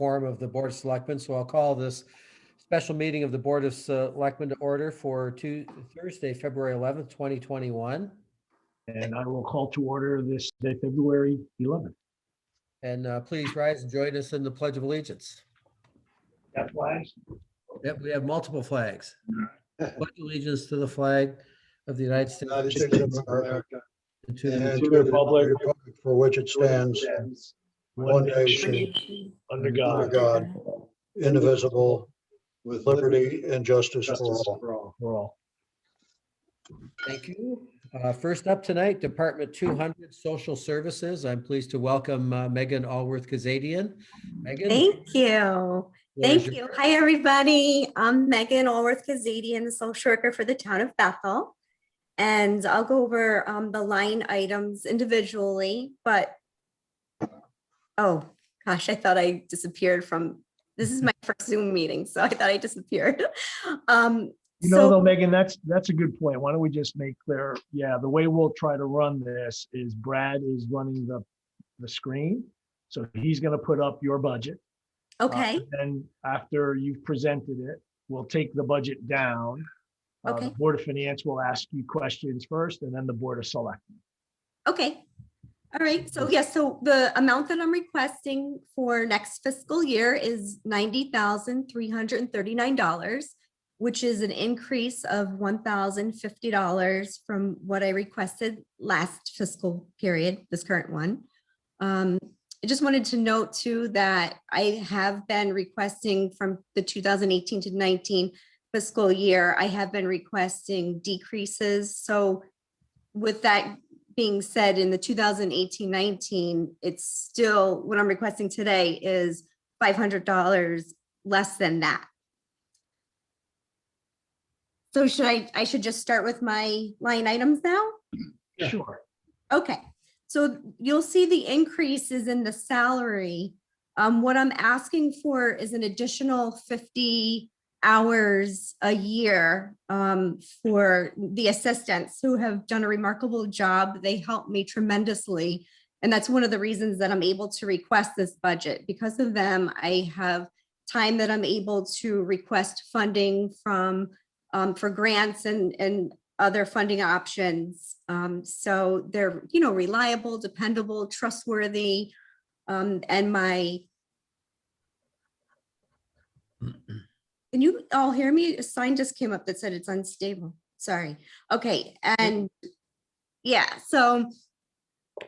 quorum of the Board of Selectmen, so I'll call this special meeting of the Board of Selectmen to order for Thursday, February 11th, 2021. And I will call to order this day, February 11th. And please rise and join us in the Pledge of Allegiance. Got flags? Yep, we have multiple flags. Pledge allegiance to the flag of the United States United States of America, and to the and to the republic for which it stands, one nation, Under under God. God, indivisible, with liberty and justice for all. For all. Thank you. First up tonight, Department 200 Social Services. I'm pleased to welcome Megan Allworth-Kazadian. Megan. Thank you. Thank you. Hi, everybody. I'm Megan Allworth-Kazadian, the social worker for the town of Bethel. And I'll go over the line items individually, but oh gosh, I thought I disappeared from, this is my first Zoom meeting, so I thought I disappeared. Though, Megan, that's a good point. Why don't we just make clear? Yeah, the way we'll try to run this is Brad is running the screen. So he's going to put up your budget. Okay. And after you've presented it, we'll take the budget down. Okay. The Board of Finance will ask you questions first, and then the Board of Selectmen. Okay. All right. So yes, so the amount that I'm requesting for next fiscal year is $90,339, which is an increase of $1,050 from what I requested last fiscal period, this current one. I just wanted to note too that I have been requesting from the 2018 to 19 fiscal year, I have been requesting decreases. So with that being said, in the 2018-19, it's still, what I'm requesting today is $500 less than that. So I should just start with my line items now? Sure. Okay, so you'll see the increases in the salary. What I'm asking for is an additional 50 hours a year for the assistants who have done a remarkable job. They helped me tremendously. And that's one of the reasons that I'm able to request this budget. Because of them, I have time that I'm able to request funding from for grants and other funding options. So they're, reliable, dependable, trustworthy, and my, can you all hear me? A sign just came up that said it's unstable. Sorry. Okay. And yeah, so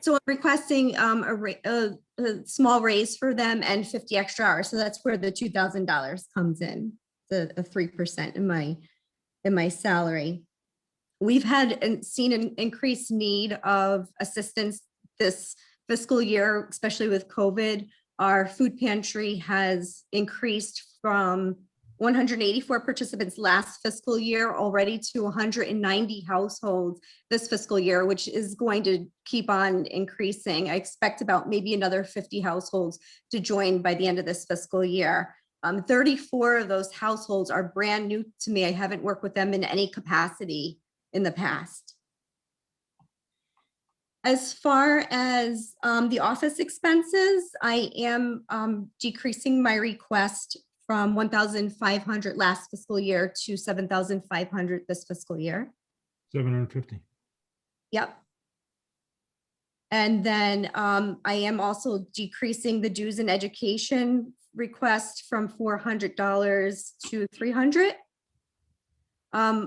I'm requesting a small raise for them and 50 extra hours. So that's where the $2,000 comes in, the 3% in my salary. We've had seen an increased need of assistance this fiscal year, especially with COVID. Our food pantry has increased from 184 participants last fiscal year already to 190 households this fiscal year, which is going to keep on increasing. I expect about maybe another 50 households to join by the end of this fiscal year. 34 of those households are brand new to me. I haven't worked with them in any capacity in the past. As far as the office expenses, I am decreasing my request from 1,500 last fiscal year to 7,500 this fiscal year. 750. Yep. And then I am also decreasing the dues and education request from $400 to $300.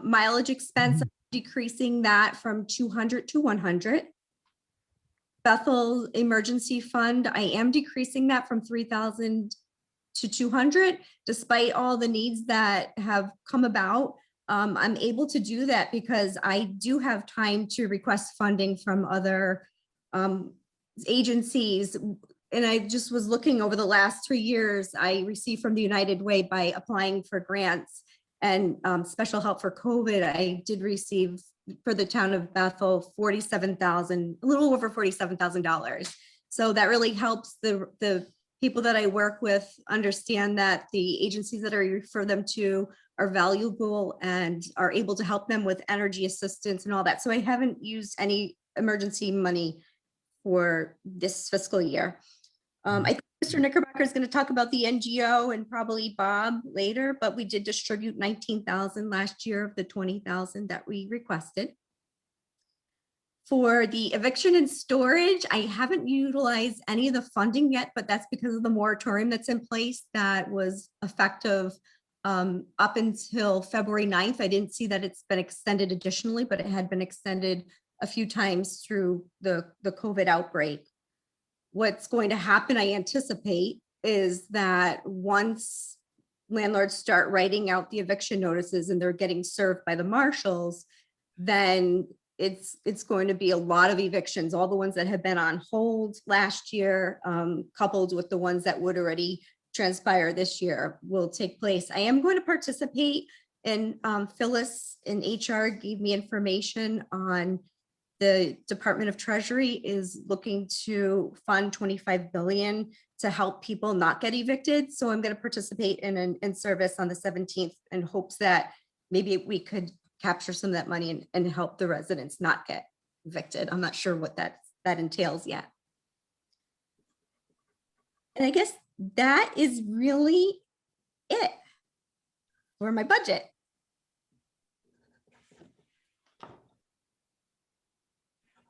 Mileage expense, I'm decreasing that from 200 to 100. Bethel Emergency Fund, I am decreasing that from 3,000 to 200, despite all the needs that have come about. I'm able to do that because I do have time to request funding from other agencies. And I just was looking over the last 3 years, I received from the United Way by applying for grants and special help for COVID. I did receive for the town of Bethel, $47,000, a little over $47,000. So that really helps the people that I work with understand that the agencies that I refer them to are valuable and are able to help them with energy assistance and all that. So I haven't used any emergency money for this fiscal year. I think Mr. Knickerbocker is going to talk about the NGO and probably Bob later, but we did distribute 19,000 last year of the 20,000 that we requested. For the eviction and storage, I haven't utilized any of the funding yet, but that's because of the moratorium that's in place that was effective up until February 9th. I didn't see that it's been extended additionally, but it had been extended a few times through the COVID outbreak. What's going to happen, I anticipate, is that once landlords start writing out the eviction notices and they're getting served by the marshals, then it's going to be a lot of evictions, all the ones that have been on hold last year, coupled with the ones that would already transpire this year will take place. I am going to participate in Phyllis in HR gave me information on the Department of Treasury is looking to fund 25 billion to help people not get evicted. So I'm going to participate in service on the 17th in hopes that maybe we could capture some of that money and help the residents not get evicted. I'm not sure what that entails yet. And I guess that is really it for my budget.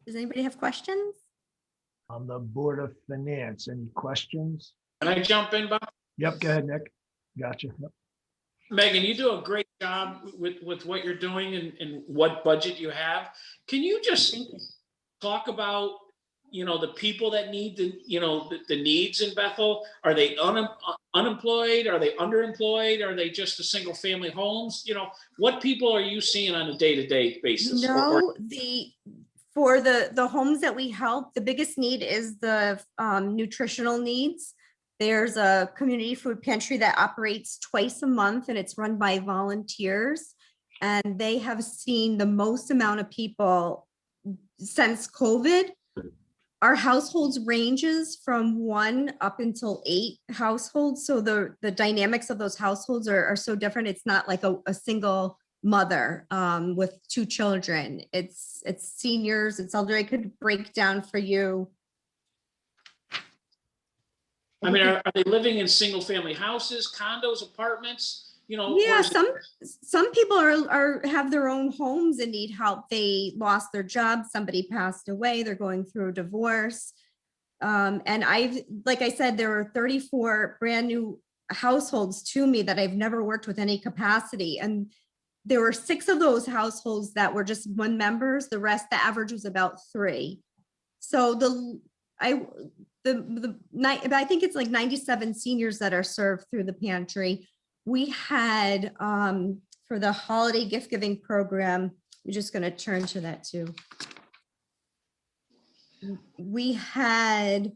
Does anybody have questions? On the Board of Finance, any questions? Can I jump in, Bob? Yep, go ahead, Nick. Gotcha. Yep. Megan, you do a great job with what you're doing and what budget you have. Can you just talk about, the people that need the needs in Bethel? Are they unemployed? Are they underemployed? Are they just the single family homes? What people are you seeing on a day-to-day basis? For the homes that we help, the biggest need is the nutritional needs. There's a community food pantry that operates twice a month and it's run by volunteers. And they have seen the most amount of people since COVID. Our households ranges from 1 up until 8 households. So the dynamics of those households are so different. It's not like a single mother with 2 children. It's seniors, it's elderly. I could break down for you. I mean, are they living in single family houses, condos, apartments? Yeah, some people have their own homes and need help. They lost their job, somebody passed away, they're going through a divorce. And like I said, there are 34 brand new households to me that I've never worked with any capacity. And there were 6 of those households that were just 1 members. The rest, the average was about 3. So I think it's like 97 seniors that are served through the pantry. We had for the holiday gift giving program, we're just going to turn to that too. We had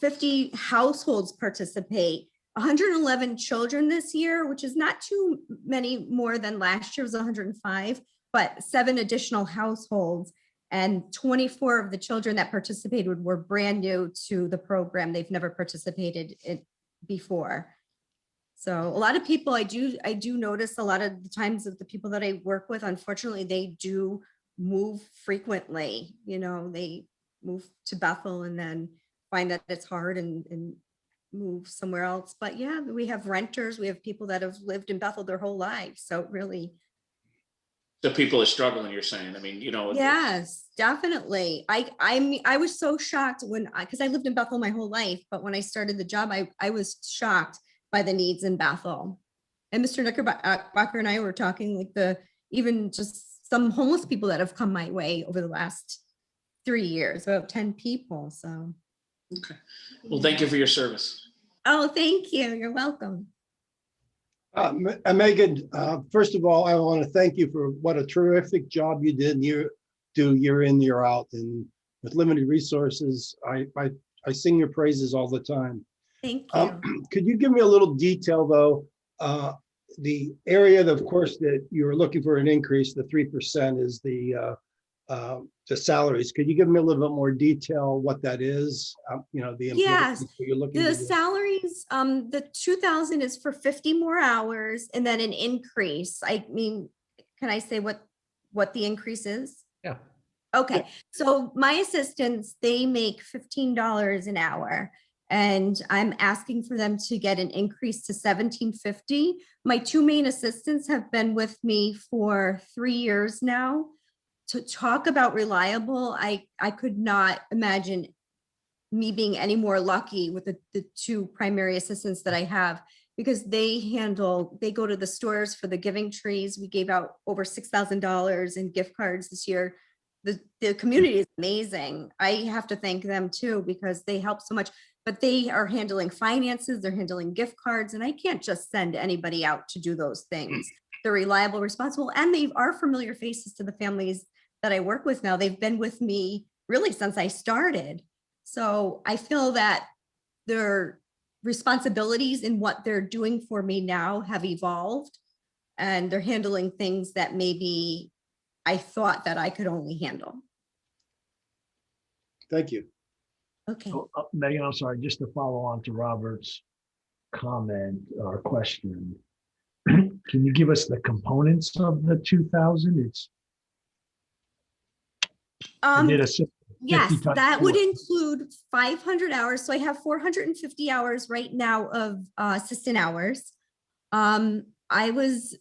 50 households participate, 111 children this year, which is not too many more than last year, was 105, but 7 additional households. And 24 of the children that participated were brand new to the program. They've never participated in before. So a lot of people, I do notice a lot of the times that the people that I work with, unfortunately, they do move frequently. They move to Bethel and then find that it's hard and move somewhere else. But yeah, we have renters, we have people that have lived in Bethel their whole lives. So really. The people are struggling, you're saying. I mean, Yes, definitely. I was so shocked because I lived in Bethel my whole life, but when I started the job, I was shocked by the needs in Bethel. And Mr. Knickerbocker and I were talking even just some homeless people that have come my way over the last 3 years, about 10 people. So. Okay. Well, thank you for your service. Oh, thank you. You're welcome. Megan, first of all, I want to thank you for what a terrific job you did. You do year in, year out, and with limited resources, I sing your praises all the time. Thank you. Could you give me a little detail, though? The area that, of course, that you're looking for an increase, the 3% is the salaries. Could you give me a little bit more detail what that is? Yes, you're looking the to do? salaries, the 2,000 is for 50 more hours and then an increase. I mean, can I say what the increase is? Yeah. Okay, so my assistants, they make $15 an hour. And I'm asking for them to get an increase to $1,750. My two main assistants have been with me for 3 years now. To talk about reliable, I could not imagine me being any more lucky with the two primary assistants that I have, because they go to the stores for the giving trees. We gave out over $6,000 in gift cards this year. The community is amazing. I have to thank them too, because they help so much, but they are handling finances, they're handling gift cards, and I can't just send anybody out to do those things. They're reliable, responsible, and they are familiar faces to the families that I work with now. They've been with me really since I started. So I feel that their responsibilities in what they're doing for me now have evolved, and they're handling things that maybe I thought that I could only handle. Thank you. Okay. Megan, I'm sorry, just to follow on to Robert's comment or question. Can you give us the components of the 2,000? I did a 50 Yes, times that would 4. include 500 hours. So I have 450 hours right now of assistant hours. I was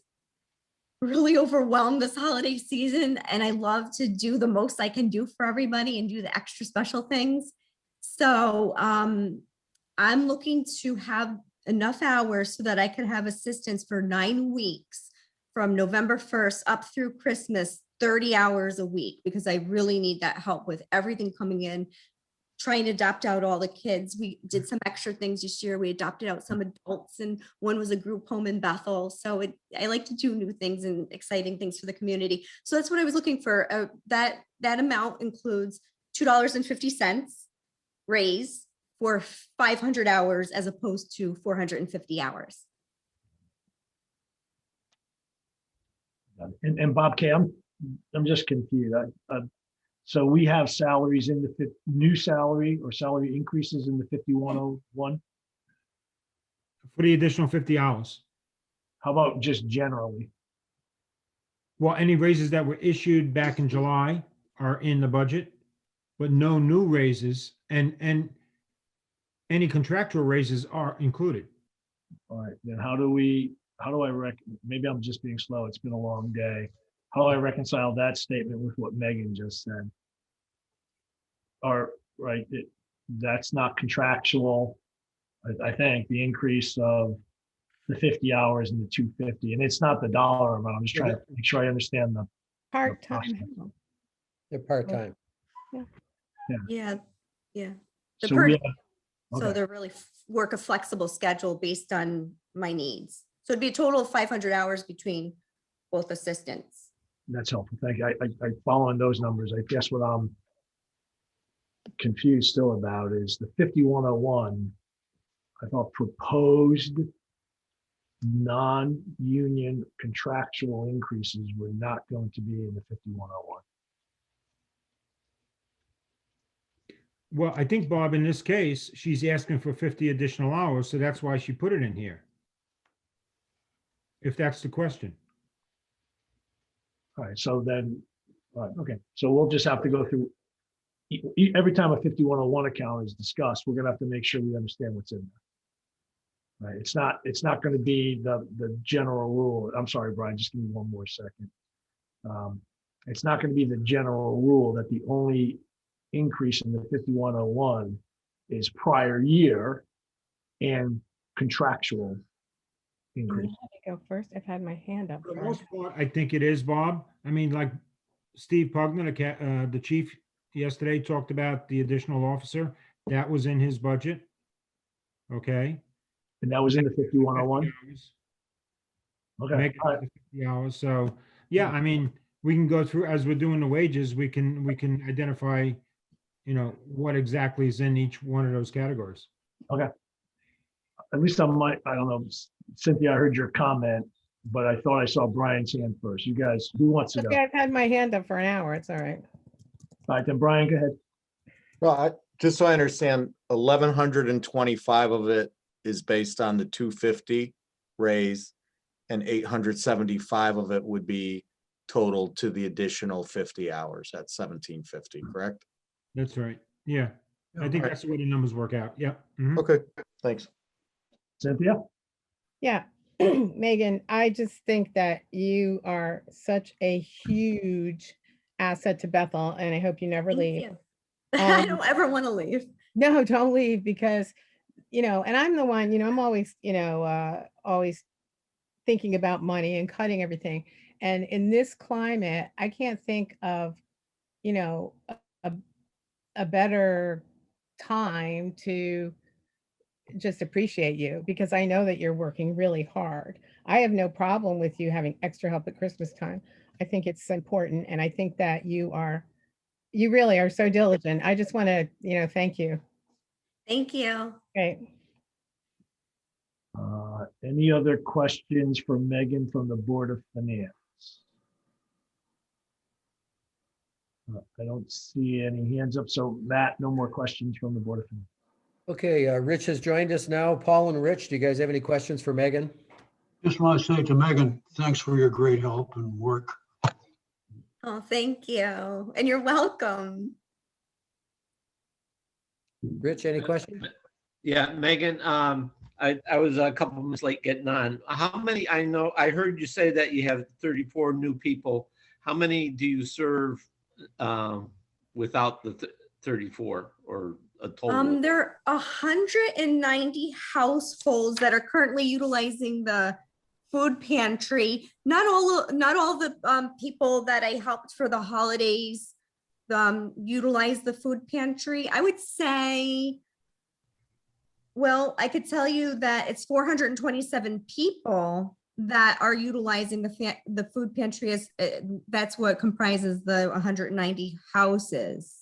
really overwhelmed this holiday season, and I love to do the most I can do for everybody and do the extra special things. So I'm looking to have enough hours so that I could have assistance for 9 weeks from November 1st up through Christmas, 30 hours a week, because I really need that help with everything coming in, trying to adopt out all the kids. We did some extra things this year. We adopted out some adults, and one was a group home in Bethel. So I like to do new things and exciting things for the community. So that's what I was looking for. That amount includes $2.50 raise for 500 hours as opposed to 450 hours. And Bob K, I'm just confused. So we have salaries in the new salary or salary increases in the 5101. For the additional 50 hours. How about just generally? Well, any raises that were issued back in July are in the budget, but no new raises and any contractual raises are included. All right, then how do I maybe I'm just being slow. It's been a long day. How do I reconcile that statement with what Megan just said? Or, right, that's not contractual. I think the increase of the 50 hours and the 250, and it's not the dollar amount. I'm just trying to make sure I understand the Part-time. They're part-time. Yeah. The So we person, have, so okay, they're really work a flexible schedule based on my needs. So it'd be a total of 500 hours between both assistants. that's helpful. Thank you. I following those numbers. I guess what I'm confused still about is the 5101. I thought proposed non-union contractual increases were not going to be in the 5101. Well, I think, Bob, in this case, she's asking for 50 additional hours, so that's why she put it in here. If that's the question. All right, so then, okay, so we'll just have to go through every time a 5101 account is discussed, we're gonna have to make sure we understand what's in there. Right, it's not gonna be the general rule. I'm sorry, Brian, just give me one more second. It's not gonna be the general rule that the only increase in the 5101 is prior year and contractual increase. Go first. I've had my hand up. For the for- most part, I think it is, Bob. I mean, like Steve Pugner, the chief yesterday talked about the additional officer. That was in his budget. Okay. And that was in the 5101. 50 hours. Okay, Make it all right. 50 hours. So, yeah, I mean, we can go through, as we're doing the wages, we can identify, what exactly is in each one of those categories. Okay. At least I don't know, Cynthia, I heard your comment, but I thought I saw Brian's hand first. You guys, who wants to go? Okay, I've had my hand up for an hour. It's all right. All right, then Brian, go ahead. Well, just so I understand, 1,125 of it is based on the 250 raise, and 875 of it would be total to the additional 50 hours at 1,750, correct? That's right. Yeah. I think that's the way the numbers work out. Yeah. Mhm. Okay, thanks. Cynthia? Yeah. Megan, I just think that you are such a huge asset to Bethel, and I hope you never Thank leave. you. I Um, don't ever want to leave. No, don't leave because, and I'm the one, I'm always, always thinking about money and cutting everything. And in this climate, I can't think of, a, a better time to just appreciate you because I know that you're working really hard. I have no problem with you having extra help at Christmas time. I think it's important. And I think that you really are so diligent. I just want to, thank you. Thank you. Okay. Any other questions for Megan from the Board of Finance? I don't see any hands up. So Matt, no more questions from the Board of Finance. Okay, Rich has joined us now. Paul and Rich, do you guys have any questions for Megan? Just want to say to Megan, thanks for your great help and work. Oh, thank you. And you're welcome. Rich, any questions? Yeah, Megan, I was a couple months late getting on. How many, I heard you say that you have 34 new people. How many do you serve without the 34 or a total? There are 190 households that are currently utilizing the food pantry. Not all the people that I helped for the holidays utilize the food pantry. I would say, well, I could tell you that it's 427 people that are utilizing the food pantry as that's what comprises the 190 houses.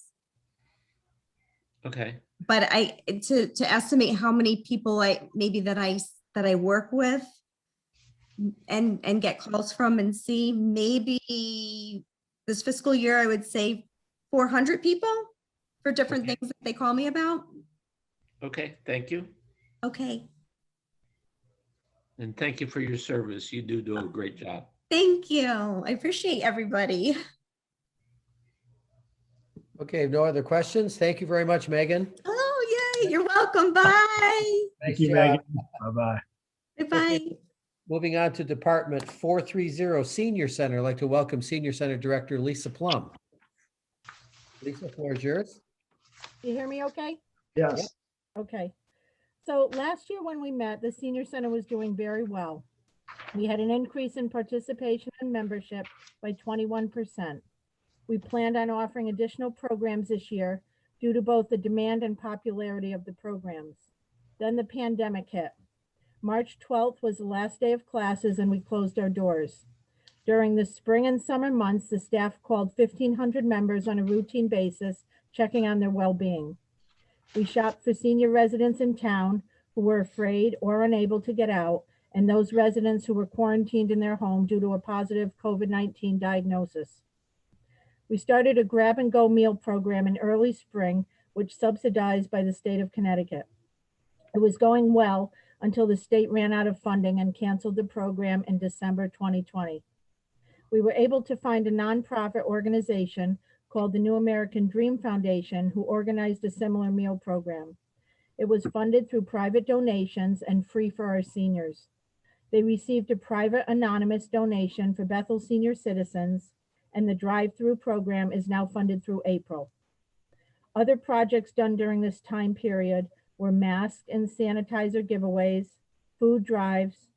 Okay. But to estimate how many people that I work with and get calls from and see, maybe this fiscal year, I would say 400 people for different things that they call me about. Okay, thank you. Okay. And thank you for your service. You do a great job. Thank you. I appreciate everybody. Okay, no other questions. Thank you very much, Megan. Oh, yay. You're welcome. Bye. Thank you, Megan. Bye-bye. Bye-bye. Moving on to Department 430 Senior Center. I'd like to welcome Senior Center Director Lisa Plum. Lisa, floor is yours. You hear me okay? Yes. Okay. So last year when we met, the senior center was doing very well. We had an increase in participation and membership by 21%. We planned on offering additional programs this year due to both the demand and popularity of the programs. Then the pandemic hit. March 12th was the last day of classes and we closed our doors. During the spring and summer months, the staff called 1,500 members on a routine basis, checking on their well-being. We shopped for senior residents in town who were afraid or unable to get out, and those residents who were quarantined in their home due to a positive COVID-19 diagnosis. We started a grab-and-go meal program in early spring, which subsidized by the state of Connecticut. It was going well until the state ran out of funding and canceled the program in December 2020. We were able to find a nonprofit organization called the New American Dream Foundation, who organized a similar meal program. It was funded through private donations and free for our seniors. They received a private anonymous donation for Bethel senior citizens, and the drive-through program is now funded through April. Other projects done during this time period were mask and sanitizer giveaways, food drives,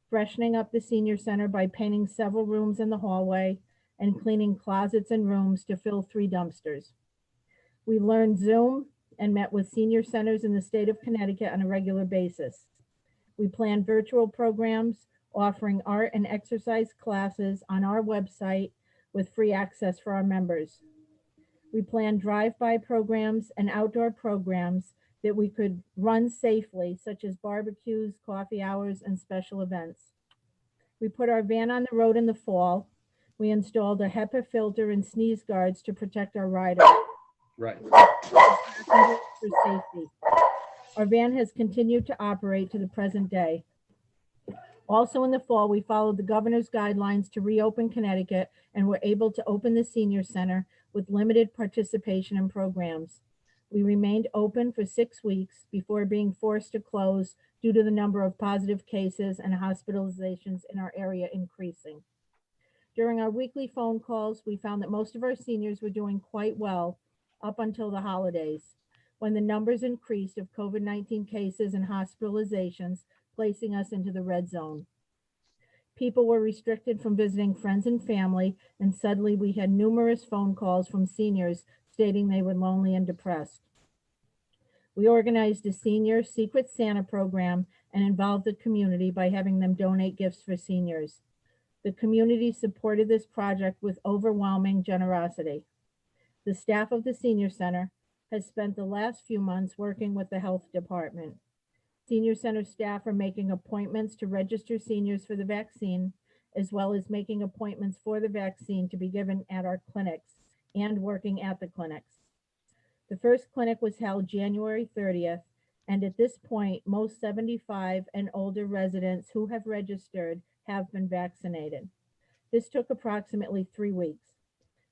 freshening up the senior center by painting several rooms in the hallway, and cleaning closets and rooms to fill 3 dumpsters. We learned Zoom and met with senior centers in the state of Connecticut on a regular basis. We planned virtual programs offering art and exercise classes on our website with free access for our members. We planned drive-by programs and outdoor programs that we could run safely, such as barbecues, coffee hours, and special events. We put our van on the road in the fall. We installed a HEPA filter and sneeze guards to protect our riders. Right. For safety. Our van has continued to operate to the present day. Also in the fall, we followed the governor's guidelines to reopen Connecticut and were able to open the senior center with limited participation in programs. We remained open for 6 weeks before being forced to close due to the number of positive cases and hospitalizations in our area increasing. During our weekly phone calls, we found that most of our seniors were doing quite well up until the holidays, when the numbers increased of COVID-19 cases and hospitalizations, placing us into the red zone. People were restricted from visiting friends and family, and suddenly we had numerous phone calls from seniors stating they were lonely and depressed. We organized a senior Secret Santa program and involved the community by having them donate gifts for seniors. The community supported this project with overwhelming generosity. The staff of the senior center has spent the last few months working with the health department. Senior center staff are making appointments to register seniors for the vaccine, as well as making appointments for the vaccine to be given at our clinics and working at the clinics. The first clinic was held January 30th, and at this point, most 75 and older residents who have registered have been vaccinated. This took approximately 3 weeks.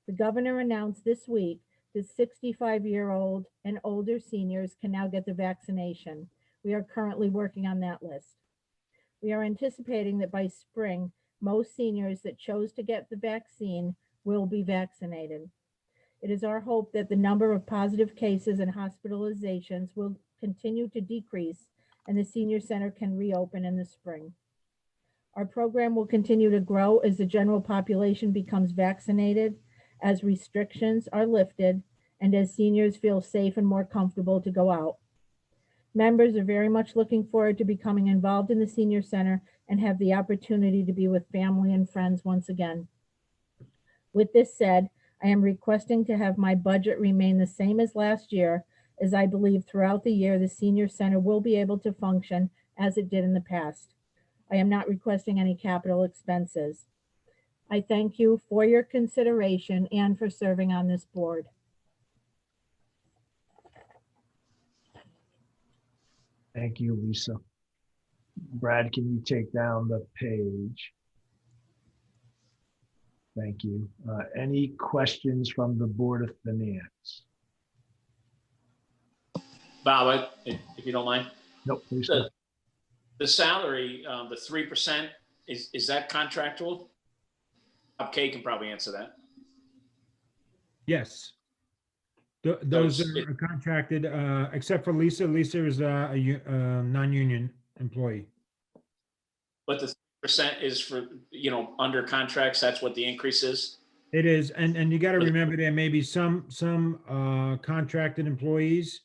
The governor announced this week that 65-year-old and older seniors can now get the vaccination. We are currently working on that list. We are anticipating that by spring, most seniors that chose to get the vaccine will be vaccinated. It is our hope that the number of positive cases and hospitalizations will continue to decrease and the senior center can reopen in the spring. Our program will continue to grow as the general population becomes vaccinated, as restrictions are lifted, and as seniors feel safe and more comfortable to go out. Members are very much looking forward to becoming involved in the senior center and have the opportunity to be with family and friends once again. With this said, I am requesting to have my budget remain the same as last year, as I believe throughout the year the senior center will be able to function as it did in the past. I am not requesting any capital expenses. I thank you for your consideration and for serving on this board. Thank you, Lisa. Brad, can you take down the page? Thank you. Any questions from the Board of Finance? Bob, if you don't mind, Nope, please. the salary, the 3%, is that contractual? Bob K can probably answer that. Yes. Those it's- are contracted, except for Lisa. Lisa is a non-union employee. But the 3% is for, under contracts, that's what the increase is? It is, and you got to remember there may be some contracted employees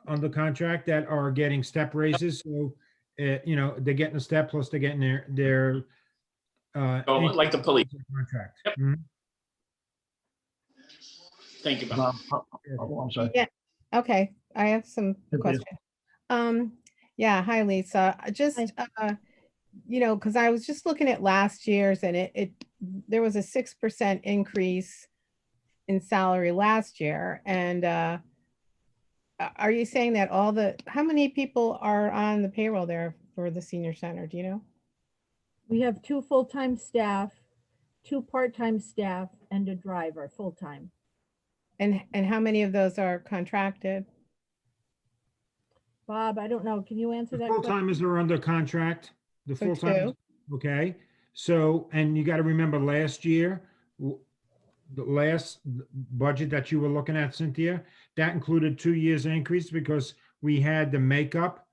on the contract that are getting step raises. So, they're getting a step plus they're getting their Like the police. contract. Yep. Mhm. Thank you, Bob. Oh, I'm sorry. Yeah, okay, I have some Okay. questions. Yeah, hi, Lisa. Because I was just looking at last year's and there was a 6% increase in salary last year. And are you saying that how many people are on the payroll there for the senior center? Do you know? We have 2 full-time staff, 2 part-time staff, and a driver full-time. And how many of those are contracted? Bob, I don't know. Can you answer The that question? full-timers are under contract. The So full-time, okay. So, and you got to remember last year, the last budget that you were looking at, Cynthia, that included 2 years increase because we had the makeup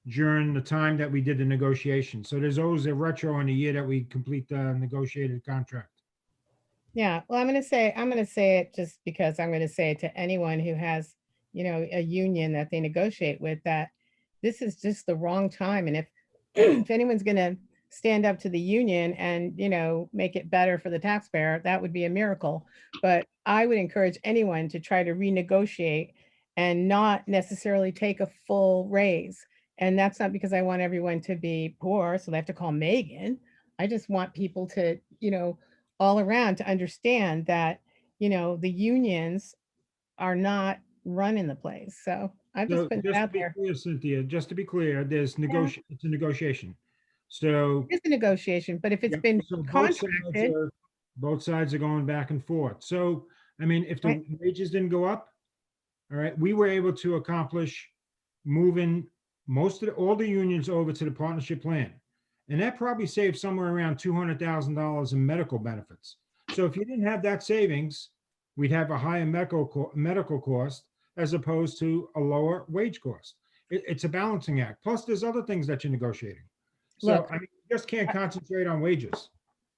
during the time that we did the negotiation. So there's always a retro in the year that we complete the negotiated contract. Yeah, well, I'm going to say it just because I'm going to say it to anyone who has, a union that they negotiate with, that this is just the wrong time. And if, if anyone's going to stand up to the union and, make it better for the taxpayer, that would be a miracle. But I would encourage anyone to try to renegotiate and not necessarily take a full raise. And that's not because I want everyone to be poor, so they have to call Megan. I just want people to, all around to understand that, the unions are not running the place. So I've just So put it just to out be there. clear, Cynthia, just to be clear, it's a negotiation. So. It's a negotiation, but if it's Yep, been so contracted, both sides are going back and forth. So, I mean, if the wages didn't go up, All right, we were able to accomplish moving all the unions over to the partnership plan. And that probably saved somewhere around $200,000 in medical benefits. So if you didn't have that savings, we'd have a higher medical cost as opposed to a lower wage cost. It's a balancing act. Plus, there's other things that you're negotiating. So Look, I mean, you just can't concentrate on wages.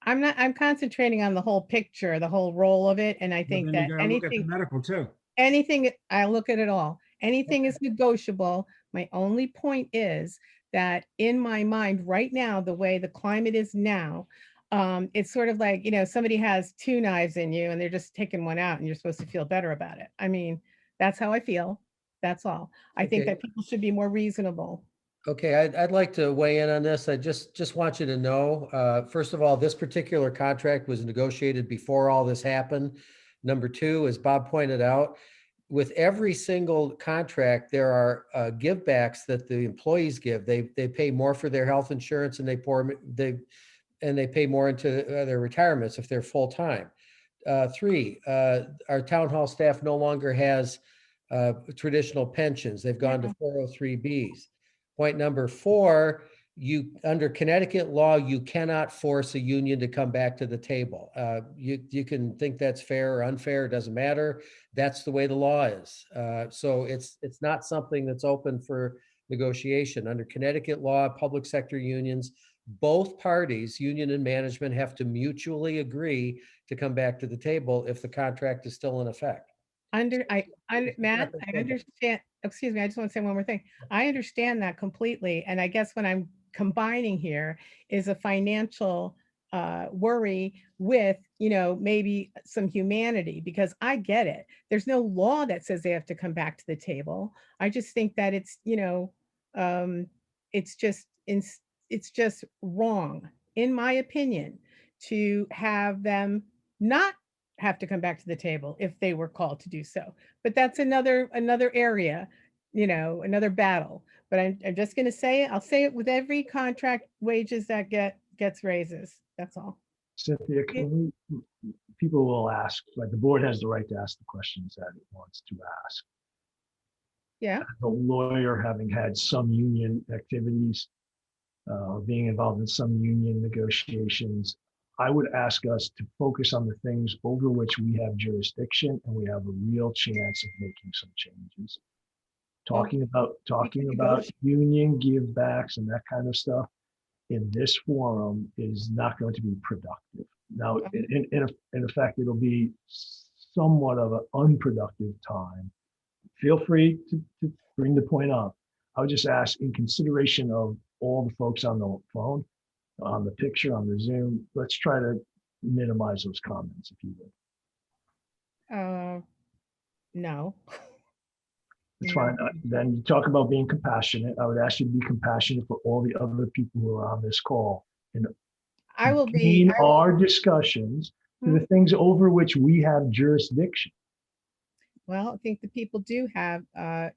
I'm concentrating on the whole picture, the whole role of it. And I Well, think then that you gotta look at the medical too. anything, I look at it all. Anything is negotiable. My only point is that in my mind right now, the way the climate is now, it's sort of like, somebody has two knives in you and they're just taking one out and you're supposed to feel better about it. I mean, that's how I feel. That's all. I think Okay. that people should be more reasonable. Okay, I'd like to weigh in on this. I just want you to know, first of all, this particular contract was negotiated before all this happened. Number two, as Bob pointed out, with every single contract, there are give backs that the employees give. They pay more for their health insurance and they pay more into their retirements if they're full-time. Three, our town hall staff no longer has traditional pensions. They've gone to 403Bs. Point number four, under Connecticut law, you cannot force a union to come back to the table. You can think that's fair or unfair, it doesn't matter. That's the way the law is. So it's not something that's open for negotiation. Under Connecticut law, public sector unions, both parties, union and management, have to mutually agree to come back to the table if the contract is still in effect. Matt, I understand. Excuse me, I just want to say one more thing. I understand that completely. And I guess what I'm combining here is a financial worry with, maybe some humanity, because I get it. There's no law that says they have to come back to the table. I just think that it's, it's just wrong, in my opinion, to have them not have to come back to the table if they were called to do so. But that's another area, another battle. But I'm just going to say it. I'll say it with every contract, wages that gets raises. That's all. Cynthia, people will ask, like the board has the right to ask the questions that it wants to ask. Yeah. As a lawyer, having had some union activities, being involved in some union negotiations, I would ask us to focus on the things over which we have jurisdiction and we have a real chance of making some changes. Talking about union give backs and that kind of stuff in this forum is not going to be productive. Now, in effect, it'll be somewhat of an unproductive time. Feel free to bring the point up. I would just ask, in consideration of all the folks on the phone, on the picture, on the Zoom, let's try to minimize those comments, if you would. No. It's fine. Then you talk about being compassionate. I would ask you to be compassionate for all the other people who are on this call. And I will be in our discussions to the things over which we have jurisdiction. Well, I think the people do have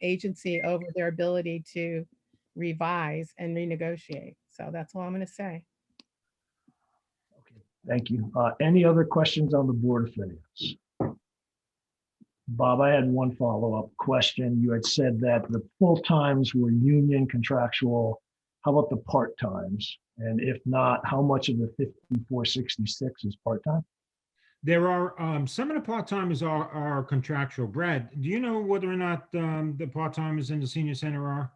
agency over their ability to revise and renegotiate. So that's all I'm going to say. Okay, thank you. Any other questions on the Board of Finance? Bob, I had one follow-up question. You had said that the full-times were union contractual. How about the part-times? And if not, how much of the 5466 is part-time? There are some of the part-timers are contractual. Brad, do you know whether or not the part-timers in the senior center are?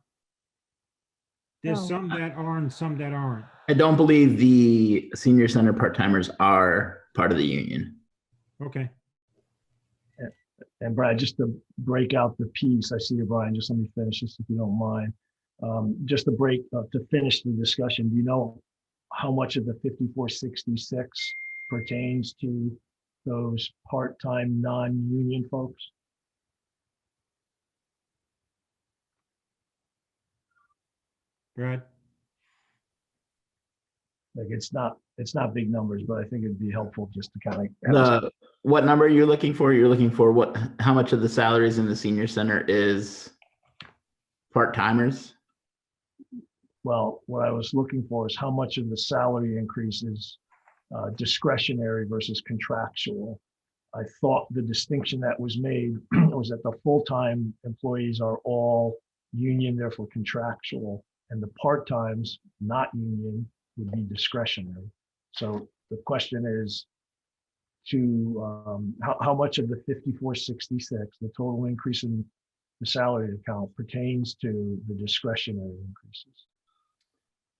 There's No. some that are and some that aren't. I don't believe the senior center part-timers are part of the union. Okay. And Brad, just to break out the piece, I see you, Brian, just let me finish this if you don't mind. Just to finish the discussion, do you know how much of the 5466 pertains to those part-time non-union folks? Brad? Like it's not big numbers, but I think it'd be helpful just to kind of. What number are you looking for? You're looking for how much of the salaries in the senior center is part-timers? Well, what I was looking for is how much of the salary increase is discretionary versus contractual. I thought the distinction that was made was that the full-time employees are all union, therefore contractual, and the part-times, not union, would be discretionary. So the question is how much of the 5466, the total increase in the salary account, pertains to the discretionary increases?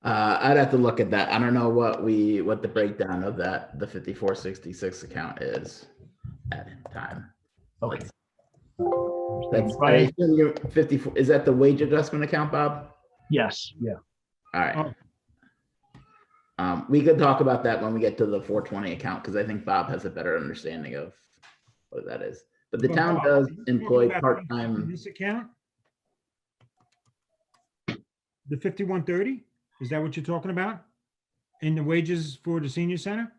I'd have to look at that. I don't know what the breakdown of that, the 5466 account is at time. Okay. That's, I Brian? assume you're 54, is that the wage adjustment account, Bob? Yes, yeah. All right. Oh. We could talk about that when we get to the 420 account, because I think Bob has a better understanding of what that is. But the Well, town Bob, does you talking employ about part-time. This account? The 5130? Is that what you're talking about? In the wages for the senior center?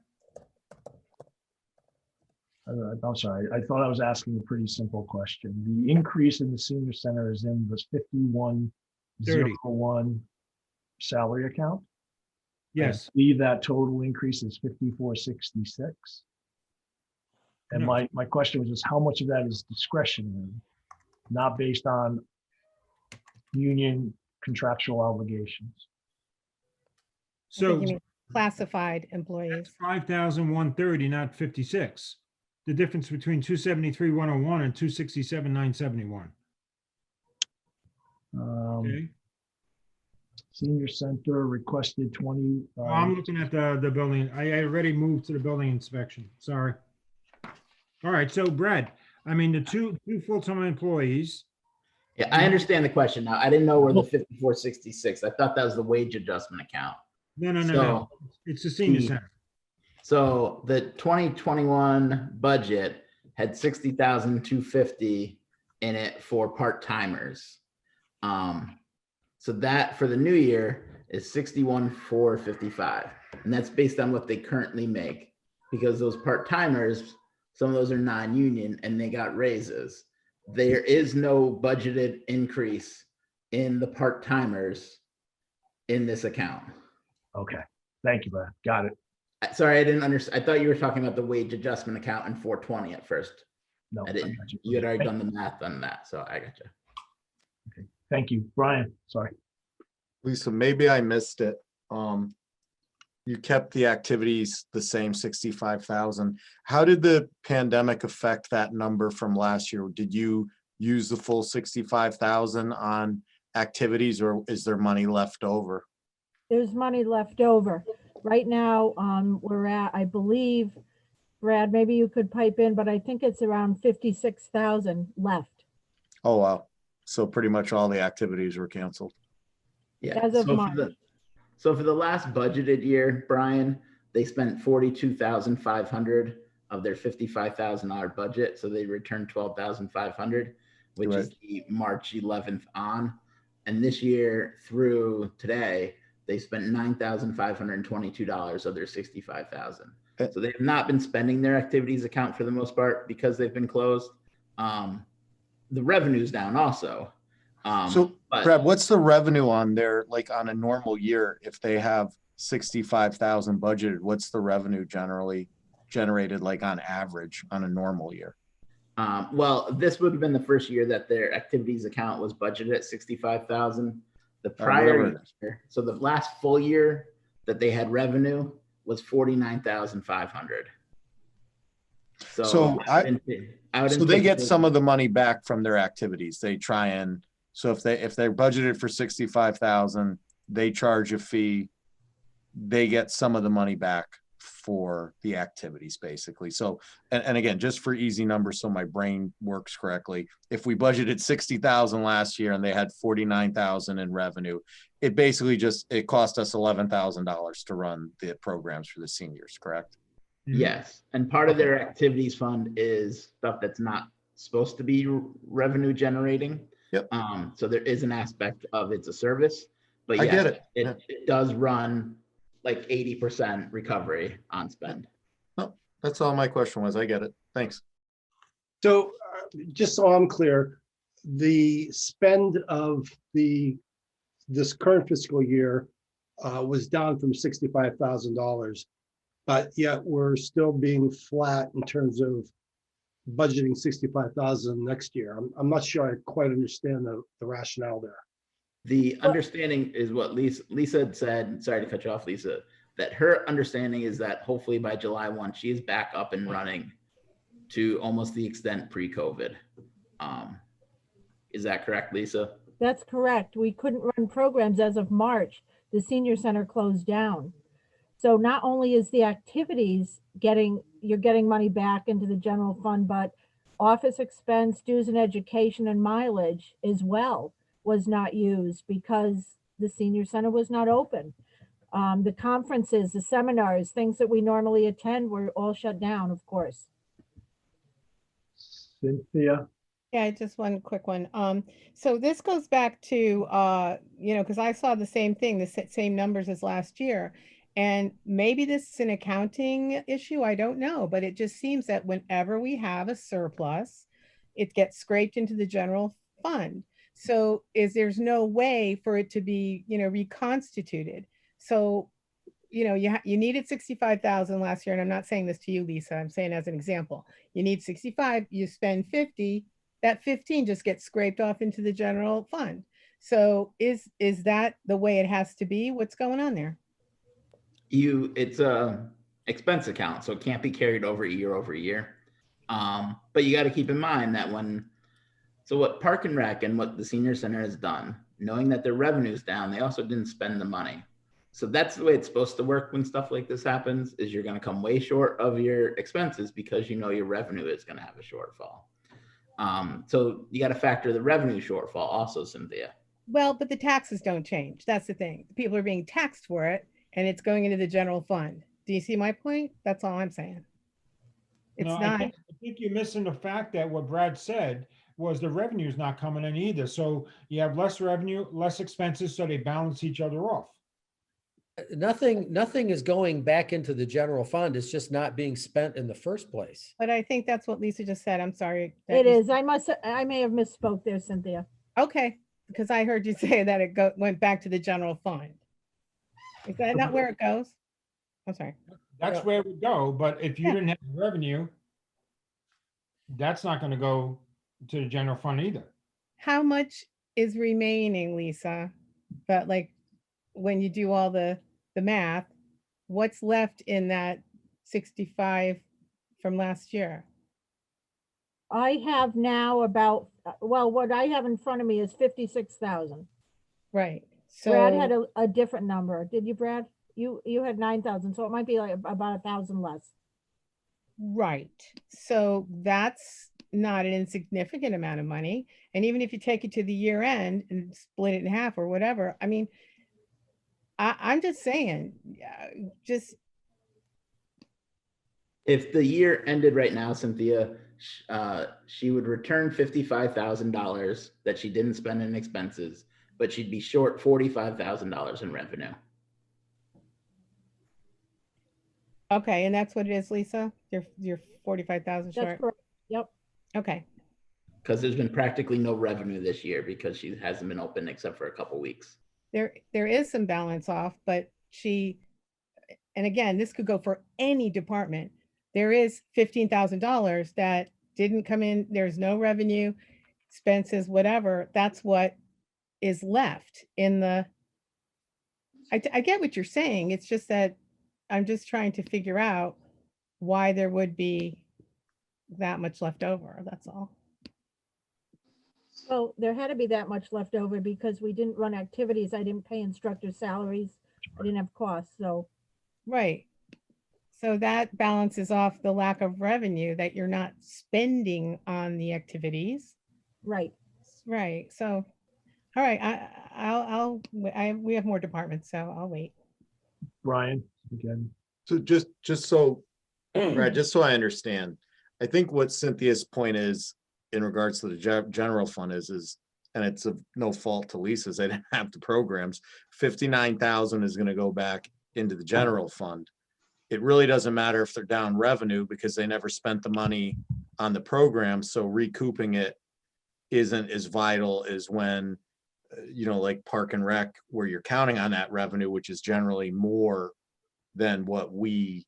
I'm sorry, I thought I was asking a pretty simple question. The increase in the senior center is in this 5101 salary account? Yes. I believe that total increase is 5466. And No. my question was just how much of that is discretionary, not based on union contractual obligations? I think So you mean classified employees. 5,130, not 56. The difference between 273,101 and 267,971. Okay. Senior center requested 20. I'm looking at the building. I already moved to the building inspection. Sorry. All right. So Brad, I mean, the two full-time employees. Yeah, I understand the question now. I didn't know where the 5466. I thought that was the wage adjustment account. No. It's the senior center. So the 2021 budget had 60,250 in it for part-timers. So that for the new year is 61,455. And that's based on what they currently make, because those part-timers, some of those are non-union and they got raises. There is no budgeted increase in the part-timers in this account. Okay, thank you, Brad. Got it. Sorry, I didn't understand. I thought you were talking about the wage adjustment account in 420 at first. No, I didn't. got you. You had already done the math on that, so I got you. Okay, thank you, Brian. Sorry. Lisa, maybe I missed it. You kept the activities the same, 65,000. How did the pandemic affect that number from last year? Did you use the full 65,000 on activities, or is there money left over? There's money left over. Right now, we're at, I believe, Brad, maybe you could pipe in, but I think it's around 56,000 left. Oh, wow. So pretty much all the activities were canceled. Yeah. As of March. So for the last budgeted year, Brian, they spent 42,500 of their $55,000 budget. So they returned 12,500, which is the March 11th on. And this year through today, they spent $9,522 of their 65,000. So they have not been spending their activities account for the most part because they've been closed. The revenue's down also. Brad, what's the revenue on there, like on a normal year, if they have 65,000 budgeted, what's the revenue generally generated, like on average on a normal year? Well, this would have been the first year that their activities account was budgeted at 65,000. The prior year, so the last full year that they had revenue was 49,500. So they get some of the money back from their activities. They try and, so if they're budgeted for 65,000, they charge a fee, they get some of the money back for the activities, basically. So, and again, just for easy numbers, so my brain works correctly, if we budgeted 60,000 last year and they had 49,000 in revenue, it basically it cost us $11,000 to run the programs for the seniors, correct? Yes, and part of their activities fund is stuff that's not supposed to be revenue generating. Yep. So there is an aspect of it's a service, but I yes, get it. It does run like 80% recovery on spend. Oh, that's all my question was. I get it. Thanks. So just so I'm clear, the spend of this current fiscal year was down from $65,000, but yet we're still being flat in terms of budgeting 65,000 next year. I'm not sure I quite understand the rationale there. The understanding is what Lisa had said, sorry to cut you off, Lisa, that her understanding is that hopefully by July 1, she is back up and running to almost the extent pre-COVID. Is that correct, Lisa? That's correct. We couldn't run programs as of March. The senior center closed down. So not only is the activities you're getting money back into the general fund, but office expense, dues and education and mileage as well was not used because the senior center was not open. The conferences, the seminars, things that we normally attend were all shut down, of course. Cynthia? Yeah, just one quick one. So this goes back to, because I saw the same thing, the same numbers as last year. And maybe this is an accounting issue, I don't know, but it just seems that whenever we have a surplus, it gets scraped into the general fund. So there's no way for it to be, reconstituted. So, you needed 65,000 last year, and I'm not saying this to you, Lisa, I'm saying as an example, you need 65, you spend 50, that 15 just gets scraped off into the general fund. So is that the way it has to be? What's going on there? It's a expense account, so it can't be carried over year. But you got to keep in mind that so what Park and Rec and what the senior center has done, knowing that their revenue's down, they also didn't spend the money. So that's the way it's supposed to work when stuff like this happens, is you're going to come way short of your expenses because your revenue is going to have a shortfall. So you got to factor the revenue shortfall also, Cynthia. Well, but the taxes don't change. That's the thing. People are being taxed for it, and it's going into the general fund. Do you see my point? That's all I'm saying. It's No, not. I think you're missing the fact that what Brad said was the revenue is not coming in either. So you have less revenue, less expenses, so they balance each other off. Nothing is going back into the general fund. It's just not being spent in the first place. But I think that's what Lisa just said. I'm sorry. It is. I may have misspoke there, Cynthia. Okay, because I heard you say that it went back to the general fund. Is that not where it goes? I'm sorry. That's where we go. But if you didn't have revenue, that's not going to go to the general fund either. How much is remaining, Lisa? But like when you do all the math, what's left in that 65 from last year? I have now what I have in front of me is 56,000. Right. So Brad had a different number. Did you, Brad? You had 9,000, so it might be like about 1,000 less. Right. So that's not an insignificant amount of money. And even if you take it to the year end and split it in half or whatever, I mean, I'm just saying, If the year ended right now, Cynthia, she would return $55,000 that she didn't spend in expenses, but she'd be short $45,000 in revenue. okay, and that's what it is, Lisa? You're 45,000 short? That's correct. Yep. Okay. Because there's been practically no revenue this year because she hasn't been open except for a couple weeks. There is some balance off, but and again, this could go for any department. There is $15,000 that didn't come in. There's no revenue, expenses, whatever. That's what is left in I get what you're saying. It's just that I'm just trying to figure out why there would be that much left over. That's all. So there had to be that much left over because we didn't run activities. I didn't pay instructors' salaries. I didn't have costs, so. Right. So that balances off the lack of revenue that you're not spending on the activities. Right. Right. So, all right, we have more departments, so I'll wait. Brian, again. So just so, right, just so I understand, I think what Cynthia's point is in regards to the general fund is, and it's of no fault to Lisa's, they didn't have the programs, 59,000 is going to go back into the general fund. It really doesn't matter if they're down revenue because they never spent the money on the program. So recouping it isn't as vital as when, like Park and Rec, where you're counting on that revenue, which is generally more than what we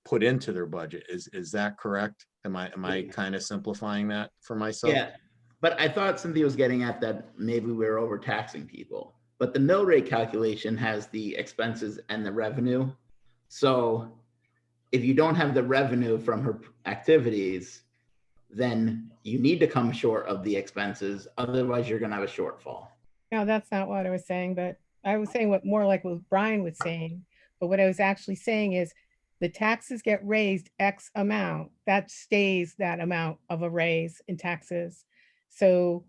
put into their budget. Is that correct? Am I kind of simplifying that for myself? Yeah, but I thought Cynthia was getting at that maybe we were overtaxing people. But the mill rate calculation has the expenses and the revenue. So if you don't have the revenue from her activities, then you need to come short of the expenses. Otherwise, you're gonna have a shortfall. No, that's not what I was saying, but I was saying what more like what Brian was saying. But what I was actually saying is the taxes get raised X amount, that stays that amount of a raise in taxes. So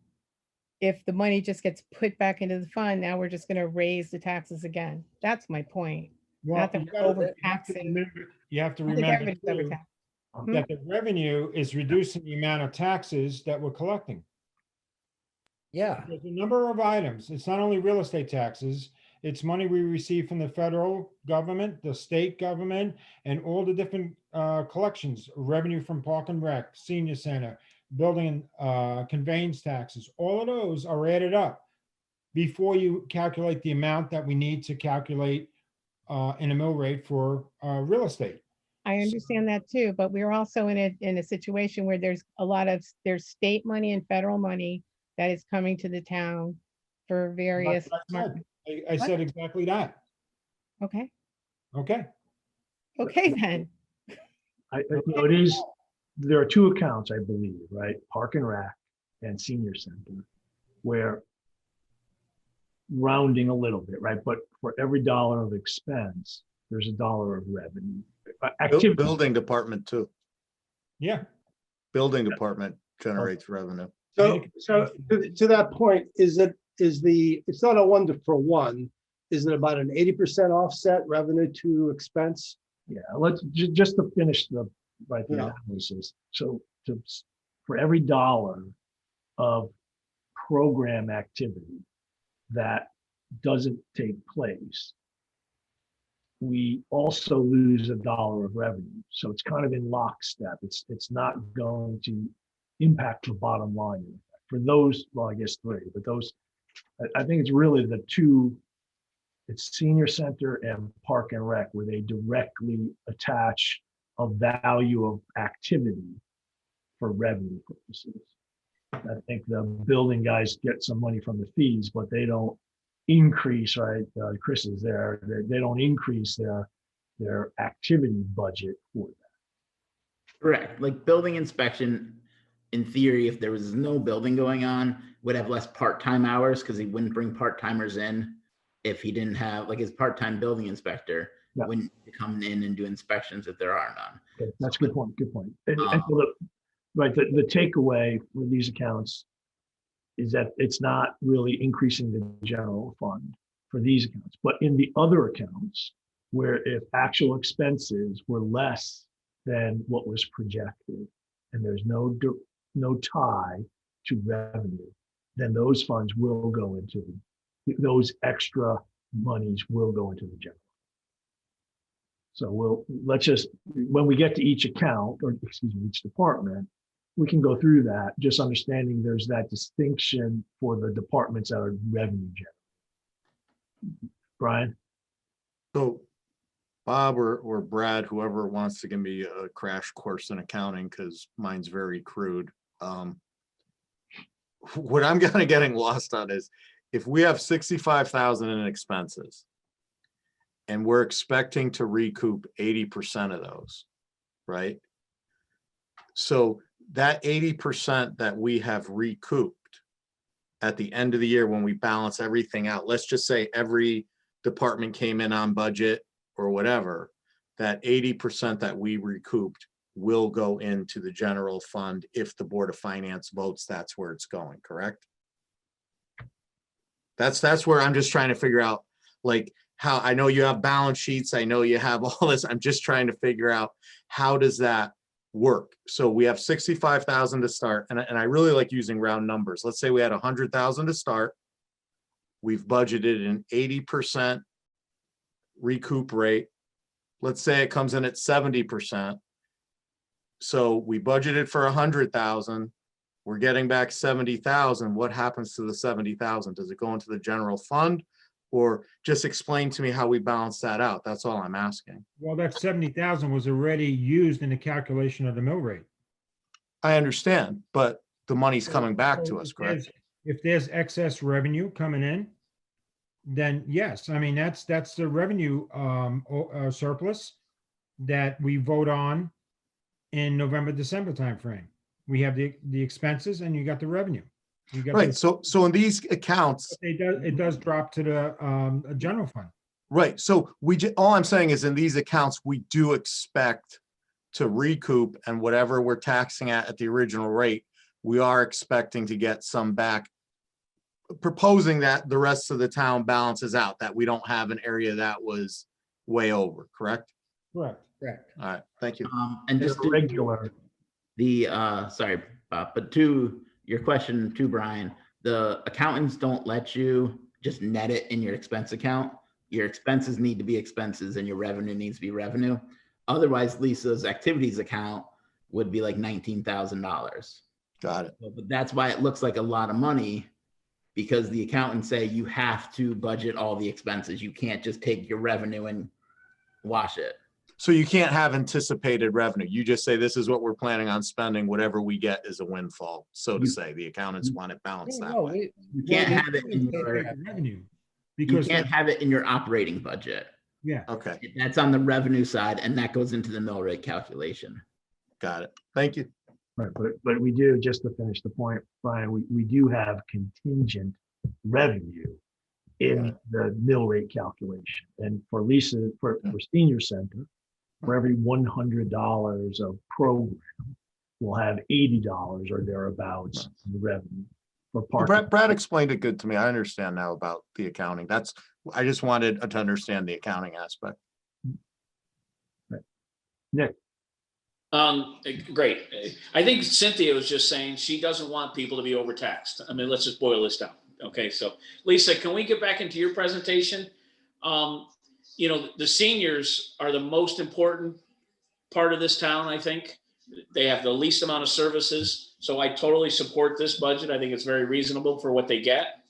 if the money just gets put back into the fund, now we're just gonna raise the taxes again. That's my point. Well, Not that you we're gotta- overtaxing. you have to I think remember everybody's too, overtaxed. that the revenue is reducing the amount of taxes that we're collecting. Yeah, There's a number of items. It's not only real estate taxes, it's money we receive from the federal government, the state government, and all the different collections, revenue from Park and Rec, Senior Center, building conveyance taxes. All of those are added up before you calculate the amount that we need to calculate in a mill rate for real estate. I understand that too, but we're also in a situation where there's state money and federal money that is coming to the town for various. That's what I said. I said exactly that. Okay, Okay. okay then. No, it is, there are two accounts, I believe, right? Park and Rec and Senior Center, where rounding a little bit, right? But for every dollar of expense, there's a dollar of revenue. Activity, Building department too. Yeah. Building department generates revenue. So to that point, it's not a 1-for-1. Is it about an 80% offset revenue to expense? yeah, let's just to finish the Yeah. analysis. So for every dollar of program activity that doesn't take place, we also lose a dollar of revenue. So it's kind of in lockstep. It's not going to impact the bottom line for those, well, I guess three, but those, I think it's really the two, it's Senior Center and Park and Rec, where they directly attach a value of activity for revenue purposes. I think the building guys get some money from the fees, but they don't increase, right? Chris is there. They don't increase their activity budget for that. Correct. Like building inspection, in theory, if there was no building going on, would have less part-time hours because he wouldn't bring part-timers in if he didn't have, like his part-time building inspector Yeah. wouldn't come in and do inspections if there are none. Okay, that's a good point. Good point. And so the takeaway for these accounts is that it's not really increasing the general fund for these accounts, but in the other accounts, where if actual expenses were less than what was projected, and there's no tie to revenue, then those funds will go into those extra monies will go into the general. So let's just, when we get to each account, or excuse me, each department, we can go through that, just understanding there's that distinction for the departments that are revenue generating. Brian? So Bob or Brad, whoever wants to give me a crash course in accounting, because mine's very crude. What I'm kind of getting lost on is if we have 65,000 in expenses and we're expecting to recoup 80% of those, right? So that 80% that we have recouped at the end of the year, when we balance everything out, let's just say every department came in on budget or whatever, that 80% that we recouped will go into the general fund if the Board of Finance votes that's where it's going, correct? That's where I'm just trying to figure out, like, how, I know you have balance sheets, I know you have all this, I'm just trying to figure out how does that work? So we have 65,000 to start, and I really like using round numbers. Let's say we had 100,000 to start. We've budgeted an 80% recoup rate. Let's say it comes in at 70%. So we budgeted for 100,000. We're getting back 70,000. What happens to the 70,000? Does it go into the general fund, Or just explain to me how we balance that out. That's all I'm asking. Well, that 70,000 was already used in the calculation of the mill rate. I understand, but the money's coming back So to us, if correct? if there's excess revenue coming in, then yes, I mean, that's the revenue surplus that we vote on in November, December timeframe. We have the expenses and you got the revenue. You got Right, the- so in these accounts, it does drop to the general fund. right, so all I'm saying is in these accounts, we do expect to recoup, and whatever we're taxing at the original rate, we are expecting to get some back. Proposing that the rest of the town balances out, that we don't have an area that was way over, correct? Correct. Correct. All right, thank you. And And just the regular, sorry, Bob, but to your question to Brian, the accountants don't let you just net it in your expense account. Your expenses need to be expenses and your revenue needs to be revenue. Otherwise, Lisa's activities account would be like $19,000. Got it. But that's why it looks like a lot of money, because the accountants say you have to budget all the expenses. You can't just take your revenue and wash it. So you can't have anticipated revenue. You just say, this is what we're planning on spending. Whatever we get is a windfall, so to say. The accountants want it balanced that way. You can't have it in your, revenue. you Because can't have it in your operating budget. yeah, Okay, That's on the revenue side, and that goes into the mill rate calculation. got it. Thank you. right, but we do, just to finish the point, Brian, we do have contingent revenue in the mill rate calculation. And for Lisa, for senior center, for every $100 of program, we'll have $80 or thereabouts in revenue for parking. Brad explained it good to me. I understand now about the accounting. I just wanted to understand the accounting aspect. Nick, Great. I think Cynthia was just saying she doesn't want people to be overtaxed. I mean, let's just boil this down. Okay, so Lisa, can we get back into your presentation? You know, the seniors are the most important part of this town, I think. They have the least amount of services. So I totally support this budget. I think it's very reasonable for what they get.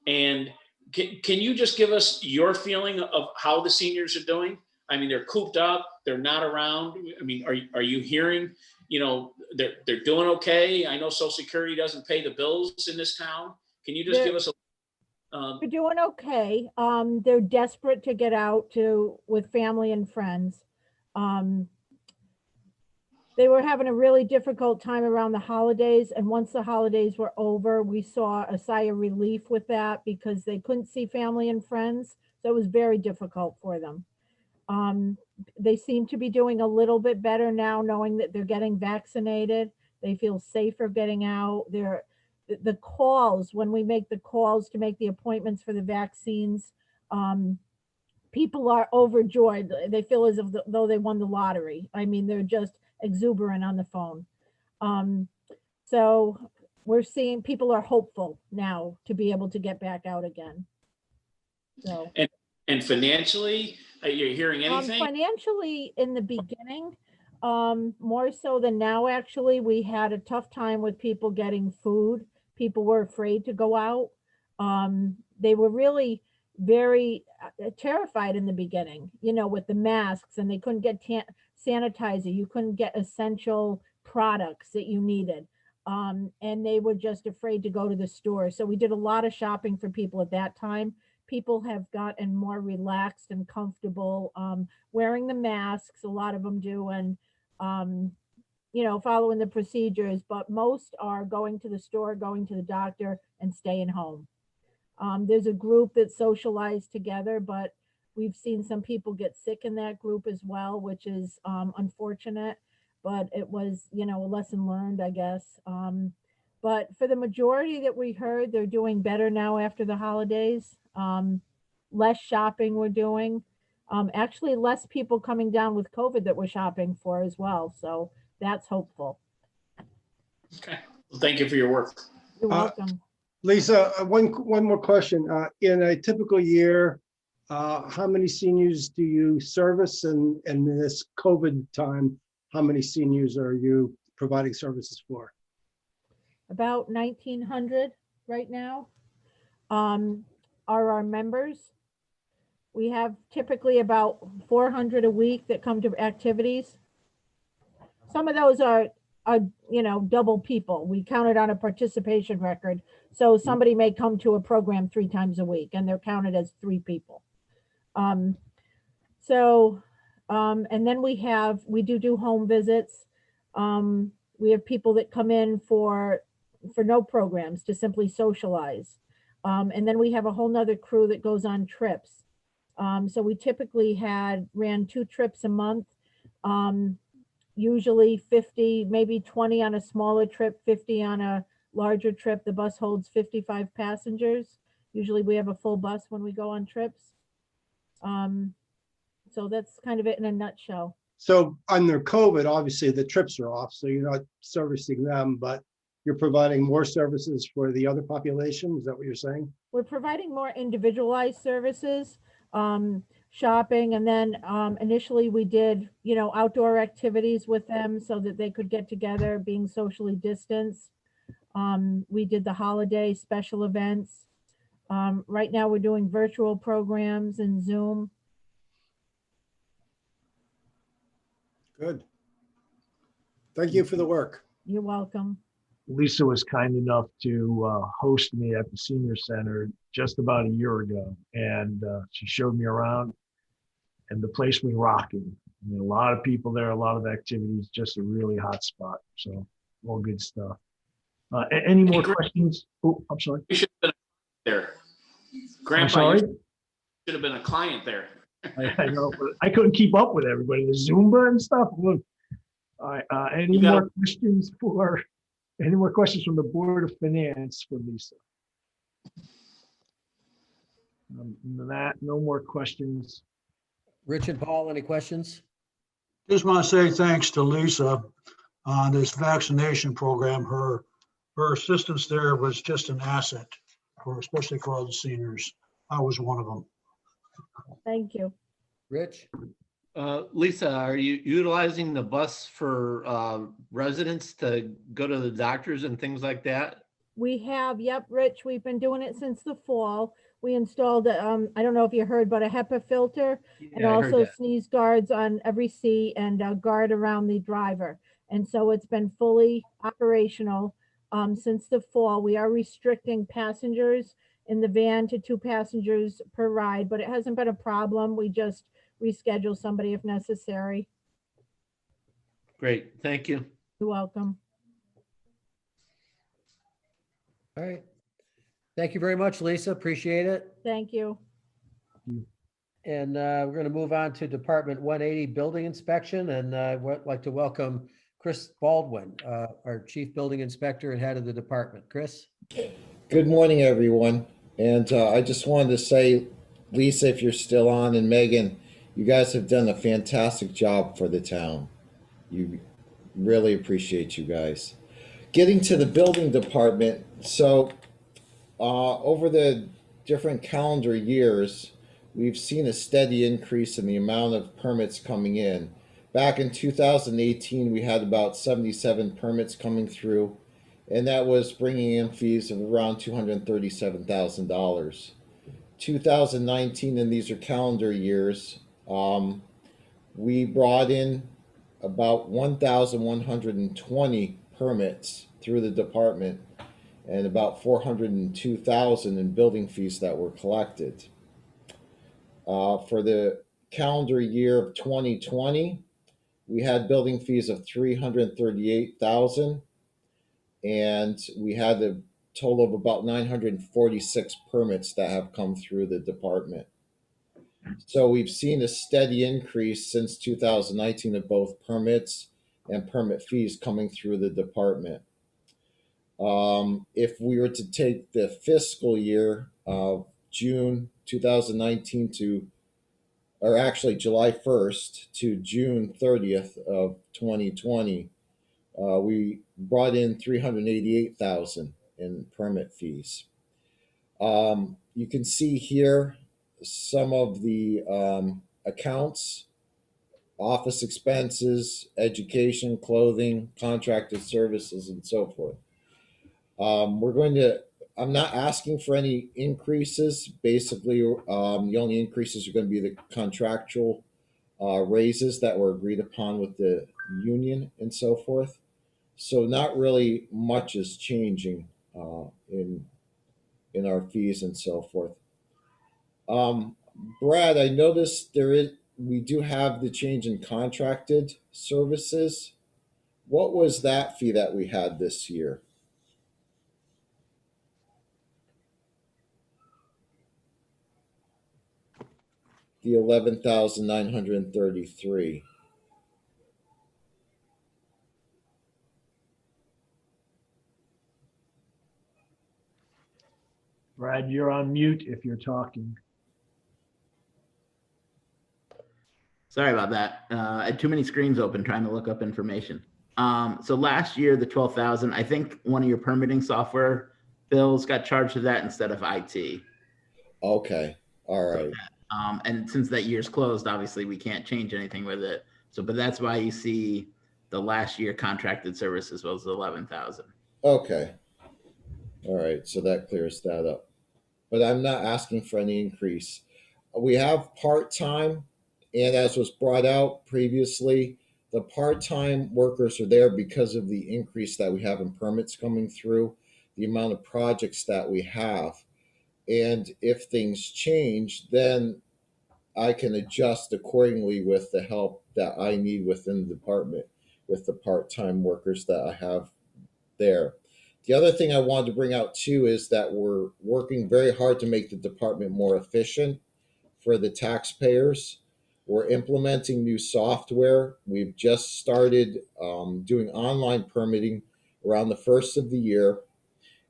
And can you just give us your feeling of how the seniors are doing? I mean, they're cooped up, they're not around. I mean, are you hearing, you know, they're doing okay? I know Social Security doesn't pay the bills in this town. Can you just give us a They're doing okay. They're desperate to get out with family and friends. They were having a really difficult time around the holidays, and once the holidays were over, we saw a sigh of relief with that because they couldn't see family and friends. So it was very difficult for them. They seem to be doing a little bit better now, knowing that they're getting vaccinated. They feel safer getting out. The calls, when we make the calls to make the appointments for the vaccines, people are overjoyed. They feel as if though they won the lottery. I mean, they're just exuberant on the phone. So we're seeing people are hopeful now to be able to get back out again. So. And financially, are you hearing anything? Financially, in the beginning, more so than now, actually, we had a tough time with people getting food. People were afraid to go out. They were really very terrified in the beginning, you know, with the masks, and they couldn't get sanitizer. You couldn't get essential products that you needed. And they were just afraid to go to the store. So we did a lot of shopping for people at that time. People have gotten more relaxed and comfortable wearing the masks. A lot of them do, and you know, following the procedures. But most are going to the store, going to the doctor, and staying home. There's a group that socialized together, but we've seen some people get sick in that group as well, which is unfortunate. But it was, you know, a lesson learned, I guess. But for the majority that we heard, they're doing better now after the holidays. Less shopping we're doing. Actually, less people coming down with COVID that we're shopping for as well. So that's hopeful. Okay. Well, thank you for your work. You're welcome. Lisa, one more question. In a typical year, how many seniors do you service? And in this COVID time, how many seniors are you providing services for? About 1,900 right now. are our members. We have typically about 400 a week that come to activities. Some of those are, double people. We count it on a participation record. So somebody may come to a program 3 times a week and they're counted as 3 people. And then we do home visits. We have people that come in for no programs, to simply socialize. And then we have a whole nother crew that goes on trips. So we typically ran 2 trips a month. Usually 50, maybe 20 on a smaller trip, 50 on a larger trip. The bus holds 55 passengers. Usually we have a full bus when we go on trips. So that's kind of it in a nutshell. So under COVID, obviously the trips are off, so you're not servicing them, but you're providing more services for the other population. Is that what you're saying? We're providing more individualized services, shopping, and then initially we did, outdoor activities with them so that they could get together, being socially distanced. We did the holiday special events. Right now we're doing virtual programs and Zoom. Good. Thank you for the work. You're welcome. Lisa was kind enough to host me at the senior center just about a year ago, and she showed me around, and the place was rocking. I mean, a lot of people there, a lot of activities, just a really hot spot. So all good stuff. Any more questions? Oh, I'm sorry. You should have been there. I'm Grandpa, you sorry. should have been a client there. I know, but I couldn't keep up with everybody. The Zumba and stuff. Look, all right. Any You got more questions from the Board of Finance for Lisa? No more questions. Rich and Paul, any questions? Just want to say thanks to Lisa on this vaccination program. Her assistance there was just an asset especially for all the seniors. I was one of them. Thank you. Rich? Lisa, are you utilizing the bus for residents to go to the doctors and things like that? We have, yep, Rich, we've been doing it since the fall. We installed, I don't know if you heard, but a HEPA filter and Yeah, I heard also that. sneeze guards on every seat and a guard around the driver. And so it's been fully operational since the fall. We are restricting passengers in the van to 2 passengers per ride, but it hasn't been a problem. We just reschedule somebody if necessary. Great, thank you. You're welcome. All right. Thank you very much, Lisa. Appreciate it. Thank you. And we're going to move on to Department 180 Building Inspection. And I'd like to welcome Chris Baldwin, our Chief Building Inspector and Head of the department. Chris? Good morning, everyone. And I just wanted to say, Lisa, if you're still on, and Megan, you guys have done a fantastic job for the town. You really appreciate you guys. Getting to the building department, so over the different calendar years, we've seen a steady increase in the amount of permits coming in. Back in 2018, we had about 77 permits coming through, and that was bringing in fees of around $237,000. 2019, and these are calendar years, we brought in about 1,120 permits through the department and about 402,000 in building fees that were collected. For the calendar year of 2020, we had building fees of 338,000, and we had a total of about 946 permits that have come through the department. So we've seen a steady increase since 2019 of both permits and permit fees coming through the department. If we were to take the fiscal year of June 2019 to, or actually July 1st to June 30th of 2020, we brought in 388,000 in permit fees. You can see here some of the accounts: office expenses, education, clothing, contracted services, and so forth. We're going to I'm not asking for any increases. Basically, the only increases are going to be the contractual raises that were agreed upon with the union and so forth. So not really much is changing in our fees and so forth. Um, Brad, I noticed we do have the change in contracted services. What was that fee that we had this year? The 11,933. Brad, you're on mute if you're talking. Sorry about that. I had too many screens open trying to look up information. So last year, the 12,000, I think one of your permitting software bills got charged to that instead of IT. Okay, all right. And since that year's closed, obviously we can't change anything with it. So, but that's why you see the last year contracted services was 11,000. Okay. All right, so that clears that up. But I'm not asking for any increase. We have part-time, and as was brought out previously, the part-time workers are there because of the increase that we have in permits coming through, the amount of projects that we have. And if things change, then I can adjust accordingly with the help that I need within the department with the part-time workers that I have there. The other thing I wanted to bring out too is that we're working very hard to make the department more efficient for the taxpayers. We're implementing new software. We've just started doing online permitting around the first of the year,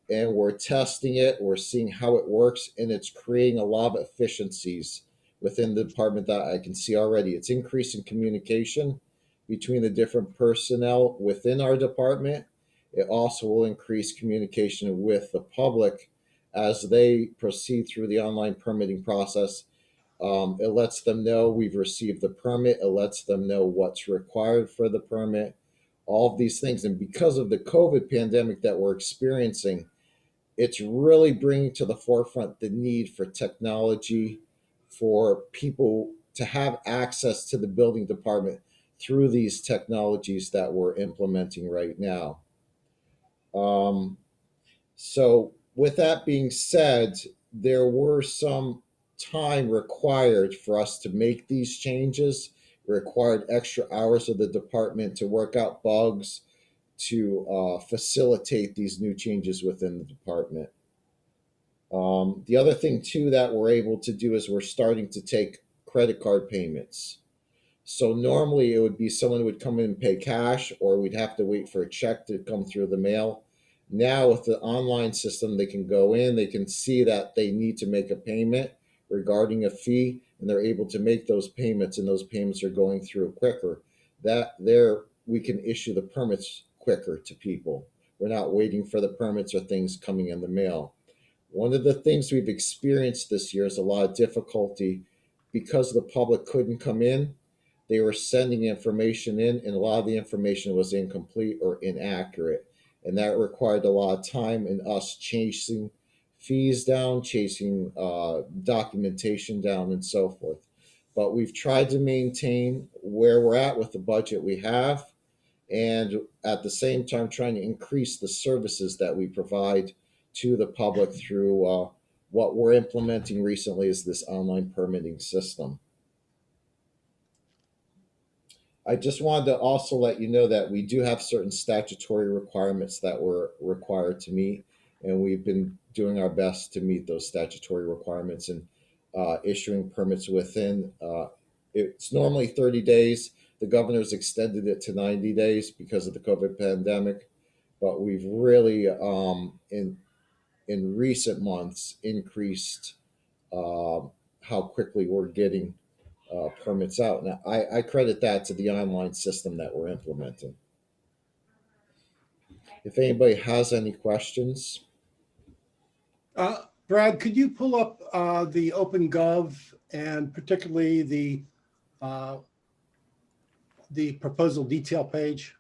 and we're testing it. We're seeing how it works, and it's creating a lot of efficiencies within the department that I can see already. It's increasing communication between the different personnel within our department. It also will increase communication with the public as they proceed through the online permitting process. It lets them know we've received the permit. It lets them know what's required for the permit, all of these things. And because of the COVID pandemic that we're experiencing, it's really bringing to the forefront the need for technology, for people to have access to the building department through these technologies that we're implementing right now. So with that being said, there were some time required for us to make these changes. It required extra hours of the department to work out bugs, to facilitate these new changes within the department. The other thing too that we're able to do is we're starting to take credit card payments. So normally it would be someone would come in and pay cash, or we'd have to wait for a check to come through the mail. Now with the online system, they can go in, they can see that they need to make a payment regarding a fee, and they're able to make those payments, and those payments are going through quicker. That there we can issue the permits quicker to people. We're not waiting for the permits or things coming in the mail. One of the things we've experienced this year is a lot of difficulty because the public couldn't come in. They were sending information in, and a lot of the information was incomplete or inaccurate. And that required a lot of time in us chasing fees down, chasing documentation down, and so forth. But we've tried to maintain where we're at with the budget we have, and at the same time trying to increase the services that we provide to the public through what we're implementing recently is this online permitting system. I just wanted to also let you know that we do have certain statutory requirements that we're required to meet, and we've been doing our best to meet those statutory requirements and issuing permits within. It's normally 30 days. The governor's extended it to 90 days because of the COVID pandemic, but we've really, in recent months, increased how quickly we're getting permits out. Now, I credit that to the online system that we're implementing. If anybody has any questions. Brad, could you pull up the OpenGov and particularly the proposal detail page?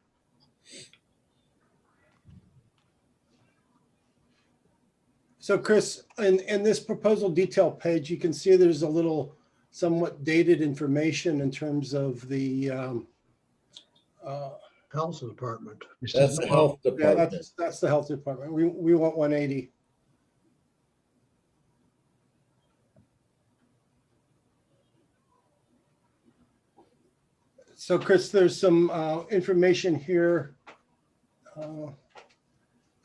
So Chris, in this proposal detail page, you can see there's a little somewhat dated information in terms of the Health department. That's the health yeah, department. that's the health department. We want 180. So Chris, there's some information here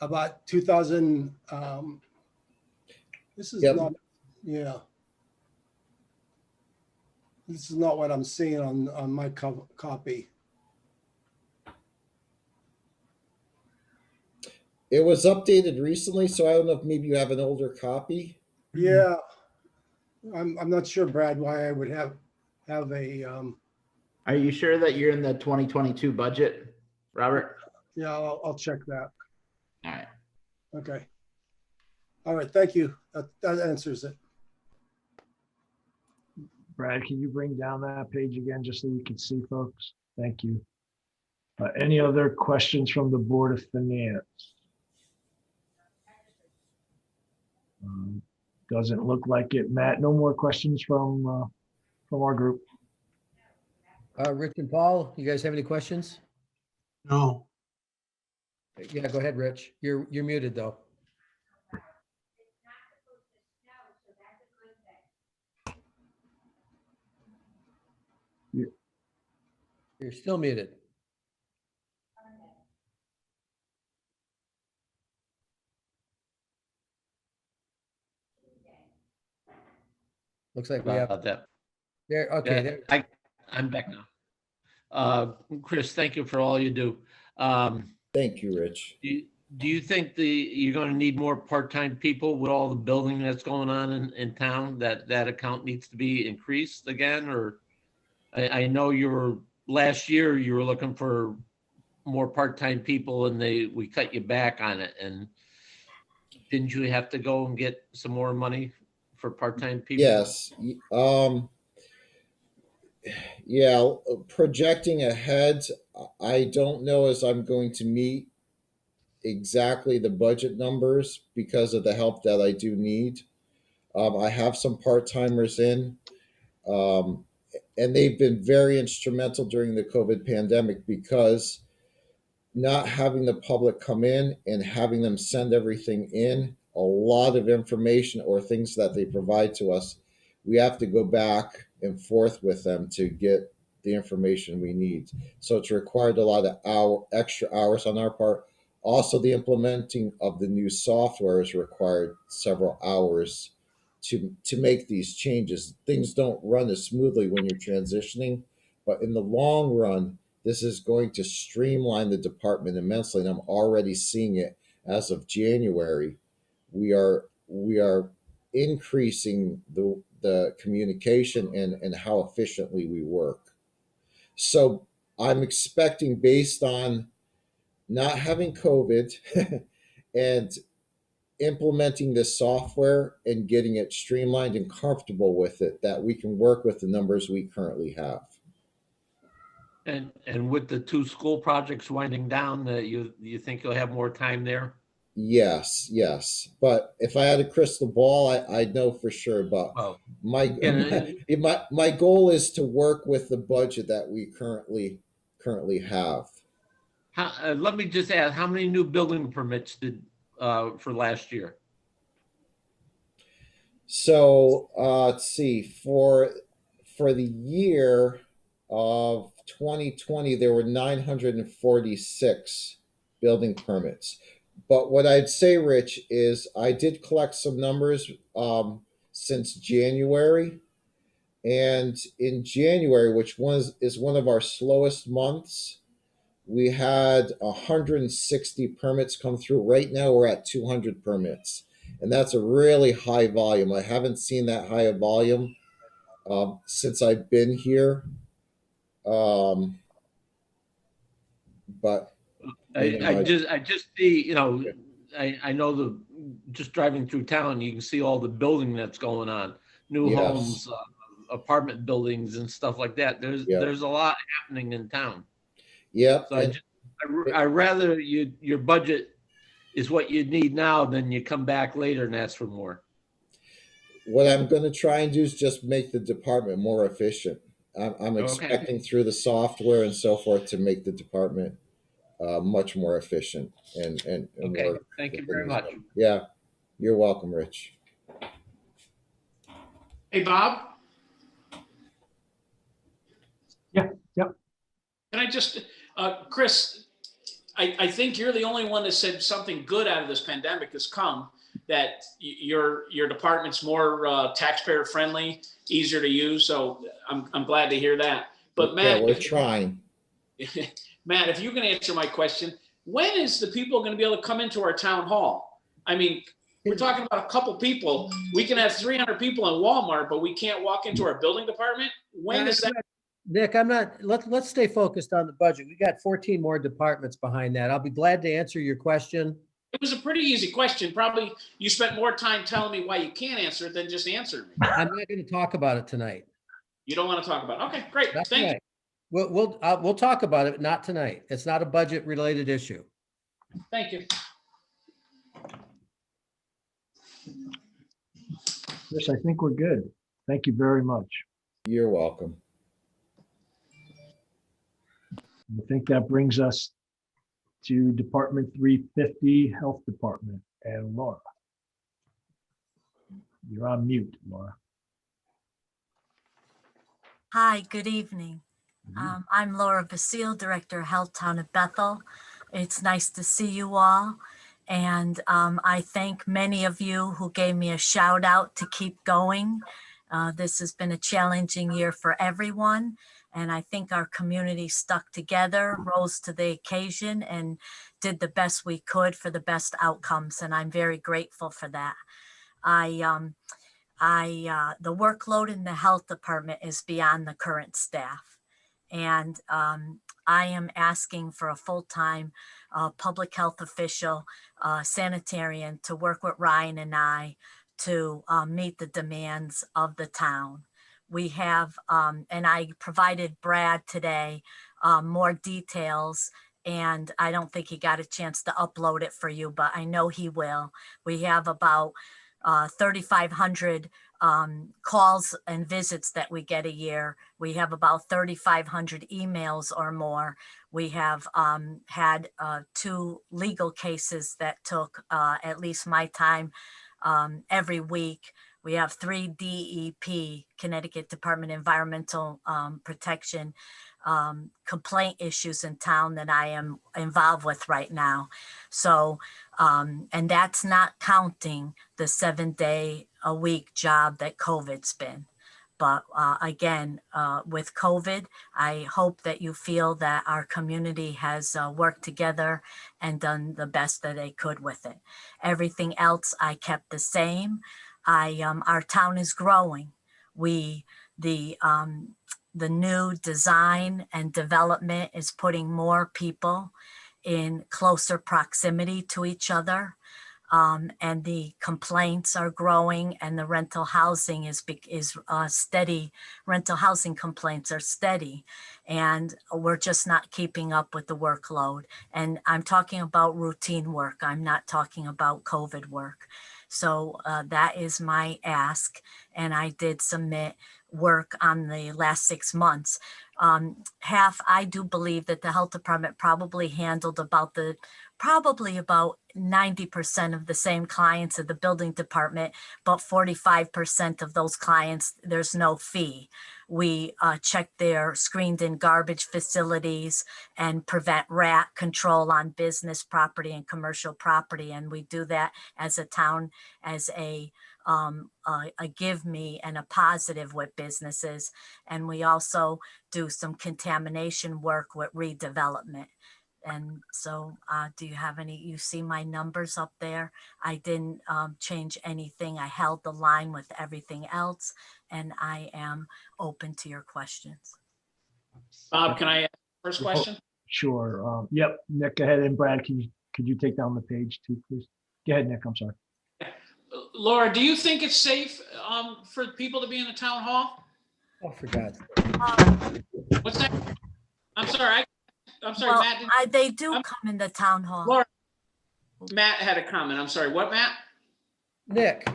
about 2000. This is Yep. not, yeah. This is not what I'm seeing on my copy. It was updated recently, so I don't know if maybe you have an older copy. Yeah, I'm not sure, Brad, why I would have a Are you sure that you're in the 2022 budget, Robert? yeah, I'll check that. All right. Okay. All right, thank you. That answers it. Brad, can you bring down that page again, just so we can see, folks? Thank you. Any other questions from the Board of Finance? Doesn't look like it. Matt, no more questions from our group. Rich and Paul, you guys have any questions? No, Yeah, go ahead, Rich. You're muted though. You're still muted. Looks like we have, About that. there, okay, Yeah, there. I'm back now. Chris, thank you for all you do. Thank you, Rich. Do you think you're going to need more part-time people with all the building that's going on in town, that account needs to be increased again? Or I know last year you were looking for more part-time people and we cut you back on it. And didn't you have to go and get some more money for part-time people? Yes. Yeah, projecting ahead, I don't know as I'm going to meet exactly the budget numbers because of the help that I do need. I have some part-timers in, and they've been very instrumental during the COVID pandemic because not having the public come in and having them send everything in, a lot of information or things that they provide to us, we have to go back and forth with them to get the information we need. So it's required a lot of extra hours on our part. Also, the implementing of the new software has required several hours to make these changes. Things don't run as smoothly when you're transitioning, but in the long run, this is going to streamline the department immensely, and I'm already seeing it as of January. We are increasing the communication and how efficiently we work. So I'm expecting, based on not having COVID and implementing this software and getting it streamlined and comfortable with it, that we can work with the numbers we currently have. And with the 2 school projects winding down, you think you'll have more time there? Yes. But if I had a crystal ball, I'd know for sure. But my goal is to work with the budget that we currently have. Let me just ask, how many new building permits did for last year? So let's see, for the year of 2020, there were 946 building permits. But what I'd say, Rich, is I did collect some numbers since January. And in January, which is one of our slowest months, we had 160 permits come through. Right now, we're at 200 permits. And that's a really high volume. I haven't seen that high a volume since I've been here. But I just see, I know just driving through town, you can see all the building that's going on, new homes, apartment buildings and stuff like that. There's a lot happening in town. Yeah. So I rather your budget is what you need now, then you come back later and ask for more. What I'm going to try and do is just make the department more efficient. I'm expecting through the software and so forth to make the department much more efficient and Okay, more. thank you very much. Yeah, you're welcome, Rich. Hey, Bob? Yeah, yeah. Can I just, Chris, I think you're the only one that said something good out of this pandemic has come, that your department's more taxpayer friendly, easier to use. So I'm glad to hear that. But Matt, yeah, we're trying. Matt, if you can answer my question, when is the people going to be able to come into our town hall? I mean, we're talking about a couple people. We can have 300 people in Walmart, but we can't walk into our building department. When is that? Nick, let's stay focused on the budget. We got 14 more departments behind that. I'll be glad to answer your question. It was a pretty easy question. Probably you spent more time telling me why you can't answer it than just answering me. I'm not going to talk about it tonight. You don't want to talk about it. Okay, great. That's Thank right. We'll talk about it, not tonight. It's not a budget related issue. you. Thank you. Chris, I think we're good. Thank you very much. You're welcome. I think that brings us to Department 350, Health Department, and Laura. You're on mute, Laura. Hi, good evening. I'm Laura Basile, Director of Health Town of Bethel. It's nice to see you all. And I thank many of you who gave me a shout out to keep going. This has been a challenging year for everyone. And I think our community stuck together, rose to the occasion, and did the best we could for the best outcomes. And I'm very grateful for that. The workload in the health department is beyond the current staff. And I am asking for a full-time public health official, sanitarian, to work with Ryan and I to meet the demands of the town. We have, and I provided Brad today more details, and I don't think he got a chance to upload it for you, but I know he will. We have about 3,500 calls and visits that we get a year. We have about 3,500 emails or more. We have had 2 legal cases that took at least my time every week. We have 3 DEP, Connecticut Department of Environmental Protection, complaint issues in town that I am involved with right now. So, and that's not counting the 7-day-a-week job that COVID's been. But again, with COVID, I hope that you feel that our community has worked together and done the best that they could with it. Everything else I kept the same. Our town is growing. The new design and development is putting more people in closer proximity to each other. And the complaints are growing, and the rental housing is steady. Rental housing complaints are steady, and we're just not keeping up with the workload. And I'm talking about routine work. I'm not talking about COVID work. So that is my ask. And I did submit work on the last 6 months. I do believe that the health department probably handled about 90% of the same clients of the building department, but 45% of those clients, there's no fee. We check their screened in garbage facilities and prevent rat control on business property and commercial property. And we do that as a town, as a give me and a positive with businesses. And we also do some contamination work with redevelopment. And so do you have any, you see my numbers up there? I didn't change anything. I held the line with everything else, and I am open to your questions. Bob, can I ask the first question? Sure. Yep, Nick, go ahead. And Brad, could you take down the page too, please? Go ahead, Nick, I'm sorry. Laura, do you think it's safe for people to be in the town hall? Oh, for God's sake. What's that? I'm sorry. I'm sorry, Well, Matt. they do come in the town hall. Laura, Matt had a comment. I'm sorry. What, Matt? Nick,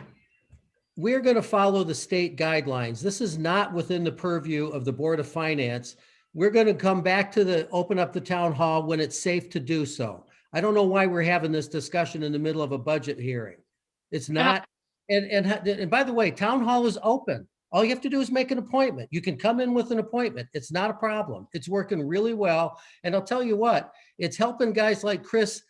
we're going to follow the state guidelines. This is not within the purview of the Board of Finance. We're going to come back to open up the town hall when it's safe to do so. I don't know why we're having this discussion in the middle of a budget hearing. It's not, and by the way, town hall is open. All you have to do is make an appointment. You can come in with an appointment. It's not a problem. It's working really well. And I'll tell you what, it's helping guys like Chris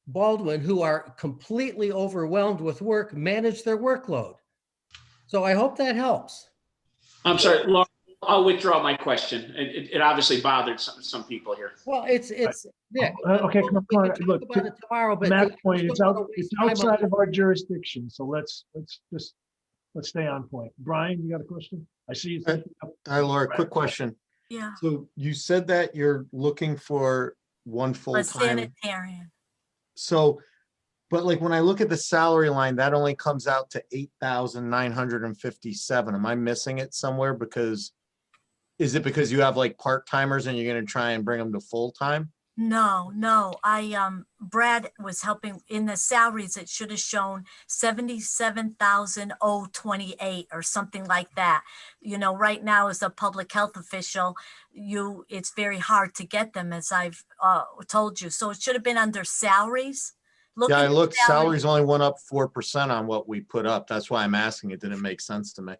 Baldwin, who are completely overwhelmed with work, manage their workload. So I hope that helps. I'm sorry, Laura, I'll withdraw my question. It obviously bothered some people here. Well, it's Nick. Okay, come we on, can talk look, about it tomorrow, but Matt's I point, just it's don't wanna out, waste it's time on outside it. of our jurisdiction, so let's stay on point. Brian, you got a question? I see you. Hi, Laura, quick question. Yeah, So you said that you're looking for one a full-time. sanitarian. So, but like when I look at the salary line, that only comes out to 8,957. Am I missing it somewhere? Because is it because you have like part-timers and you're gonna try and bring them to full-time? No, Brad was helping in the salaries. It should have shown 77,028 or something like that. You know, right now as a public health official, it's very hard to get them, as I've told you. So it should have been under salaries. Yeah, I at looked, salaries only went up 4% on what we put up. That's why I'm asking. It didn't make sense to me.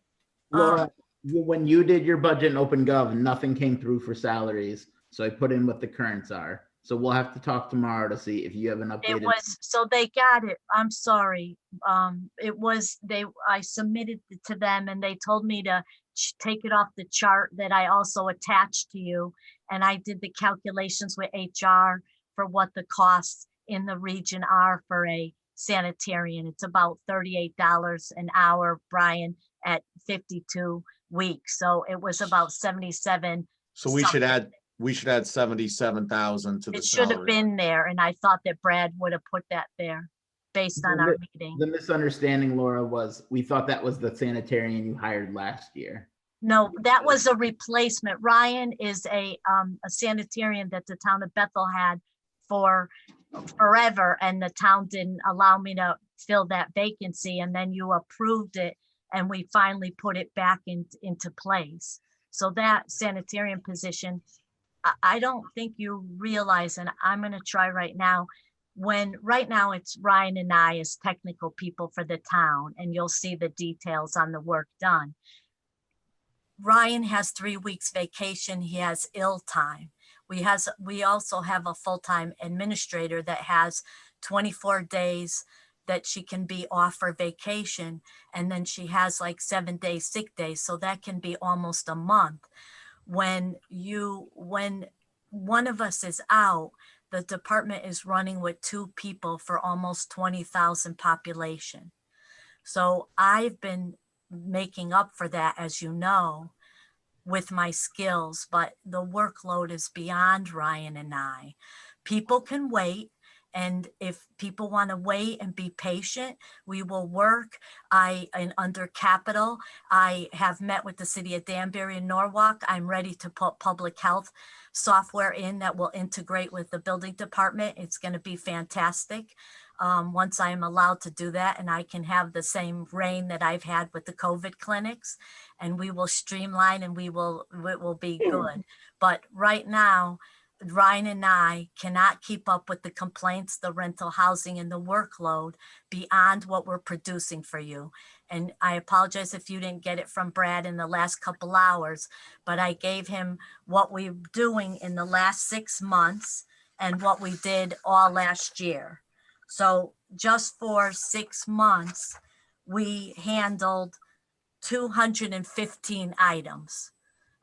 Laura, when you did your budget in OpenGov, nothing came through for salaries. So I put in what the currents are. So we'll have to talk tomorrow to see if you have an updated. It was, so they got it. I'm sorry. I submitted it to them and they told me to take it off the chart that I also attached to you. And I did the calculations with HR for what the costs in the region are for a sanitarian. It's about $38 an hour, Brian, at 52 weeks. So it was about 77. So we should add 77,000 to the It should have salary. been there, and I thought that Brad would have put that there based on our meeting. The misunderstanding, Laura, was we thought that was the sanitarian you hired last year. No, that was a replacement. Ryan is a sanitarian that the town of Bethel had for forever, and the town didn't allow me to fill that vacancy, and then you approved it, and we finally put it back into place. So that sanitarian position, I don't think you realize, and I'm going to try right now, right now it's Ryan and I as technical people for the town, and you'll see the details on the work done. Ryan has 3 weeks vacation. He has ill time. We also have a full-time administrator that has 24 days that she can be off for vacation. And then she has like 7 days sick days. So that can be almost a month. When one of us is out, the department is running with 2 people for almost 20,000 population. So I've been making up for that, as you know, with my skills, but the workload is beyond Ryan and I. People can wait. And if people want to wait and be patient, we will work. Under capital, I have met with the city of Danbury and Norwalk. I'm ready to put public health software in that will integrate with the building department. It's going to be fantastic. Once I am allowed to do that, and I can have the same reign that I've had with the COVID clinics, and we will streamline and it will be good. But right now, Ryan and I cannot keep up with the complaints, the rental housing, and the workload beyond what we're producing for you. And I apologize if you didn't get it from Brad in the last couple hours, but I gave him what we're doing in the last 6 months and what we did all last year. So just for 6 months, we handled 215 items.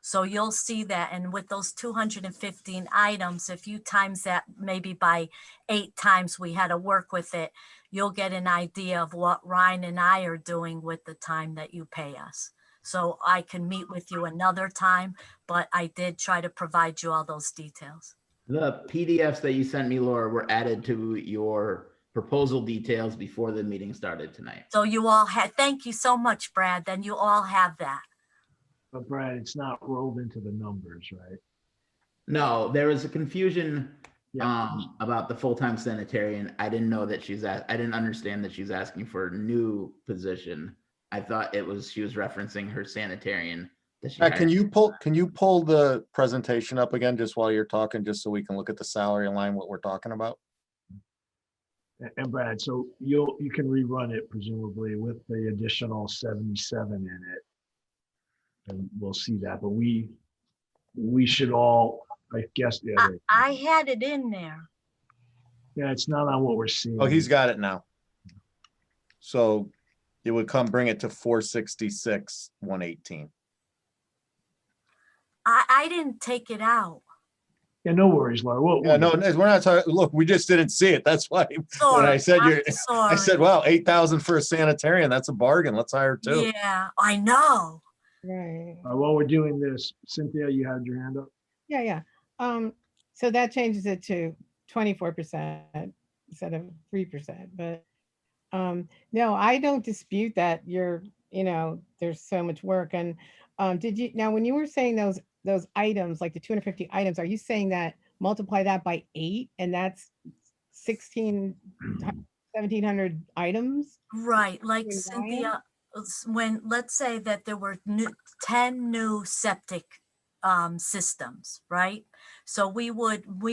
So you'll see that. And with those 215 items, if you times that maybe by 8 times we had to work with it, you'll get an idea of what Ryan and I are doing with the time that you pay us. So I can meet with you another time, but I did try to provide you all those details. The PDFs that you sent me, Laura, were added to your proposal details before the meeting started tonight. So you all had, thank you so much, Brad. Then you all have that. But Brad, it's not rolled into the numbers, right? No, there was a confusion About the full-time sanitarian. I didn't know that I didn't understand that she's asking for a new position. I thought she was referencing her sanitarian that she Can hired. you pull the presentation up again just while you're talking, just so we can look at the salary line, what we're talking about? And Brad, so you can rerun it presumably with the additional 77 in it. And we'll see that, but we should all, I guess, I had it in there. yeah, it's not on what we're seeing. Oh, he's got it now. So it would bring it to 466, 118. I didn't take it out. Yeah, no worries, Laura. Yeah, no, we're not talking, look, we just didn't see it. That's why when I said I said, wow, 8,000 for a sanitarian, that's a bargain. Let's hire two. Yeah, I know. Right. While we're doing this, Cynthia, you had your hand up. Yeah. So that changes it to 24% instead of 3%. But no, I don't dispute that there's so much work. And now when you were saying those items, like the 250 items, are you saying that multiply that by 8 and that's 1,700 items? Right, like Cynthia, when let's say that there were 10 new septic systems, right? So we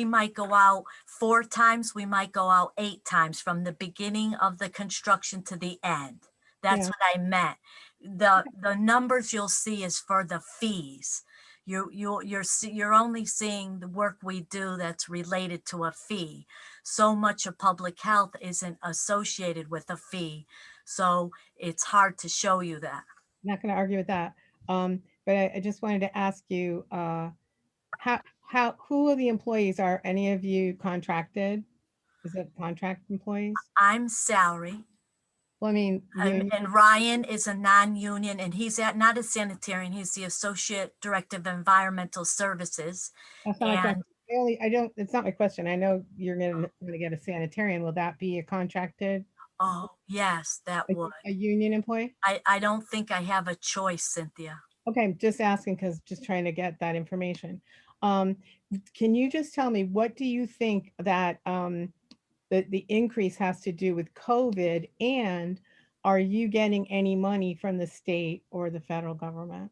might go out 4 times, we might go out 8 times from the beginning of the construction to the end. That's what I meant. The numbers you'll see is for the fees. You're only seeing the work we do that's related to a fee. So much of public health isn't associated with a fee, so it's hard to show you that. I'm not going to argue with that. But I just wanted to ask you, who are the employees? Are any of you contracted? Is it contract employees? I'm salary. Well, I mean, and Ryan is a non-union, and he's not a sanitarian. He's the associate director of environmental services. That's not my question. It's not my question. I know you're going to get a sanitarian. Will that be a contracted? Oh, yes, that would. A union employee? I don't think I have a choice, Cynthia. Okay, I'm just asking because just trying to get that information. Can you just tell me, what do you think that the increase has to do with COVID, and are you getting any money from the state or the federal government?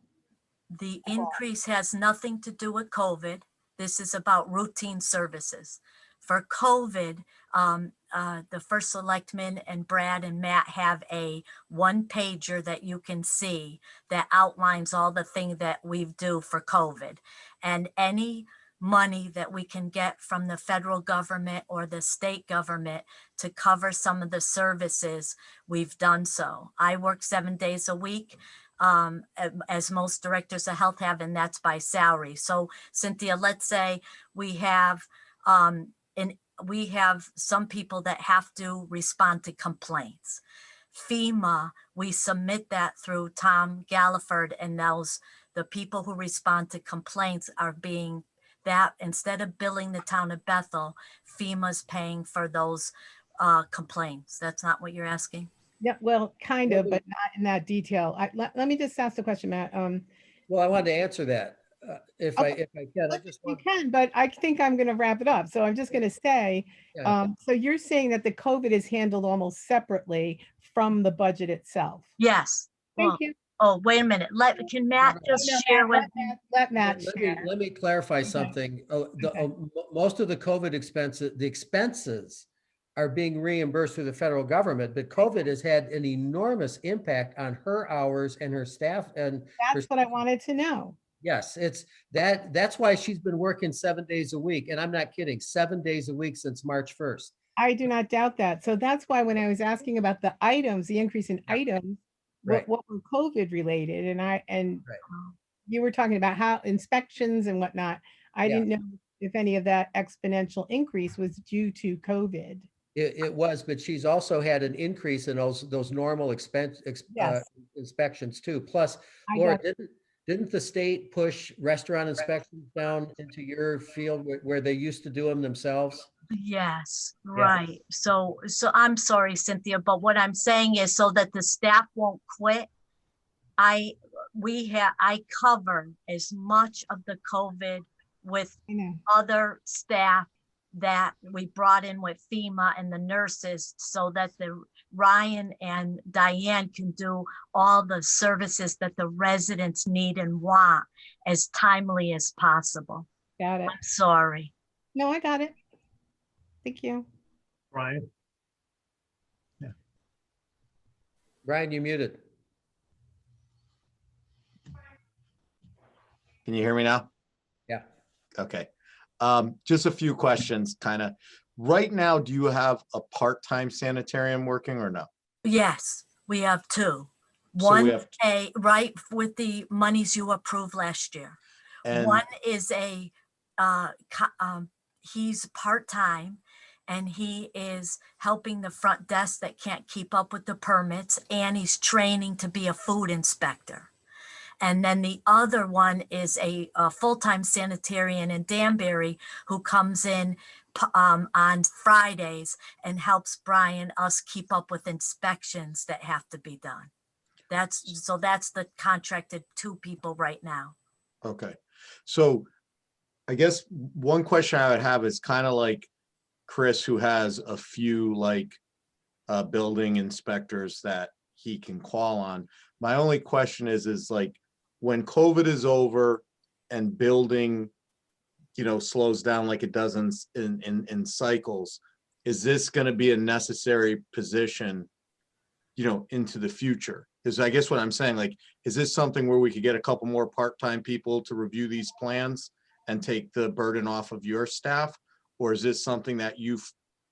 The increase has nothing to do with COVID. This is about routine services. For COVID, the first selectman and Brad and Matt have a 1-pager that you can see that outlines all the things that we do for COVID, and any money that we can get from the federal government or the state government to cover some of the services, we've done so. I work 7 days a week, as most directors of health have, and that's by salary. So Cynthia, let's say we have some people that have to respond to complaints. FEMA, we submit that through Tom Galliford, and the people who respond to complaints are being that instead of billing the town of Bethel, FEMA's paying for those complaints. That's not what you're asking? Yeah, well, kind of, but not in that detail. Let me just ask the question, Matt. Well, I wanted to answer that. If I can, You can, but I think I'm going to wrap it up. So I'm just going to say, so you're saying that the COVID is handled almost separately from the budget itself? Yes. Thank you. Oh, wait a minute. Can Matt just share with me? Let Matt share. Let me clarify something. Most of the COVID expenses are being reimbursed through the federal government, but COVID has had an enormous impact on her hours and her staff. And that's what I wanted to know. Yes, that's why she's been working 7 days a week. And I'm not kidding, 7 days a week since March 1st. I do not doubt that. So that's why when I was asking about the items, the increase in items, what were COVID related? And you were talking about how inspections and whatnot. I didn't know if any of that exponential increase was due to COVID. It was, but she's also had an increase in those normal inspections too. Plus, Laura, didn't the state push restaurant inspections down into your field where they used to do them themselves? Yes, right. So I'm sorry, Cynthia, but what I'm saying is so that the staff won't quit, I cover as much of the COVID with other staff that we brought in with FEMA and the nurses so that Ryan and Diane can do all the services that the residents need and want as timely as possible. Got it. I'm sorry. No, I got it. Thank you. Brian? Brian, you muted. Can you hear me now? Yeah. Okay. Just a few questions, kind of. Right now, do you have a part-time sanitarian working or no? Yes, we have two. So we One, have- right with the monies you approved last year. And One is he's part-time and he is helping the front desk that can't keep up with the permits, and he's training to be a food inspector. And then the other one is a full-time sanitarian in Danbury who comes in on Fridays and helps Brian, us keep up with inspections that have to be done. That's the contracted two people right now. okay. So I guess one question I would have is kind of like Chris, who has a few like building inspectors that he can call on. My only question is like, when COVID is over and building, slows down like it does in cycles, is this going to be a necessary position, into the future? Because I guess what I'm saying, like, is this something where we could get a couple more part-time people to review these plans and take the burden off of your staff? Or is this something that you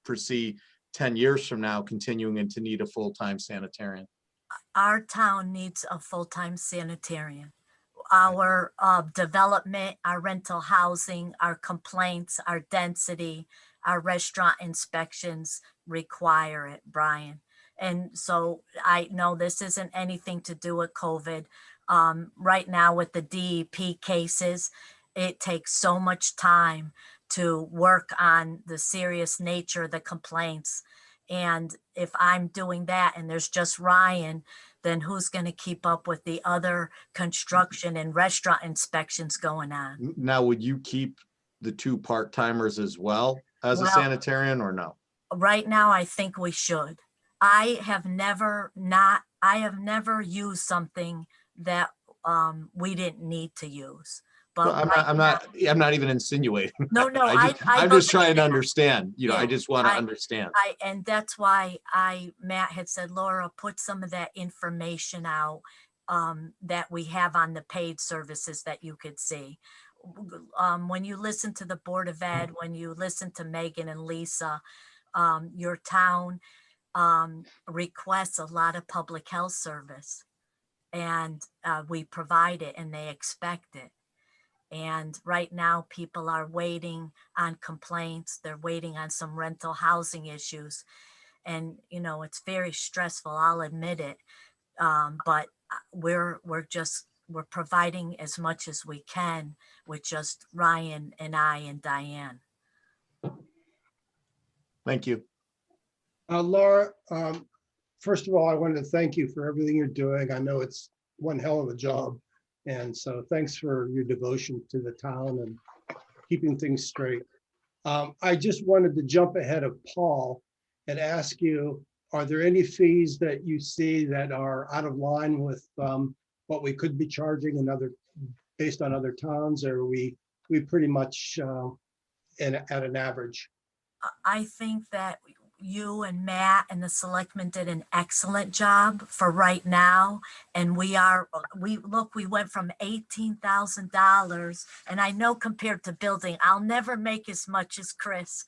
foresee 10 years from now continuing to need a full-time sanitarian? Our town needs a full-time sanitarian. Our development, our rental housing, our complaints, our density, our restaurant inspections require it, Brian. And so I know this isn't anything to do with COVID. Right now with the DEP cases, it takes so much time to work on the serious nature of the complaints. And if I'm doing that and there's just Ryan, then who's going to keep up with the other construction and restaurant inspections going on? Now, would you keep the two part-timers as well as a Well, sanitarian or no? Right now, I think we should. I have never used something that we didn't need to use. But I'm not even insinuating. No, I'm just trying to understand, I just want to understand. And that's why Matt had said, Laura, put some of that information out that we have on the paid services that you could see. When you listen to the Board of Ed, when you listen to Megan and Lisa, your town requests a lot of public health service, and we provide it and they expect it. And right now people are waiting on complaints. They're waiting on some rental housing issues. And, it's very stressful, I'll admit it. But we're providing as much as we can with just Ryan and I and Diane. Thank you. Laura, first of all, I wanted to thank you for everything you're doing. I know it's one hell of a job. And so thanks for your devotion to the town and keeping things straight. I just wanted to jump ahead of Paul and ask you, are there any fees that you see that are out of line with what we could be charging based on other towns, or are we pretty much at an average? I think that you and Matt and the selectmen did an excellent job for right now. And we went from $18,000, and I know compared to building, I'll never make as much as Chris.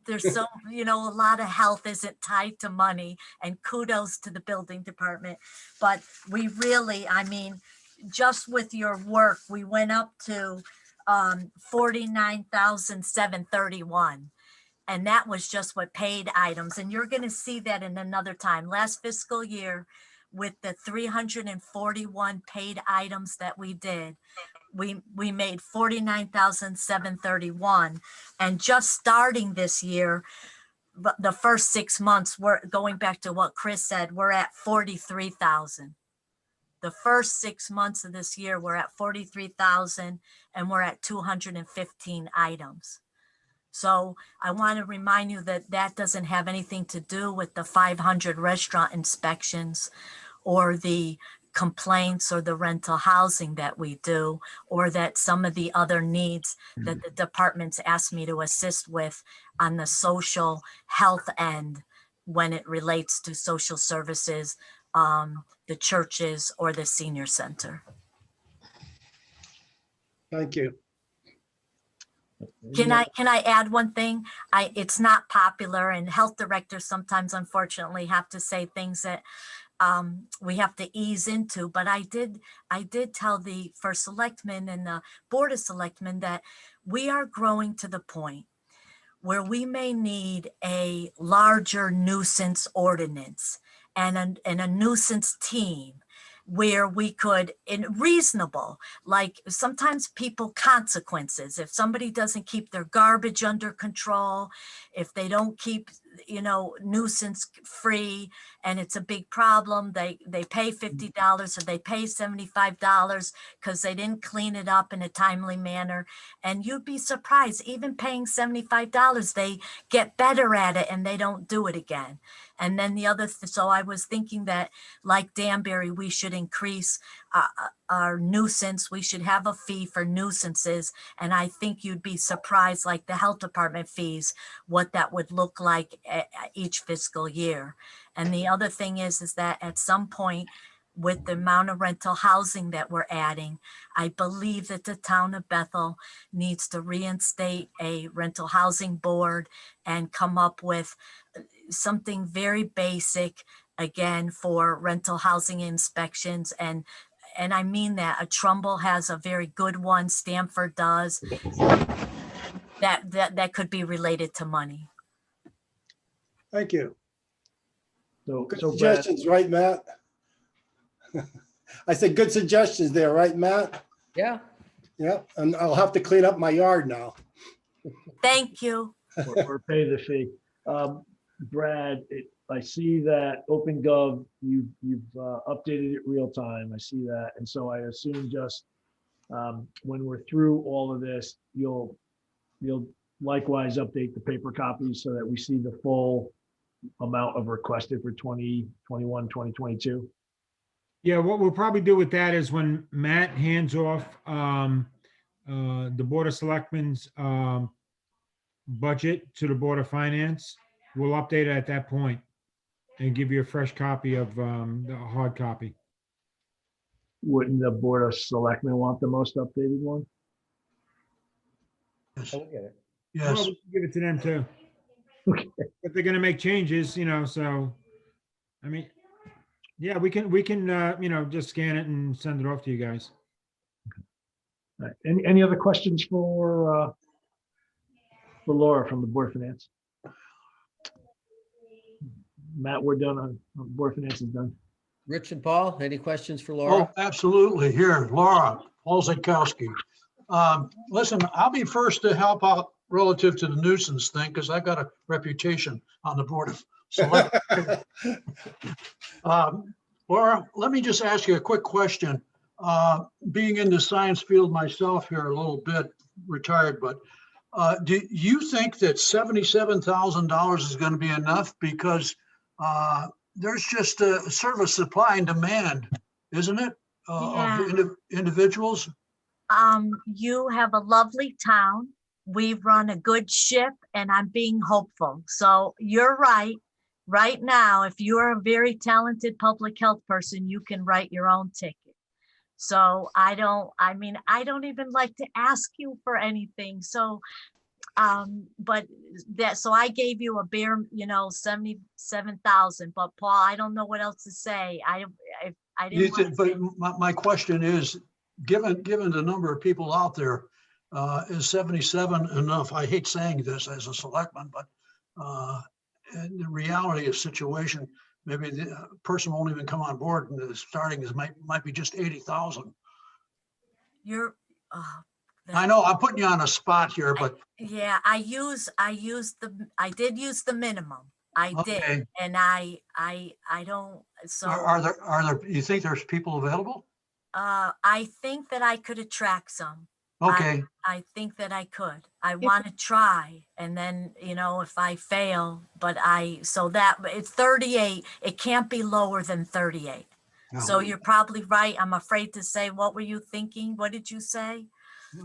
There's so, a lot of health isn't tied to money, and kudos to the building department. But we really, just with your work, we went up to $49,731. And that was just with paid items. And you're going to see that in another time. Last fiscal year, with the 341 paid items that we did, we made $49,731. And just starting this year, the first 6 months, we're going back to what Chris said, we're at 43,000. The first 6 months of this year, we're at 43,000, and we're at 215 items. So I want to remind you that that doesn't have anything to do with the 500 restaurant inspections or the complaints or the rental housing that we do, or that some of the other needs that the departments asked me to assist with on the social health end when it relates to social services, the churches or the senior center. Thank you. Can I add one thing? It's not popular, and health directors sometimes unfortunately have to say things that we have to ease into, but I did tell the first selectmen and the board of selectmen that we are growing to the point where we may need a larger nuisance ordinance and a nuisance team where we could, in reasonable, like sometimes people consequences, if somebody doesn't keep their garbage under control, if they don't keep, nuisance free, and it's a big problem, they pay $50 or they pay $75 because they didn't clean it up in a timely manner. And you'd be surprised, even paying $75, they get better at it and they don't do it again. And then the other, so I was thinking that, like Danbury, we should increase our nuisance. We should have a fee for nuisances. And I think you'd be surprised, like the health department fees, what that would look like each fiscal year. And the other thing is that at some point, with the amount of rental housing that we're adding, I believe that the town of Bethel needs to reinstate a rental housing board and come up with something very basic, again, for rental housing inspections. And I mean that. A Trumbull has a very good one, Stamford does, that could be related to money. Thank you. So, Good so Brad, suggestions, right, Matt? I said good suggestions there, right, Matt? Yeah. Yeah, and I'll have to clean up my yard now. Thank you. or pay the fee. Brad, I see that OpenGov, you've updated it real time. I see that. And so I assume just when we're through all of this, you'll likewise update the paper copies so that we see the full amount of requested for 2021, 2022. Yeah, what we'll probably do with that is when Matt hands off the Board of Selectmen's budget to the Board of Finance, we'll update it at that point and give you a fresh copy of the hard copy. Wouldn't the Board of Selectmen want the most updated one? Yes. I will get it. Yes. Well, we can give it to them too. Okay. If they're gonna make changes, so, I mean, yeah, we can, just scan it and send it off to you guys. All right. Any other questions for Laura from the Board of Finance? Matt, we're done on Board of Finance is done. Rich and Paul, any questions for Oh, Laura? absolutely. Here, Laura, Paul Zakowski. Listen, I'll be first to help out relative to the nuisance thing because I got a reputation on the Board of Selectmen. Laura, let me just ask you a quick question. Being in the science field myself here a little bit, retired, but do you think that $77,000 is going to be enough? Because there's just a sort of a supply and demand, isn't it? Yeah. Of individuals? You have a lovely town. We run a good ship, and I'm being hopeful. So you're right. Right now, if you're a very talented public health person, you can write your own ticket. So I don't even like to ask you for anything. So, but so I gave you a bare, 77,000, but Paul, I don't know what else to say. I didn't. But my question is, given the number of people out there, is 77 enough? I hate saying this as a selectman, but in the reality of situation, maybe the person won't even come on board, and the starting might be just 80,000. I know I'm putting you on a spot here, but yeah, I did use the minimum. I okay. did, and I don't. So are there? You think there's people available? I think that I could attract some. Okay. I think that I could. I want to try, and then, if I fail, so that, it's 38, it can't be lower than 38. No. So you're probably right. I'm afraid to say, what were you thinking? What did you say?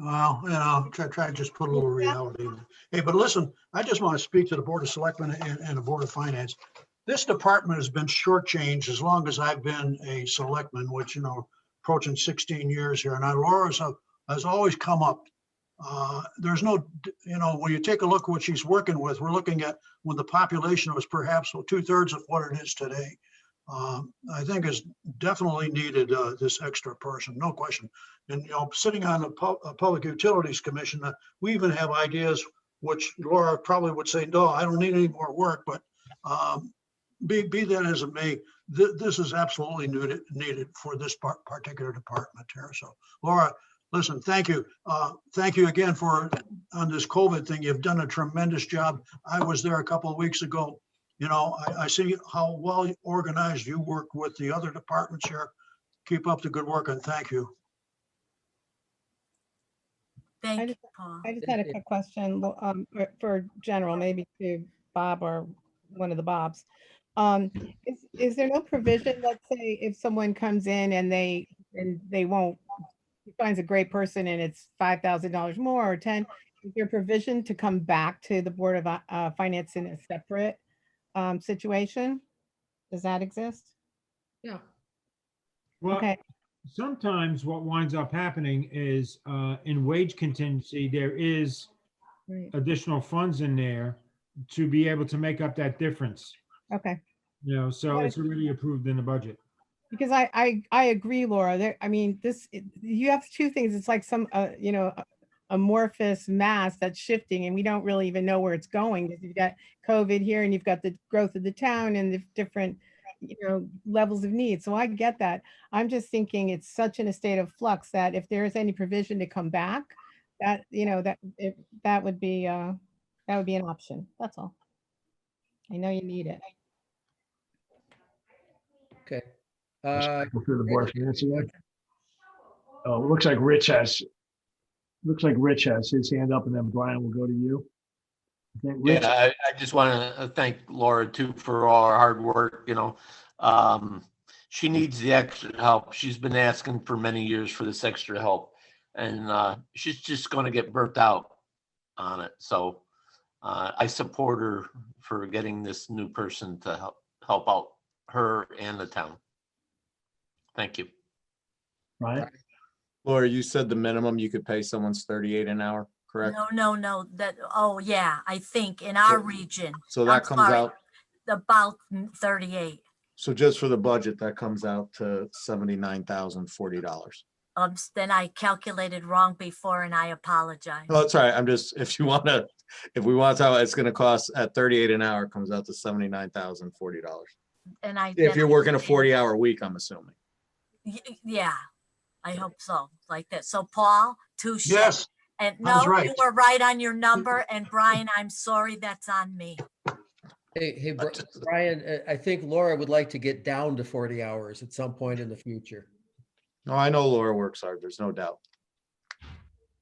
Well, try to just put a little reality in it. Hey, but listen, I just want to speak to the Board of Selectmen and the Board of Finance. This department has been shortchanged as long as I've been a selectman, which, approaching 16 years here. And Laura has always come up. There's no, when you take a look at what she's working with, we're looking at when the population was perhaps 2/3 of what it is today. I think is definitely needed, this extra person, no question. And, sitting on the Public Utilities Commission, we even have ideas, which Laura probably would say, no, I don't need any more work, but be that as it may, this is absolutely needed for this particular department here. So Laura, listen, thank you. Thank you again on this COVID thing. You've done a tremendous job. I was there a couple of weeks ago. I see how well organized you work with the other departments here. Keep up the good work and thank you. Thank you, Paul. I just had a quick question for general, maybe to Bob or one of the Bobs. Is there no provision, let's say, if someone comes in and they won't, he finds a great person and it's $5,000 more or 10, is there provision to come back to the Board of Finance in a separate situation? Does that exist? Yeah. Well, Okay. sometimes what winds up happening is in wage contingency, there is Right. additional funds in there to be able to make up that difference. Okay. So it's already approved in the budget. Because I agree, Laura. You have two things. It's like some amorphous mass that's shifting, and we don't really even know where it's going. Because you've got COVID here, and you've got the growth of the town and the different levels of need. So I get that. I'm just thinking it's such in a state of flux that if there is any provision to come back, that that would be an option. That's all. I know you need it. Okay. Go through the Board of Finance again. Oh, it looks like Rich has his hand up, and then Brian will go to you. I think Rich. Yeah, I just want to thank Laura too for all her hard work, she needs the extra help. She's been asking for many years for this extra help, and she's just going to get burnt out on it. So I support her for getting this new person to help out her and the town. Thank you. Right. Laura, you said the minimum you could pay someone's 38 an hour, correct? No, yeah, I think in our region. So that I'm comes sorry, out, about 38. so just for the budget, that comes out to $79,040. Then I calculated wrong before and I apologize. Oh, that's all right. I'm just, if we want to talk, it's going to cost at 38 an hour, comes out to $79,040. And If you're working a 40-hour week, I'm assuming. Yeah, I hope so, like that. So Paul, touche. Yes. And Sounds no, right. you were right on your number. And Brian, I'm sorry, that's on me. Hey, Brian, I think Laura would like to get down to 40 hours at some point in the future. No, I know Laura works hard. There's no doubt.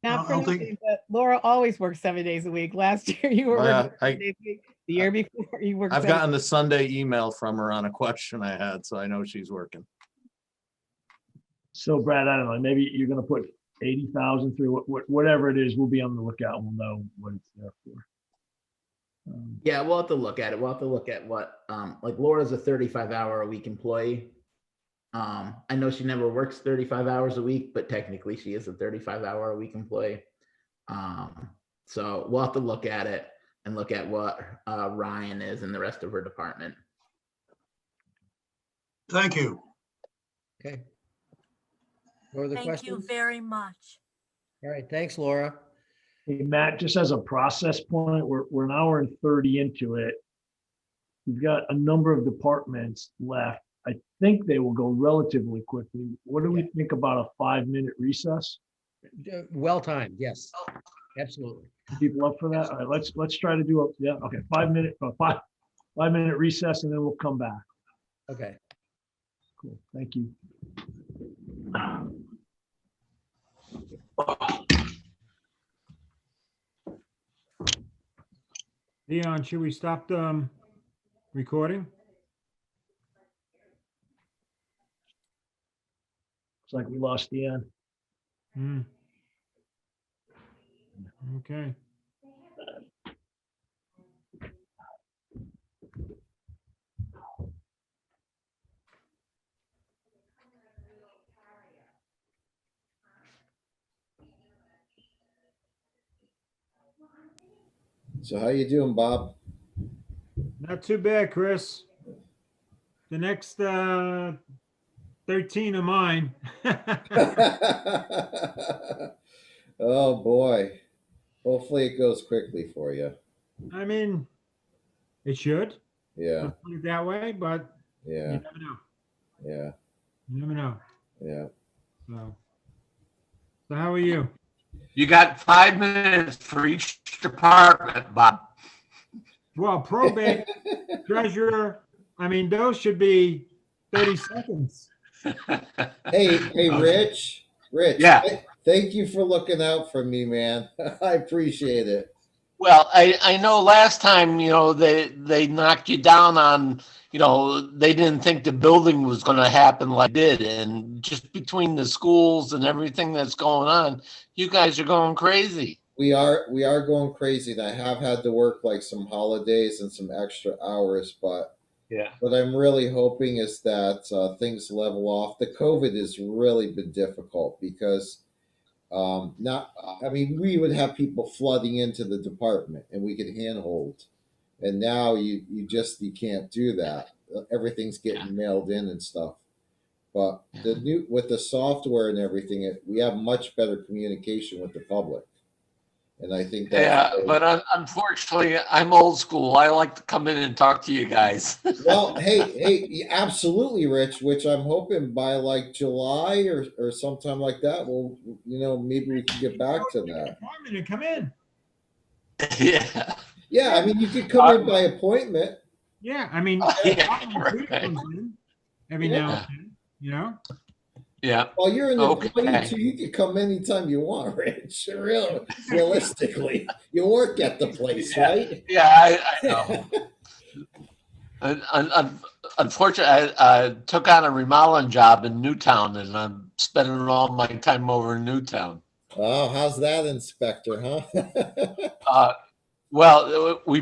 Not I for don't think- nothing, but Laura always works 7 days a week. Last year you were Yeah, working 7 days a week. The year before you worked. I've 7 gotten the Sunday email from her on a question I had, so I know she's working. So Brad, I don't know, maybe you're gonna put 80,000 through whatever it is, we'll be on the lookout. We'll know what it's there for. Yeah, we'll have to look at it. We'll have to look at what, like Laura's a 35-hour-a-week employee. I know she never works 35 hours a week, but technically she is a 35-hour-a-week employee. So we'll have to look at it and look at what Ryan is and the rest of her department. Thank you. Okay. No other Thank you questions? very much. All right, thanks, Laura. Hey, Matt, just as a process point, we're an hour and 30 into it. We've got a number of departments left. I think they will go relatively quickly. What do we think about a 5-minute recess? Well timed, yes, absolutely. People up for that? All right, let's try to do a, yeah, okay, 5-minute recess, and then we'll come back. Okay. Cool, thank you. Leon, should we stop the recording? It's like we lost the end. Hmm. Okay. So how you doing, Bob? Not too bad, Chris. The next 13 of mine. Oh boy. Hopefully it goes quickly for you. I mean, it should. Yeah, Let's put it that way, but you yeah, never know. yeah, You never know. yeah. So how are you? You got 5 minutes for each department, Bob. Well, probate, treasurer, I mean, those should be 30 seconds. Hey, Rich. Yeah. Thank you for looking out for me, man. I appreciate it. Well, I know last time, they knocked you down on, they didn't think the building was going to happen like it did. And just between the schools and everything that's going on, you guys are going crazy. We are going crazy, and I have had to work like some holidays and some extra hours, but Yeah. what I'm really hoping is that things level off. The COVID has really been difficult because we would have people flooding into the department and we could handhold, and now you can't do that. Everything's getting mailed in and stuff. But with the software and everything, we have much better communication with the public. And I think that's Yeah, but unfortunately, I'm old school. I like to come in and talk to you guys. well, hey, absolutely, Rich. Which I'm hoping by like July or sometime like that, maybe we can get back to that. Appointment and come in. Yeah. Yeah, I mean, you could come in by appointment. Yeah, I mean, Yeah, comes right. in every now and then, you know? Yeah. Well, you're an employee Okay. too. You can come anytime you want, Rich. Realistically, you work at the place, right? Yeah, I know. Unfortunately, I took on a remodeling job in Newtown, and I'm spending all my time over in Newtown. Oh, how's that, Inspector? Huh? Well, we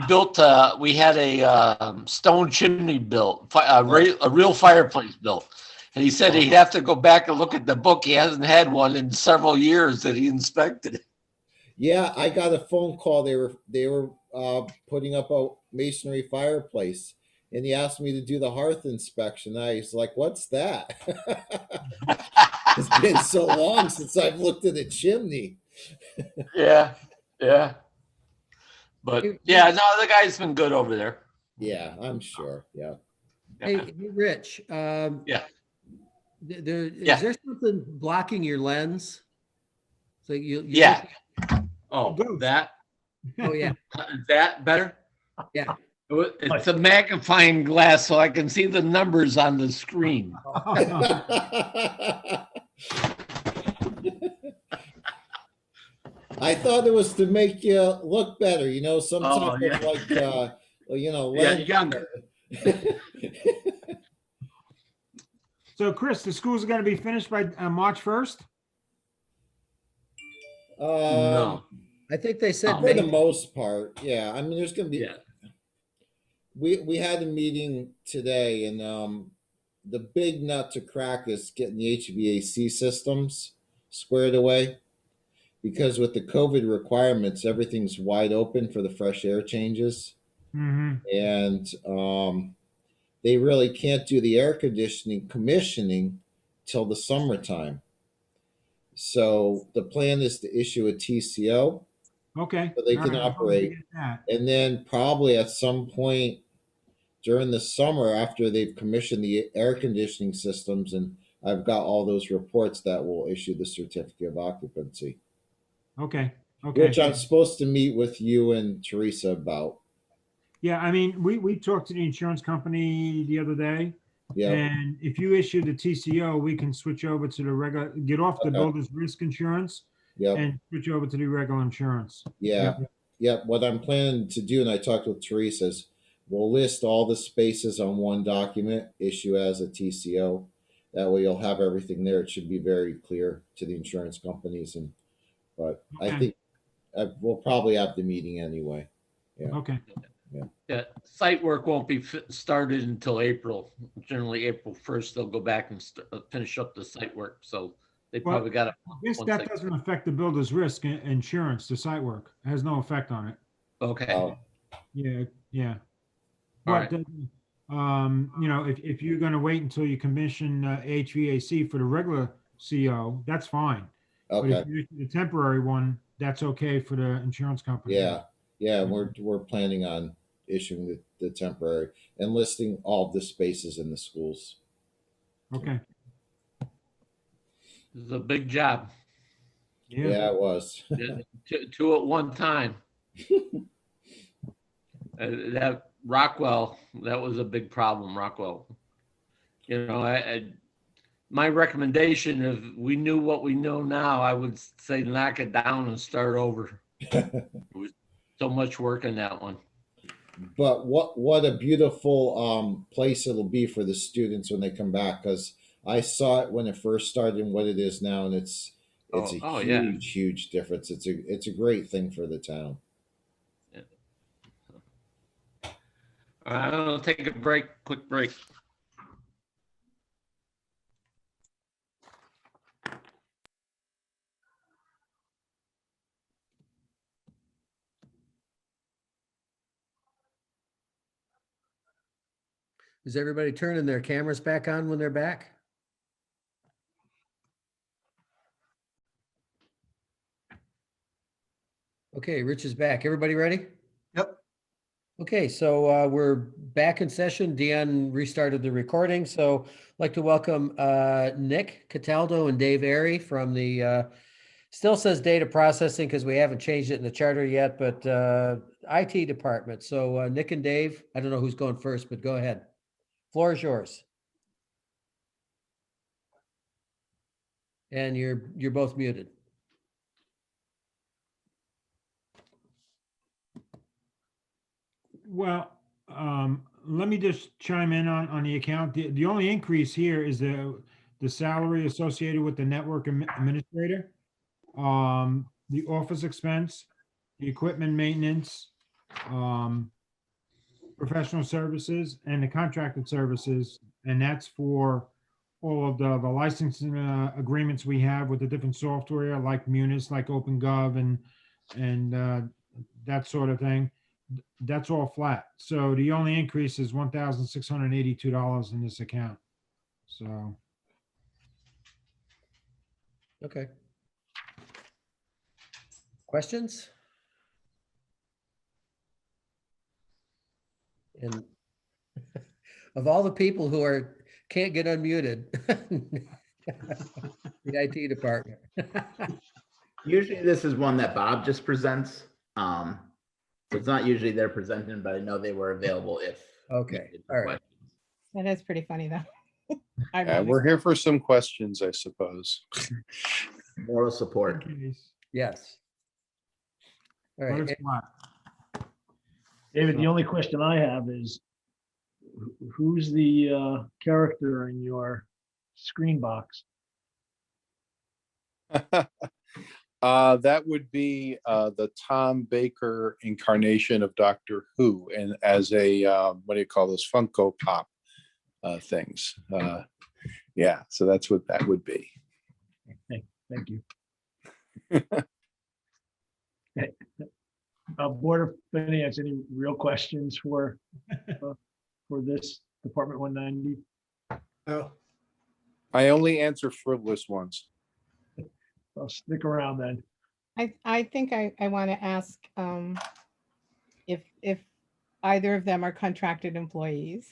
had a stone chimney built, a real fireplace built. And he said he'd have to go back and look at the book. He hasn't had one in several years that he inspected it. Yeah, I got a phone call. They were putting up a masonry fireplace, and he asked me to do the hearth inspection. I was like, "What's that?" It's been so long since I've looked at a chimney. Yeah. But yeah, no, the guy's been good over there. Yeah, I'm sure. Yeah. Hey, Rich. Yeah. Is there something blocking your lens? So Yeah. Oh, that. Oh yeah. Is that better? Yeah. It's a magnifying glass, so I can see the numbers on the screen. I thought it was to make you look better, some type yeah. of like, Yeah, lens. younger. So, Chris, the schools are going to be finished by March 1st? No. I think they said For the May. most part, yeah. I mean, there's going to be. Yeah. We had a meeting today, and the big nut to crack is getting the HVAC systems squared away, because with the COVID requirements, everything's wide open for the fresh air changes, and they really can't do the air conditioning commissioning till the summertime. So the plan is to issue a TCO. Okay. So they All can right, I'll operate. get that. And then probably at some point during the summer, after they've commissioned the air conditioning systems, and I've got all those reports, that will issue the certificate of occupancy, Okay. which I'm supposed to meet with you and Teresa about. Yeah, I mean, we talked to the insurance company the other day. Yeah. And if you issue the TCO, we can switch over to the regular, get off the Okay. builder's risk insurance Yep. and switch over to the regular insurance. Yeah. yeah, what I'm planning to do, and I talked with Teresa, is we'll list all the spaces on one document, issue as a TCO. That way you'll have everything there. It should be very clear to the insurance companies but I Okay. think we'll probably have the meeting anyway. Yeah. Okay. Yeah, site work won't be started until April. Generally, April 1st, they'll go back and finish up the site work. So they Well, probably got I guess that doesn't affect the builder's risk insurance, the site work. It has no effect on it. Okay, Oh, Yeah, yeah. all But, right. you know, if you're gonna wait until you commission HVAC for the regular CO, that's fine. But okay. if you issue the temporary one, that's okay for the insurance company. Yeah. Yeah. We're planning on issuing the temporary and listing all the spaces in the schools. Okay, This is a big job. yeah. Yeah, it was. Two at one time. That Rockwell, that was a big problem, Rockwell. You know, my recommendation, if we knew what we know now, I would say knock it down and start over. It was so much work in that one. But what a beautiful place it'll be for the students when they come back, because I saw it when it first started and what it is now, and it's a Yeah. huge difference. It's a great thing for the town. All right, I'll take a quick break. Is everybody turning their cameras back on when they're back? Okay, Rich is back. Everybody ready? Yep. Okay, so we're back in session. Deanne restarted the recording, so I'd like to welcome Nick Cataldo and Dave Airy from the, still says data processing because we haven't changed it in the charter yet, but IT department. So Nick and Dave, I don't know who's going first, but go ahead. Floor is yours. And you're both muted. Well, let me just chime in on the account. The only increase here is the salary associated with the network administrator, the office expense, the equipment maintenance, professional services, and the contracted services. And that's for all of the licensing agreements we have with the different software like Munis, like OpenGov and that sort of thing. That's all flat. So the only increase is $1,682 in this account. So, Okay. Questions? And of all the people who can't get unmuted, the IT department. Usually this is one that Bob just presents. So it's not usually they're presenting, but I know they were available if. Okay, needed for all right. questions. That is pretty funny though. I Yeah, really- we're here for some questions, I suppose. Moral support. Yes. All but right. it's flat. David, the only question I have is who's the character in your screen box? That would be the Tom Baker incarnation of Doctor Who, and as a what do you call those Funko Pop things? Yeah, so that's what that would be. Thank you. Okay. Board of Finance, any real questions for this Department 190? Oh, I only answer frivolous ones. I'll stick around then. I think I want to ask if either of them are contracted employees.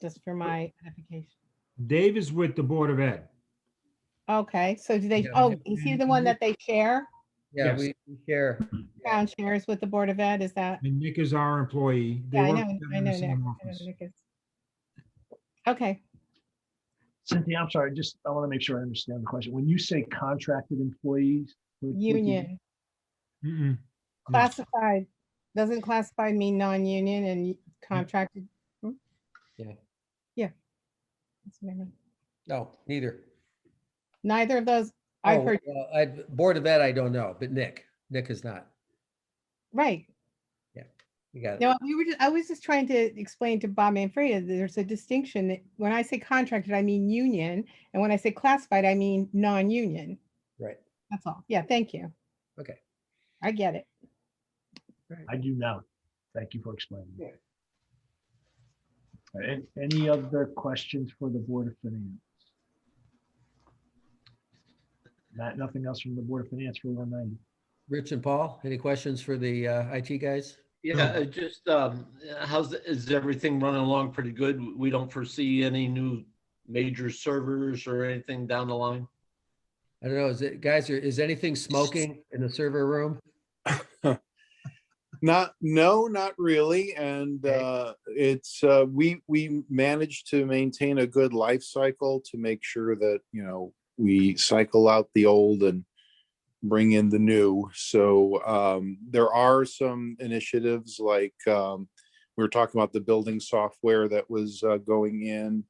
Just for my edification. Dave is with the Board of Ed. Okay, so do they, Yeah. oh, is he the one that they share? Yeah, Yes. we share. Town shares with the Board of Ed, is that? And Nick is our employee. They Yeah, I work know, together I in know the Nick. same I know office. Nick is. Okay, Cynthia, I'm sorry, I want to make sure I understand the question. When you say contracted employees? what do you- union. Mm-mm. Classified, doesn't classified mean non-union and contracted? Hmm? Yeah. Yeah. That's what I meant. No, neither. Neither of those, I've Oh, heard, well, Board of Ed, I don't know, but Nick is not. right. You got it. No, I was just trying to explain to Bob Manfreda, there's a distinction that when I say contracted, I mean union, and when I say classified, I mean non-union. Right. That's all. Yeah, thank you. Okay. I get it. I do now. Thank you for explaining. Yeah. Any other questions for the Board of Finance? Matt, nothing else from the Board of Finance for 190? Rich and Paul, any questions for the IT guys? Yeah, just, is everything running along pretty good? We don't foresee any new major servers or anything down the line? I don't know, is anything smoking in the server room? Not really. And it's we managed to maintain a good life cycle to make sure that, you know, we cycle out the old and bring in the new. So there are some initiatives like we were talking about the building software that was going in.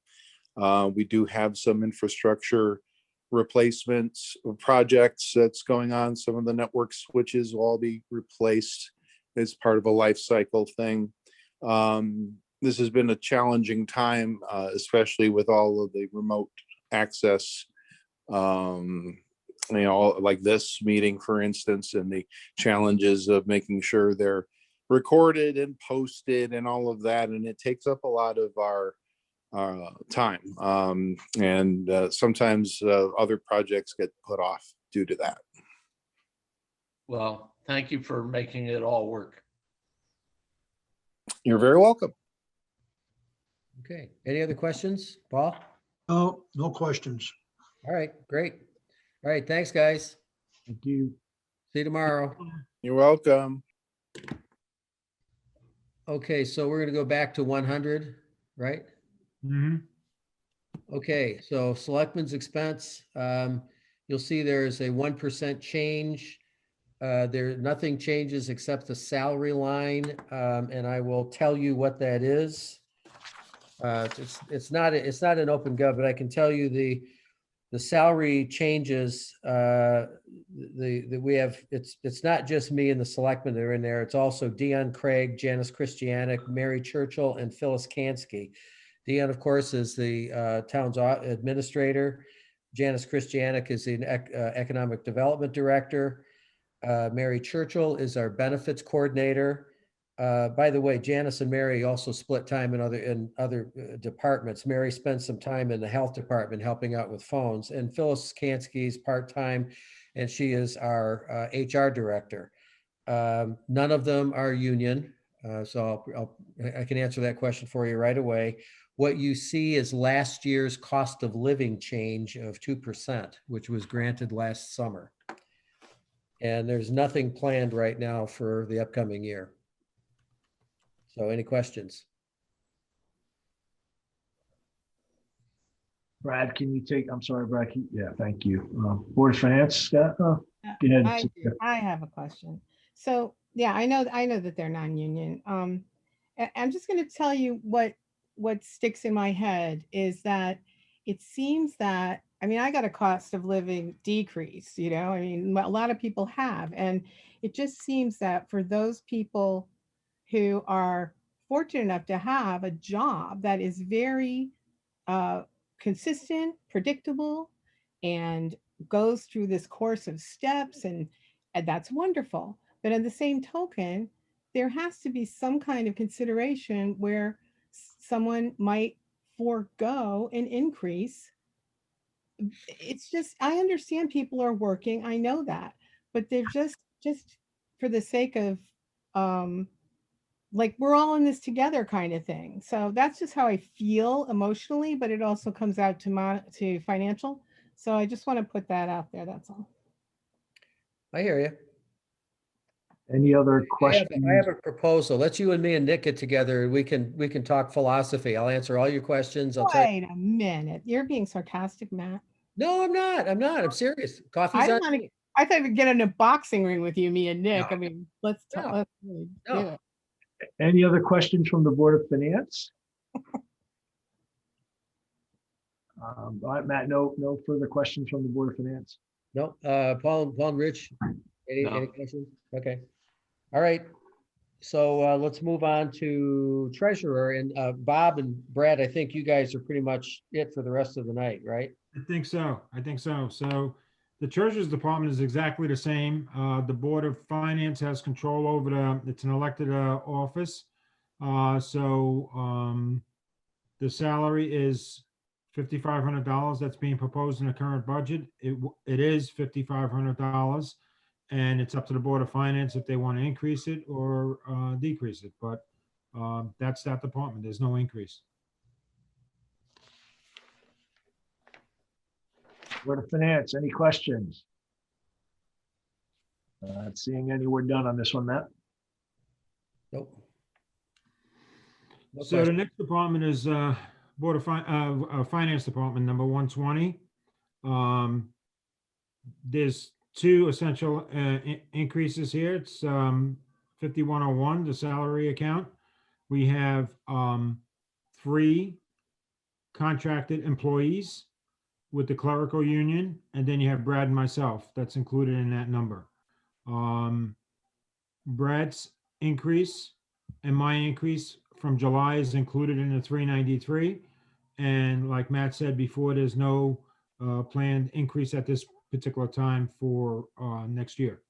We do have some infrastructure replacements projects that's going on. Some of the network switches will all be replaced as part of a life cycle thing. This has been a challenging time, especially with all of the remote access, you know, like this meeting, for instance, and the challenges of making sure they're recorded and posted and all of that. And it takes up a lot of our time. And sometimes other projects get put off due to that. Well, thank you for making it all work. You're very welcome. Okay, any other questions, Paul? No, no questions. All right, great. All right, thanks, guys. Thank you. See you tomorrow. You're welcome. Okay, so we're gonna go back to 100, right? Mhm. Okay, so selectmen's expense, you'll see there is a 1% change. Nothing changes except the salary line, and I will tell you what that is. It's not an open gov, but I can tell you the salary changes, we have, it's not just me and the selectmen that are in there. It's also Dion Craig, Janice Christianic, Mary Churchill, and Phyllis Kansky. Dion, of course, is the town's administrator. Janice Christianic is the economic development director. Mary Churchill is our benefits coordinator. By the way, Janice and Mary also split time in other departments. Mary spends some time in the health department helping out with phones, and Phyllis Kansky is part-time, and she is our HR director. None of them are union, so I can answer that question for you right away. What you see is last year's cost of living change of 2%, which was granted last summer. And there's nothing planned right now for the upcoming year. So any questions? Brad, can you take, I'm sorry, Brad, yeah, thank you. Board of Finance, Scott? Go ahead. I have a question. So, yeah, I know that they're non-union. I'm just going to tell you what sticks in my head is that it seems that, I mean, I got a cost of living decrease, you know, I mean, a lot of people have, and it just seems that for those people who are fortunate enough to have a job that is very consistent, predictable, and goes through this course of steps, and that's wonderful. But at the same token, there has to be some kind of consideration where someone might forego an increase. It's just, I understand people are working, I know that, but they're just for the sake of like we're all in this together kind of thing. So that's just how I feel emotionally, but it also comes out to financial. So I just want to put that out there. That's all. I hear you. Any other I questions? have a proposal. Let's you and me and Nick get together and we can talk philosophy. I'll answer all your questions. I'll tell you. Wait a minute. You're being sarcastic, Matt. No, I'm not. I'm serious. Coffee's I on don't want me. I thought we'd get in a boxing ring with you, me and Nick. No. I mean, let's No. let's really do No. it. Any other questions from the Board of Finance? All right, Matt, no further questions from the Board of Finance. No, Paul and Rich, any No. questions? Okay. All right. So let's move on to treasurer and Bob and Brad, I think you guys are pretty much it for the rest of the night, right? I think so. I think so. So the treasurer's department is exactly the same. The Board of Finance has control over it's an elected office. The salary is $5,500. That's being proposed in the current budget. It is $5,500. And it's up to the Board of Finance if they want to increase it or decrease it. But that's that department. There's no increase. Board of Finance, any questions? Not seeing any, we're done on this one, Matt. Nope. No So the question. next department is Board of Finance Department, number 120. There's two essential increases here. It's 5101, the salary account. We have 3 contracted employees with the clerical union, and then you have Brad and myself. That's included in that number. Brad's increase and my increase from July is included in the 393. And like Matt said before, there's no planned increase at this particular time for next year.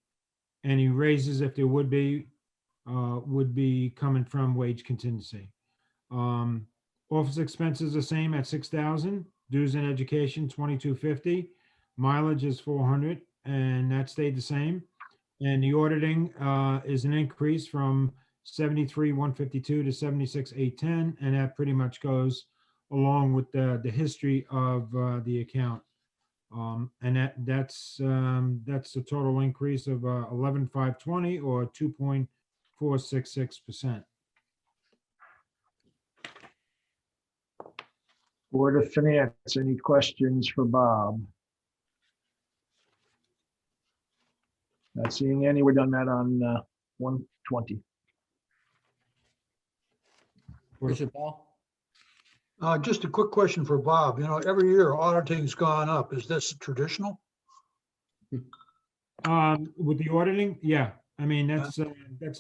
Any raises, if there would be coming from wage contingency. Office expenses the same at 6,000. Dues and education 2,250. Mileage is 400, and that stayed the same. And the auditing is an increase from 73,152 to 76,810, and that pretty much goes along with the history of the account. And that's a total increase of 11,520 or 2.466%. Board of Finance, any questions for Bob? Not seeing any, we're done that on 120. Richard Paul? Just a quick question for Bob. You know, every year auditing's gone up. Is this traditional? With the auditing, yeah. I mean, that's a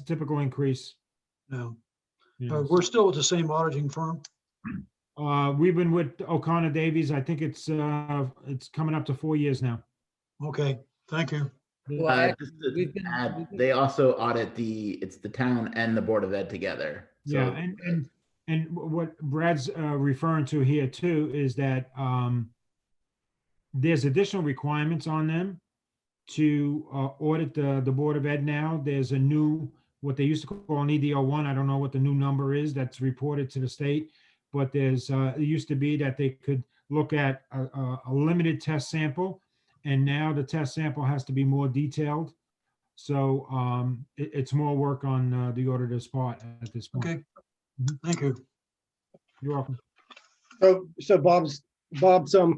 typical increase. No. You know, We're still with the same auditing firm? we've been with O'Connor Davies. I think it's coming up to 4 years now. Okay, thank you. Well, Just to we've been- add, they also audit it's the town and the Board of Ed together. So, Yeah, and what Brad's referring to here too is that there's additional requirements on them to audit the Board of Ed now. There's a new, what they used to call an EDO1. I don't know what the new number is that's reported to the state, but there's it used to be that they could look at a limited test sample, and now the test sample has to be more detailed. So it's more work on the auditor's part at this point. Okay, thank you. You're welcome. So Bob's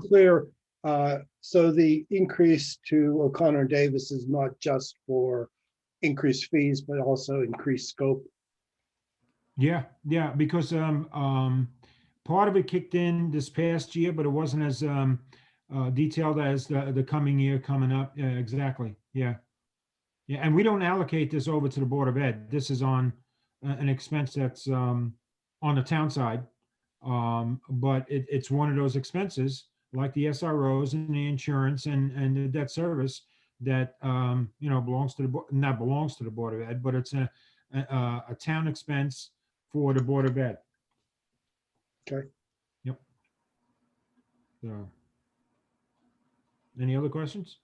clear. So the increase to O'Connor Davis is not just for increased fees, but also increased scope. Yeah, because part of it kicked in this past year, but it wasn't as detailed as the coming year coming up. Yeah, exactly. Yeah, and we don't allocate this over to the Board of Ed. This is on an expense that's on the town side, but it's one of those expenses like the SROs and the insurance and the debt service that belongs to not belongs to the Board of Ed, but it's a town expense for the Board of Ed. Okay. Yep. So, any other questions?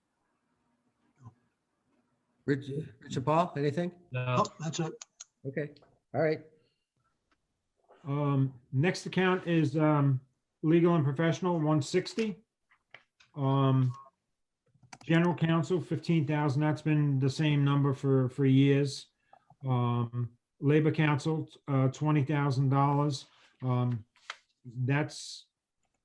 Richard Paul, anything? No, that's it. Okay, all right. Next account is legal and professional, 160. General counsel, 15,000. That's been the same number for years. Labor counsel, $20,000. That's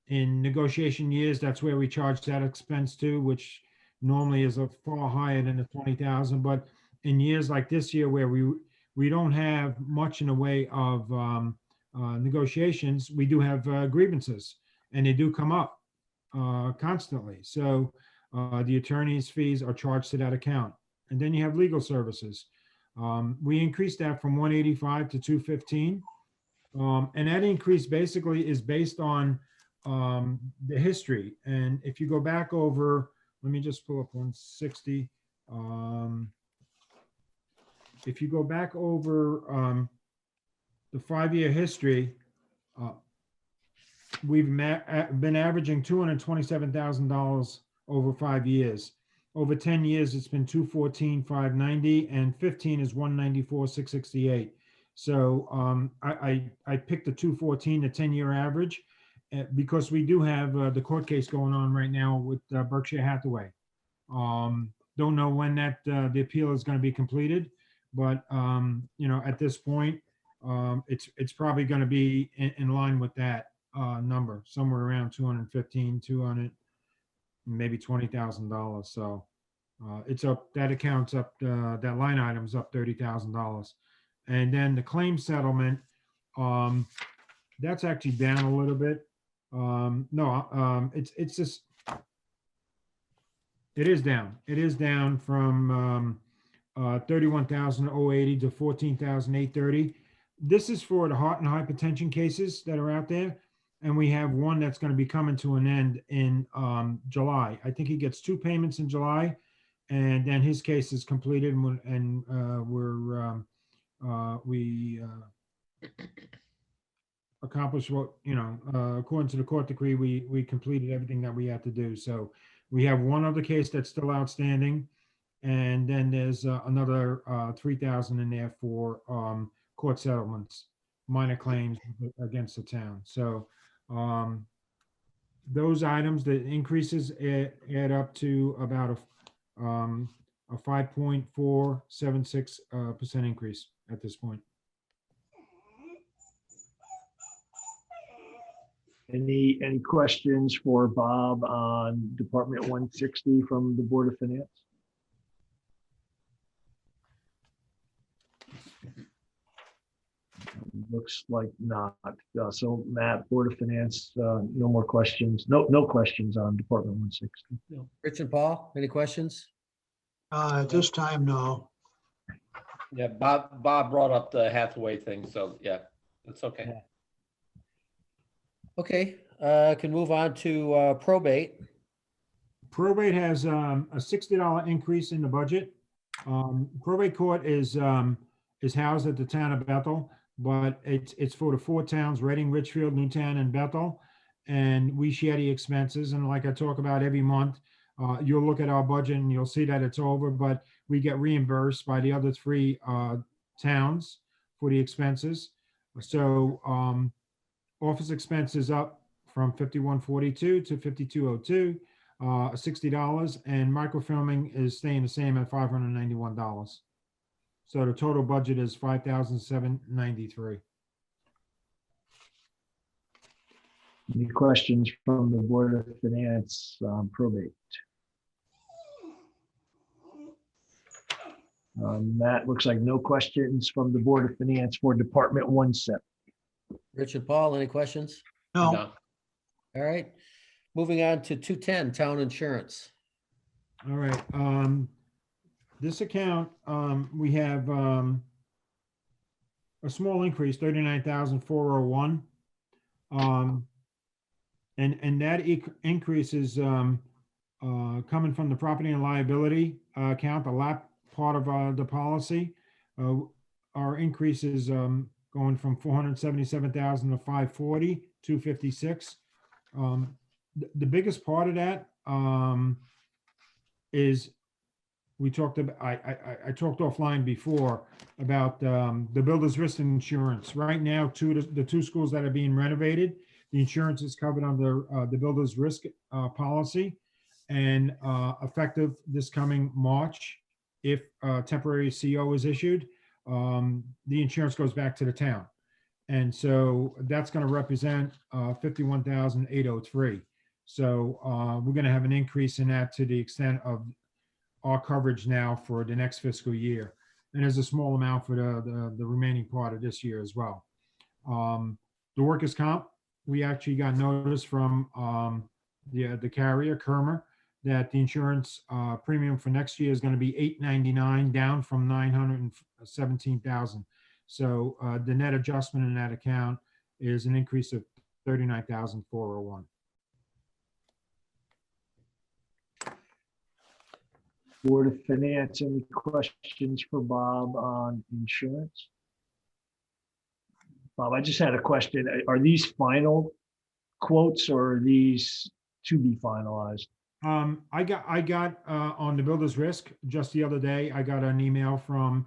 in negotiation years. That's where we charge that expense to, which normally is a far higher than the 20,000, but in years like this year where we don't have much in the way of negotiations, we do have grievances, and they do come up constantly. So the attorney's fees are charged to that account. And then you have legal services. We increased that from 185 to 215. And that increase basically is based on the history. And if you go back over, let me just pull up 160. If you go back over the 5-year history, we've been averaging $227,000 over 5 years. Over 10 years, it's been 214,590, and 15 is 194,668. So I picked the 214, the 10-year average, because we do have the court case going on right now with Berkshire Hathaway. Don't know when that the appeal is going to be completed, but at this point, it's probably going to be in line with that number, somewhere around 215, 200, maybe $20,000. So it's up. That account's up. That line item's up $30,000. And then the claim settlement, that's actually down a little bit. It's just, it is down. It is down from 31,080 to 14,830. This is for the heart and hypertension cases that are out there. And we have one that's going to be coming to an end in July. I think he gets 2 payments in July, and then his case is completed, and we accomplished what, according to the court decree, we completed everything that we had to do. So we have one other case that's still outstanding, and then there's another 3,000 in there for court settlements, minor claims against the town. So those items, the increases add up to about a 5.476% increase at this point. Any questions for Bob on Department 160 from the Board of Finance? Looks like not. So Matt, Board of Finance, no more questions. No questions on Department 160. No. Rich and Paul, any questions? At this time, no. Yeah, Bob brought up the Hathaway thing, so yeah, that's okay. Okay, can move on to probate. Probate has a $60 increase in the budget. Probate court is housed at the town of Bethel, but it's for the 4 towns, Reading, Richfield, Newtown, and Bethel. And we share the expenses. And like I talk about every month, you'll look at our budget and you'll see that it's over, but we get reimbursed by the other 3 towns for the expenses. So office expenses up from $51.42 to $52.02, $60, and microfilming is staying the same at $591. So the total budget is $5,793. Any questions from the Board of Finance on probate? That looks like no questions from the Board of Finance for Department 170. Rich and Paul, any questions? No. All right, moving on to 210, town insurance. All right. This account, we have a small increase, 39,401. And that increase is coming from the property and liability account, the lap part of the policy. Our increase is going from 477,000 to 540, 256. The biggest part of that is we talked about, I talked offline before about the builder's risk insurance. Right now, the 2 schools that are being renovated, the insurance is covered under the builder's risk policy, and effective this coming March, if temporary CO is issued, the insurance goes back to the town. And so that's going to represent 51,803. So we're going to have an increase in that to the extent of our coverage now for the next fiscal year. And there's a small amount for the remaining part of this year as well. The workers' comp, we actually got notice from the carrier, Kermer, that the insurance premium for next year is going to be $899, down from $917,000. So the net adjustment in that account is an increase of $39,401. Board of Finance, any questions for Bob on insurance? Bob, I just had a question. Are these final quotes or are these to be finalized? I got on the builder's risk just the other day, I got an email from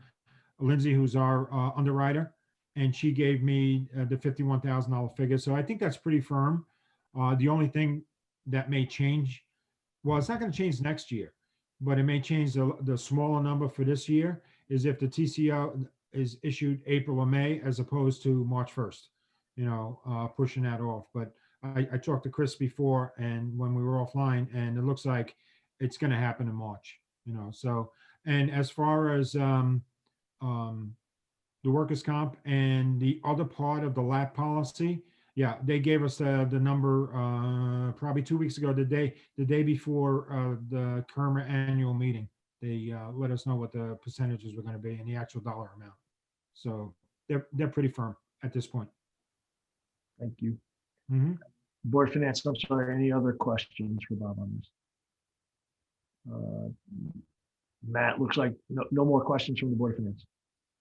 Lindsay, who's our underwriter, and she gave me the $51,000 figure. So I think that's pretty firm. The only thing that may change, well, it's not going to change next year, but it may change the smaller number for this year is if the TCO is issued April or May as opposed to March 1st, pushing that off. But I talked to Chris before and when we were offline, and it looks like it's going to happen in March, so, and as far as the workers' comp and the other part of the lap policy, yeah, they gave us the number probably 2 weeks ago, the day before the Kerma annual meeting. They let us know what the percentages were going to be and the actual dollar amount. So they're pretty firm at this point. Thank you. Mm-hmm. Board of Finance, I'm sorry, any other questions for Bob on this? Matt, looks like no more questions from the Board of Finance.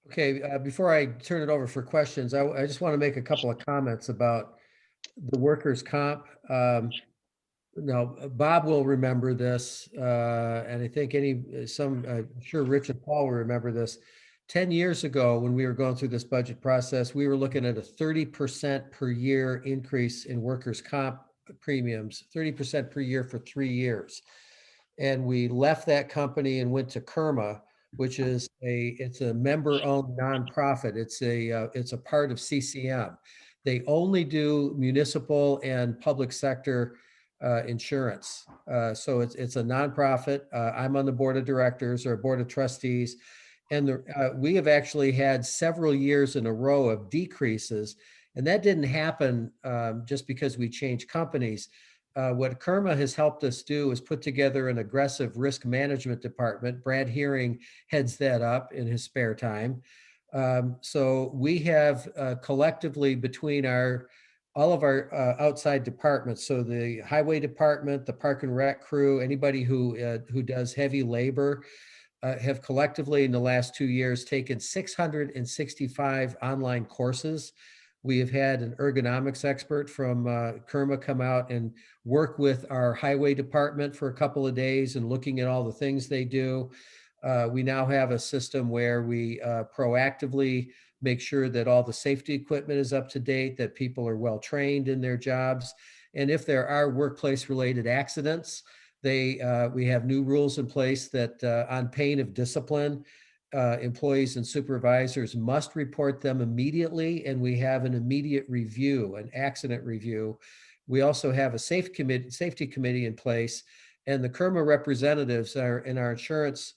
Okay, before I turn it over for questions, I just want to make a couple of comments about the workers' comp. Now, Bob will remember this, and I think I'm sure Rich and Paul will remember this. 10 years ago, when we were going through this budget process, we were looking at a 30% per year increase in workers' comp premiums, 30% per year for 3 years. And we left that company and went to Kerma, which is it's a member-owned nonprofit. It's a part of CCM. They only do municipal and public sector insurance. So it's a nonprofit. I'm on the board of directors or board of trustees. And we have actually had several years in a row of decreases. And that didn't happen just because we changed companies. What Kerma has helped us do is put together an aggressive risk management department. Brad Hearing heads that up in his spare time. So we have collectively between all of our outside departments, so the highway department, the park and rec crew, anybody who does heavy labor, have collectively in the last 2 years taken 665 online courses. We have had an ergonomics expert from Kerma come out and work with our highway department for a couple of days and looking at all the things they do. We now have a system where we proactively make sure that all the safety equipment is up to date, that people are well trained in their jobs. And if there are workplace related accidents, we have new rules in place that on pain of discipline, employees and supervisors must report them immediately, and we have an immediate review, an accident review. We also have a safety committee in place, and the Kerma representatives and our insurance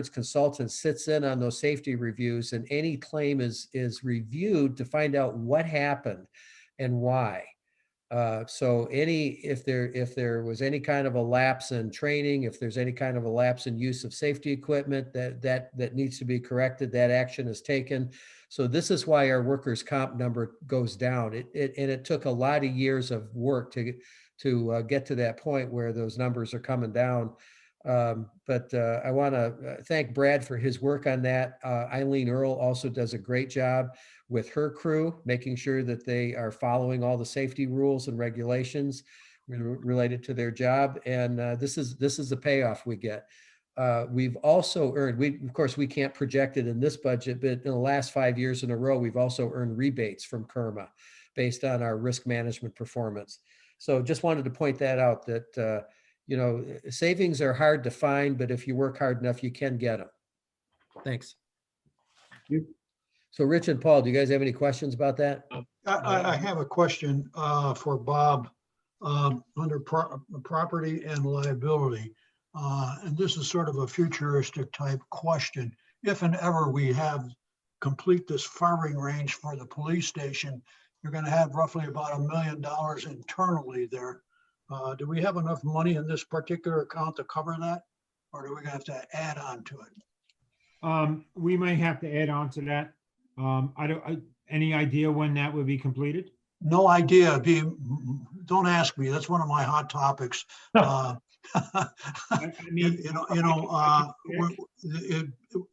consultant sits in on those safety reviews, and any claim is reviewed to find out what happened and why. So if there was any kind of a lapse in training, if there's any kind of a lapse in use of safety equipment that needs to be corrected, that action is taken. So this is why our workers' comp number goes down. It took a lot of years of work to get to that point where those numbers are coming down. But I want to thank Brad for his work on that. Eileen Earl also does a great job with her crew, making sure that they are following all the safety rules and regulations related to their job. And this is the payoff we get. We've also earned, of course, we can't project it in this budget, but in the last 5 years in a row, we've also earned rebates from Kerma based on our risk management performance. So just wanted to point that out, that savings are hard to find, but if you work hard enough, you can get them. Thanks. Thank you. So Rich and Paul, do you guys have any questions about that? I have a question for Bob. under property and liability. And this is sort of a futuristic type question. If and ever we have complete this firing range for the police station, you're going to have roughly about $1 million internally there. Do we have enough money in this particular account to cover that? Or do we have to add on to it? We may have to add on to that. Any idea when that would be completed? No idea. Don't ask me. That's one of my hot topics. I mean,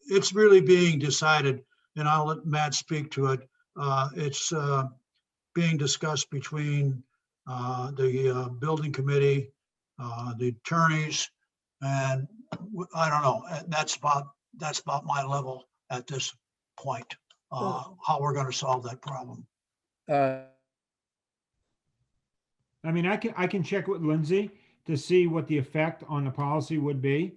It's really being decided, and I'll let Matt speak to it. It's being discussed between the building committee, the attorneys, and I don't know. That's about my level at this point. How we're going to solve that problem. I mean, I can check with Lindsay to see what the effect on the policy would be.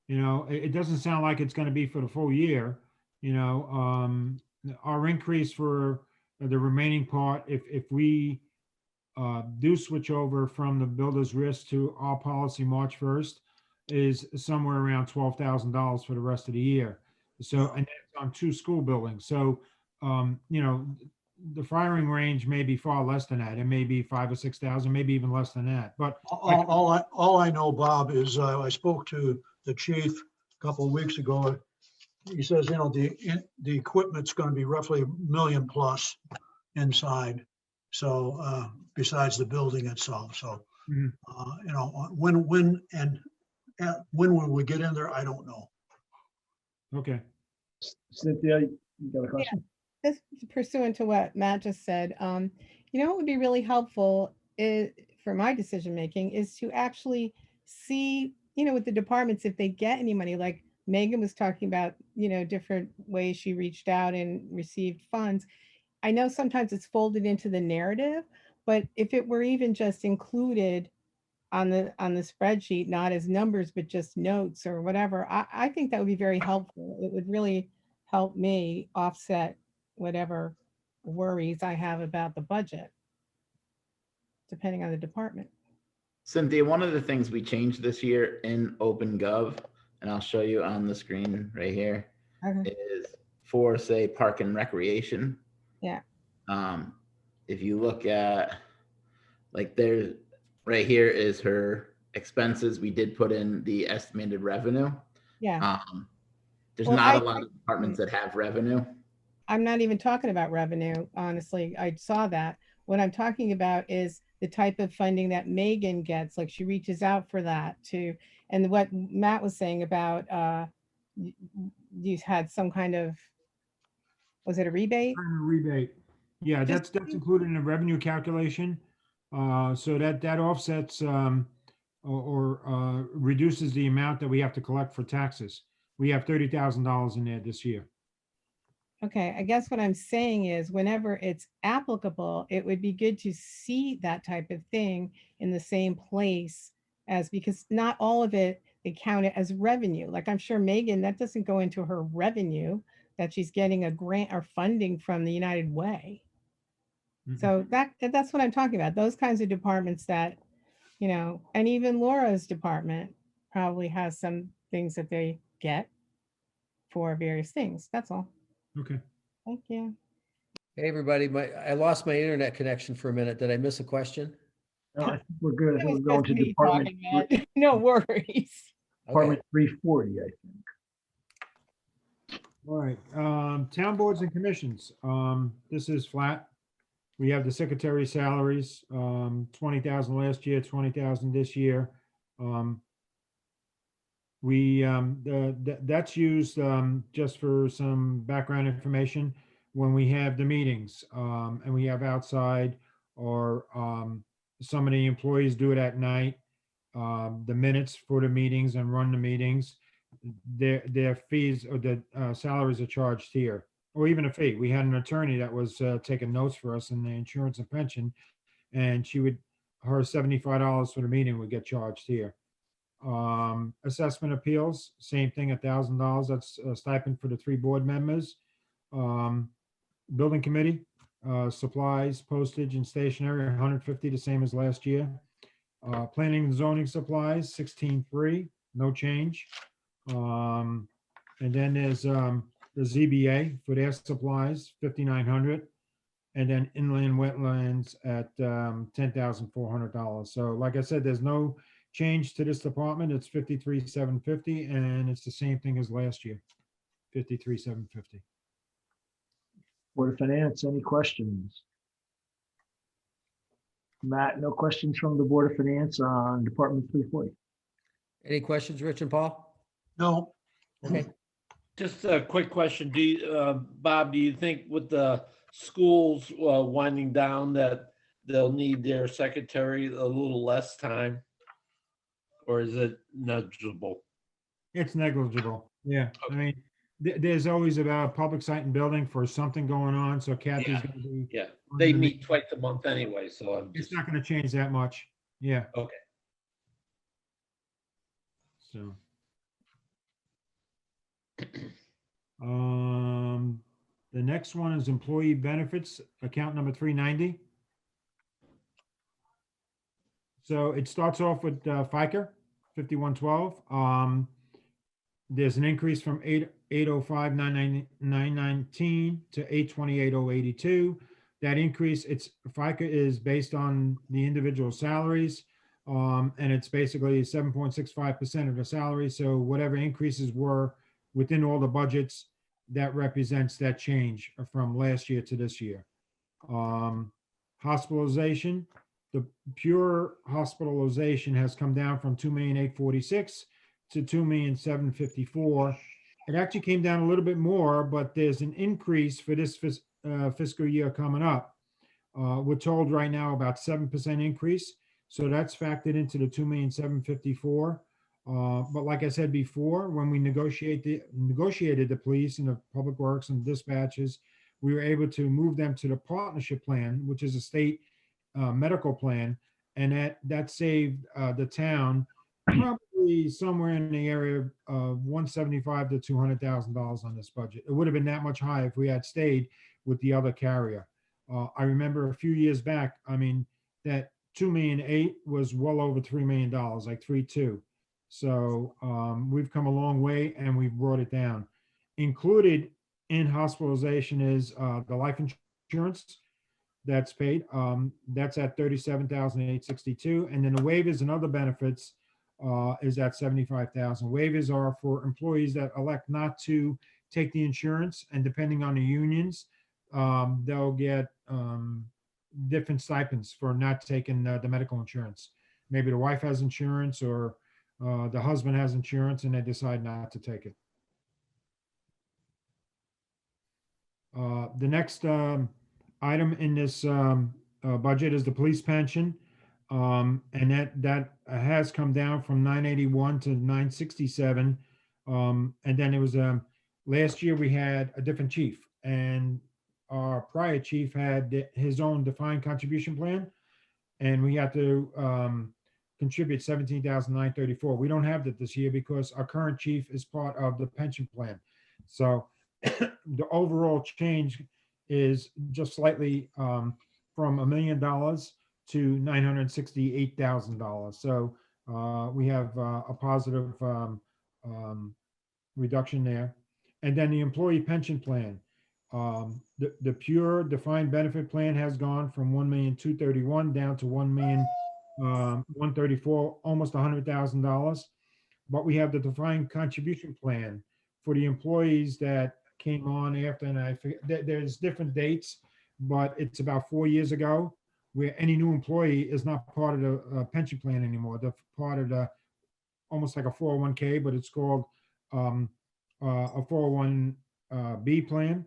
You know, it doesn't sound like it's going to be for the full year. You know, our increase for the remaining part, if we do switch over from the builder's risk to our policy March 1st, is somewhere around $12,000 for the rest of the year. So, and that's on 2 school buildings. So, you know, the firing range may be far less than that. It may be 5,000 or 6,000, maybe even less than that. But all I know, Bob, is I spoke to the chief a couple of weeks ago. He says, you know, the equipment's going to be roughly $1 million plus inside. So besides the building itself. So, you know, when will we get in there? I don't know. Okay. Cynthia, you got a question? This pursuant to what Matt just said, you know, what would be really helpful is, for my decision making, is to actually see, you know, with the departments, if they get any money, like Megan was talking about, you know, different ways she reached out and received funds. I know sometimes it's folded into the narrative, but if it were even just included on the spreadsheet, not as numbers, but just notes or whatever, I think that would be very helpful. It would really help me offset whatever worries I have about the budget, depending on the department. Cynthia, one of the things we changed this year in OpenGov, and I'll show you on the screen right here, is for, say, park and recreation. Yeah. If you look at, like, there's right here is her expenses. We did put in the estimated revenue. Yeah. There's Well, not a lot of departments that have revenue. I'm not even talking about revenue, honestly. I saw that. What I'm talking about is the type of funding that Megan gets, like she reaches out for that too. And what Matt was saying about you had some kind of, was it a rebate? Rebate. Yeah, that's included in the revenue calculation. So that offsets or reduces the amount that we have to collect for taxes. We have $30,000 in there this year. Okay, I guess what I'm saying is whenever it's applicable, it would be good to see that type of thing in the same place as, because not all of it, they count it as revenue. Like I'm sure Megan, that doesn't go into her revenue that she's getting a grant or funding from the United Way. So that's what I'm talking about. Those kinds of departments that, you know, and even Laura's department probably has some things that they get for various things. That's all. Okay. Thank you. Hey, everybody, I lost my internet connection for a minute. Did I miss a question? No, I think we're good. I think It was we're going just to me Department, talking, Matt. No worries. Department 340, I think. All right. Town boards and commissions. This is flat. We have the secretary salaries, 20,000 last year, 20,000 this year. That's used just for some background information when we have the meetings, and we have outside, or some of the employees do it at night, the minutes for the meetings and run the meetings. Their fees or the salaries are charged here, or even a fee. We had an attorney that was taking notes for us in the insurance and pension, and her $75 for the meeting would get charged here. Assessment appeals, same thing, $1,000. That's a stipend for the 3 board members. Building committee, supplies, postage, and stationery, 150, the same as last year. Planning and zoning supplies, 16,300, no change. And then there's the ZBA for their supplies, 5,900. And then inland wetlands at $10,400. So like I said, there's no change to this department. It's 53,750, and it's the same thing as last year, 53,750. Board of Finance, any questions? Matt, no questions from the Board of Finance on Department 340? Any questions, Rich and Paul? No, Okay. Just a quick question. Do you, Bob, do you think with the schools winding down that they'll need their secretary a little less time? Or is it negligible? It's negligible. Yeah. I mean, there's always about public site and building for something going on. So Kathy's Yeah. going to be. Yeah, they meet twice a month anyway, so I'm It's just, not going to change that much. Yeah. okay. So. The next one is employee benefits, account number 390. So it starts off with FICA, 5112. There's an increase from 805,919 to 828,082. That increase, it's FICA is based on the individual salaries. And it's basically 7.65% of the salary. So whatever increases were within all the budgets, that represents that change from last year to this year. Hospitalization, the pure hospitalization has come down from 2,846,000 to 2,754,000. It actually came down a little bit more, but there's an increase for this fiscal year coming up. We're told right now about 7% increase. So that's factored into the 2,754,000. But like I said before, when we negotiated the police and the public works and dispatches, we were able to move them to the partnership plan, which is a state medical plan, and that saved the town probably somewhere in the area of $175,000 to $200,000 on this budget. It would have been that much higher if we had stayed with the other carrier. I remember a few years back, I mean, that 2,800,000 was well over $3 million, like 3.2. So we've come a long way and we've brought it down. Included in hospitalization is the life insurance that's paid. That's at 37,862. And then the waivers and other benefits is at 75,000. Waivers are for employees that elect not to take the insurance, and depending on the unions, they'll get different stipends for not taking the medical insurance. Maybe the wife has insurance or the husband has insurance and they decide not to take it. The next item in this budget is the police pension. And that has come down from 981 to 967. And then it was last year we had a different chief, and our prior chief had his own defined contribution plan, and we had to contribute 17,934. We don't have that this year because our current chief is part of the pension plan. So the overall change is just slightly from $1 million to $968,000. So we have a positive reduction there. And then the employee pension plan. The pure defined benefit plan has gone from 1,231,000 down to 1,134,000, almost $100,000. But we have the defined contribution plan for the employees that came on after, and I forget, there's different dates, but it's about 4 years ago, where any new employee is not part of the pension plan anymore. They're part of the, almost like a 401k, but it's called a 401b plan.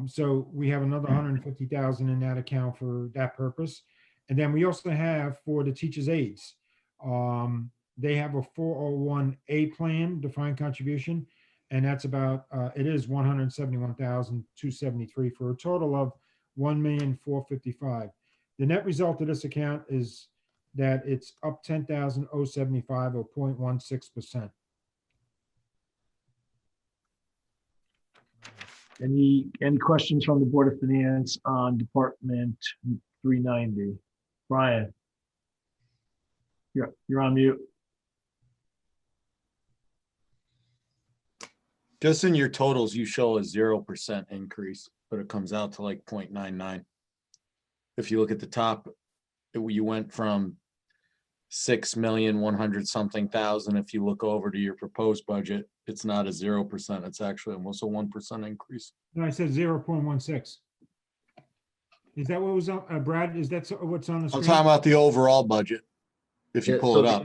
So we have another 150,000 in that account for that purpose. And then we also have for the teachers' aides, they have a 401a plan, defined contribution, and that's about, it is 171,273 for a total of 1,455,000. The net result of this account is that it's up 10,075 or 0.16%. Any questions from the Board of Finance on Department 390? Brian? You're on mute. Just in your totals, you show a 0% increase, but it comes out to like 0.99. If you look at the top, you went from 6,100,000 something thousand. If you look over to your proposed budget, it's not a 0%. It's actually almost a 1% increase. No, I said 0.16. Is that what was on, Brad? Is that what's on the I'm screen? talking about the overall budget. If you Yeah, pull so it up,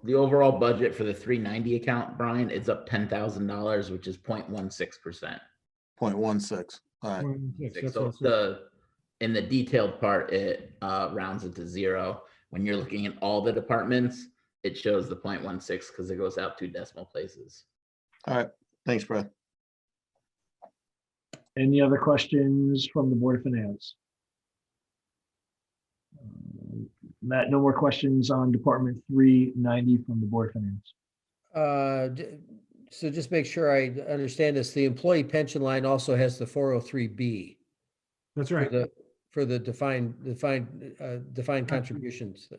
the overall budget for the 390 account, Brian, is up $10,000, which is 0.16%. 0.16. All right. 0.16, that's So what I said. in the detailed part, it rounds it to 0. When you're looking at all the departments, it shows the 0.16 because it goes out 2 decimal places. All right. Thanks, Brad. Any other questions from the Board of Finance? Matt, no more questions on Department 390 from the Board of Finance. So just make sure I understand this. The employee pension line also has the 403B. That's right. For the defined contributions.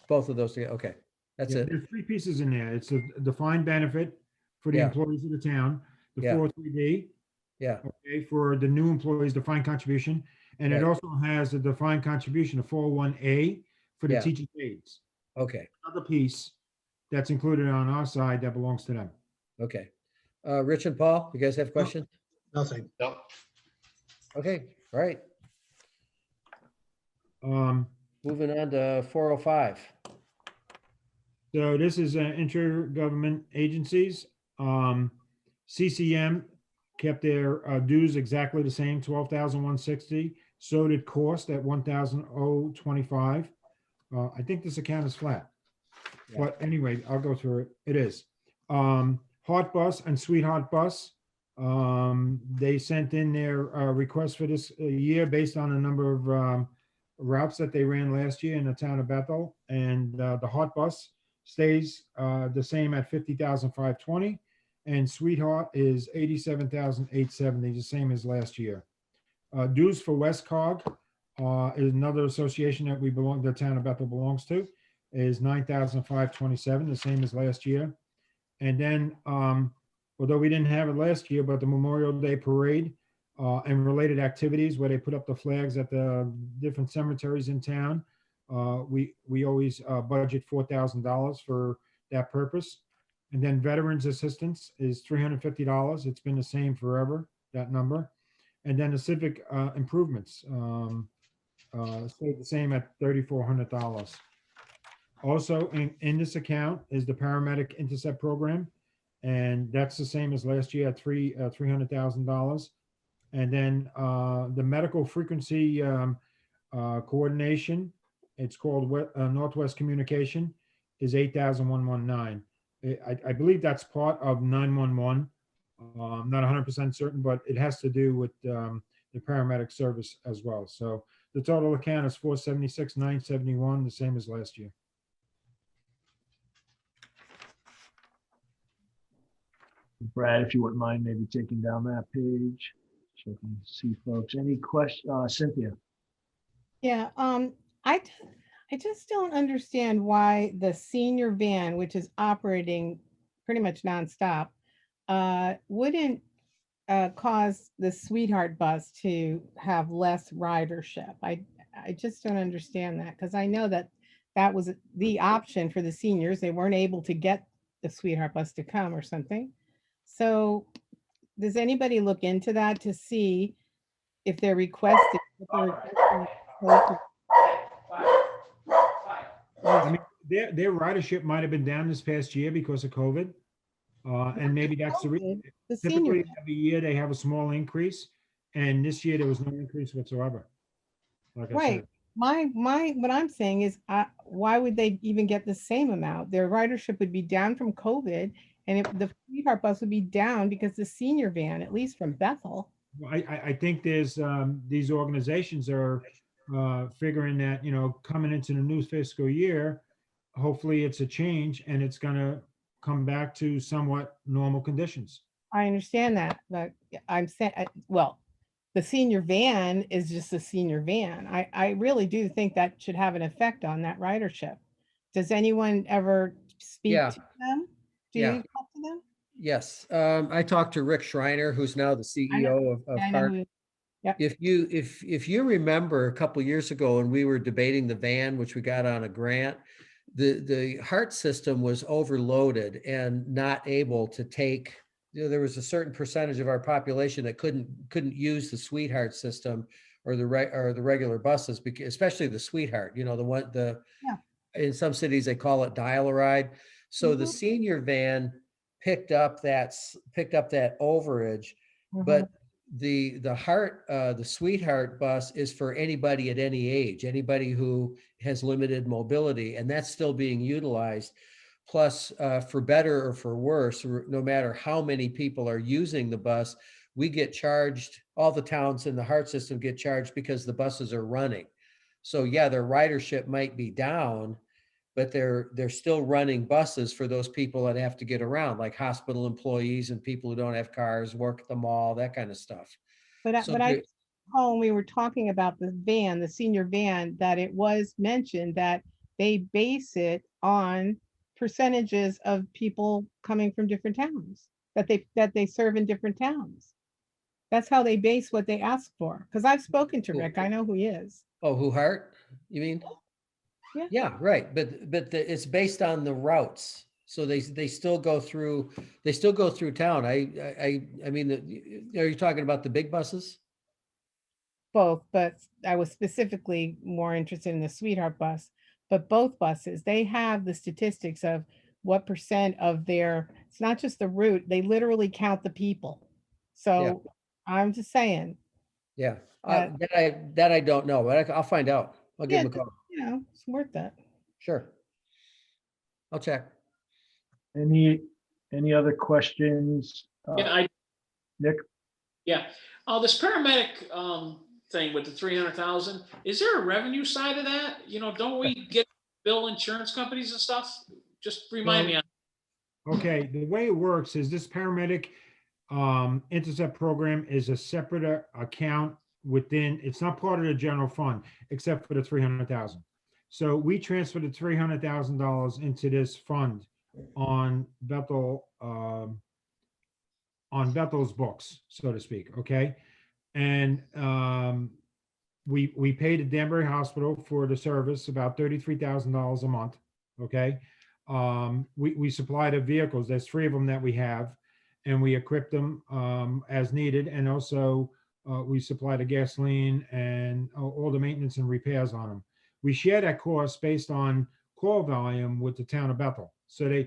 Both of those together. Okay, that's Yeah, it. there's 3 pieces in there. It's a defined benefit for the Yeah. employees of the town, the Yeah. 403B, Yeah, okay, for the new employees, defined contribution. And it Right. also has a defined contribution, a 401A for the Yeah. teaching aides. okay, Another piece that's included on our side that belongs to them. okay. Rich and Paul, you guys have questions? Nothing. Okay, all right. Um, Moving on to 405. So this is intergovernment agencies. CCM kept their dues exactly the same, 12,160. So did cost at 1,025. I think this account is flat. Yeah. But anyway, I'll go through it. It is. Heart Bus and Sweetheart Bus. They sent in their request for this year based on a number of routes that they ran last year in the town of Bethel. And the Heart Bus stays the same at 50,520, and Sweetheart is 87,870, the same as last year. Dues for Westcog is another association that the town of Bethel belongs to, is 9,527, the same as last year. And then, although we didn't have it last year, but the Memorial Day Parade and related activities where they put up the flags at the different cemeteries in town, we always budget $4,000 for that purpose. And then Veterans Assistance is $350. It's been the same forever, that number. And then the civic improvements stayed the same at $3,400. Also in this account is the paramedic intercept program, and that's the same as last year at $300,000. And then the medical frequency coordination, it's called Northwest Communication, is 8,119. I believe that's part of 911. I'm not 100% certain, but it has to do with the paramedic service as well. So the total account is 476,971, the same as last year. Brad, if you wouldn't mind maybe taking down that page so I can see folks. Any questions? Cynthia? Yeah, I just don't understand why the senior van, which is operating pretty much nonstop, wouldn't cause the Sweetheart Bus to have less ridership. I just don't understand that, because I know that that was the option for the seniors. They weren't able to get the Sweetheart Bus to come or something. So does anybody look into that to see if they're requested? I mean, their ridership might have been down this past year because of COVID. And maybe that's the reason. The senior Typically, every year they have a small increase, and this year there was no increase whatsoever. Like I Right. said. What I'm saying is, why would they even get the same amount? Their ridership would be down from COVID, and the Sweetheart Bus would be down because the senior van, at least from Bethel. Well, I think there's these organizations are figuring that, coming into the new fiscal year, hopefully it's a change and it's gonna come back to somewhat normal conditions. I understand that, but I'm saying, well, the senior van is just a senior van. I really do think that should have an effect on that ridership. Does anyone ever speak Yeah. to them? Do Yeah. you talk to them? Yes, I talked to Rick Schreiner, who's now the I know. CEO of I know Hart. who. Yep. If you remember a couple years ago when we were debating the van, which we got on a grant, the Hart system was overloaded and not able to take, there was a certain percentage of our population that couldn't use the Sweetheart system or the regular buses, because especially the Sweetheart, Yeah. in some cities they call it dial-a-ride. So the Mhm. senior van picked up that overage, but the Sweetheart bus is for anybody at any age, anybody who has limited mobility, and that's still being utilized. Plus, for better or for worse, no matter how many people are using the bus, we get charged, all the towns in the Hart system get charged because the buses are running. So yeah, their ridership might be down, but they're still running buses for those people that have to get around, like hospital employees and people who don't have cars, work at the mall, that kind of stuff. But So I recall when we were talking about the van, the senior van, that it was mentioned that they base it on percentages of people coming from different towns, that they serve in different towns. That's how they base what they ask for. Because I've spoken to Rick, I know who he is. Oh, who Hart, you mean? Yeah. Yeah, right. But it's based on the routes. So they still go through town. I mean, are you talking about the big buses? Both, but I was specifically more interested in the Sweetheart bus. But both buses, they have the statistics of what percent of their, it's not just the route, they literally count the people. So I'm just saying, Yeah, That- that I don't know, but I'll find out. I'll give yeah, him a call. you know, it's worth that. Sure. I'll check. Any other questions? Yeah, Nick? yeah. This paramedic thing with the 300,000, is there a revenue side of that? Don't we get bill insurance companies and stuff? Just remind me. Okay, the way it works is this paramedic intercept program is a separate account within, it's not part of the general fund, except for the 300,000. So we transfer the $300,000 into this fund on Bethel's books, so to speak, okay? And we paid the Danbury Hospital for the service about $33,000 a month, okay? We supply the vehicles, there's 3 of them that we have, and we equip them as needed, and also we supply the gasoline and all the maintenance and repairs on them. We share that cost based on call volume with the town of Bethel. So the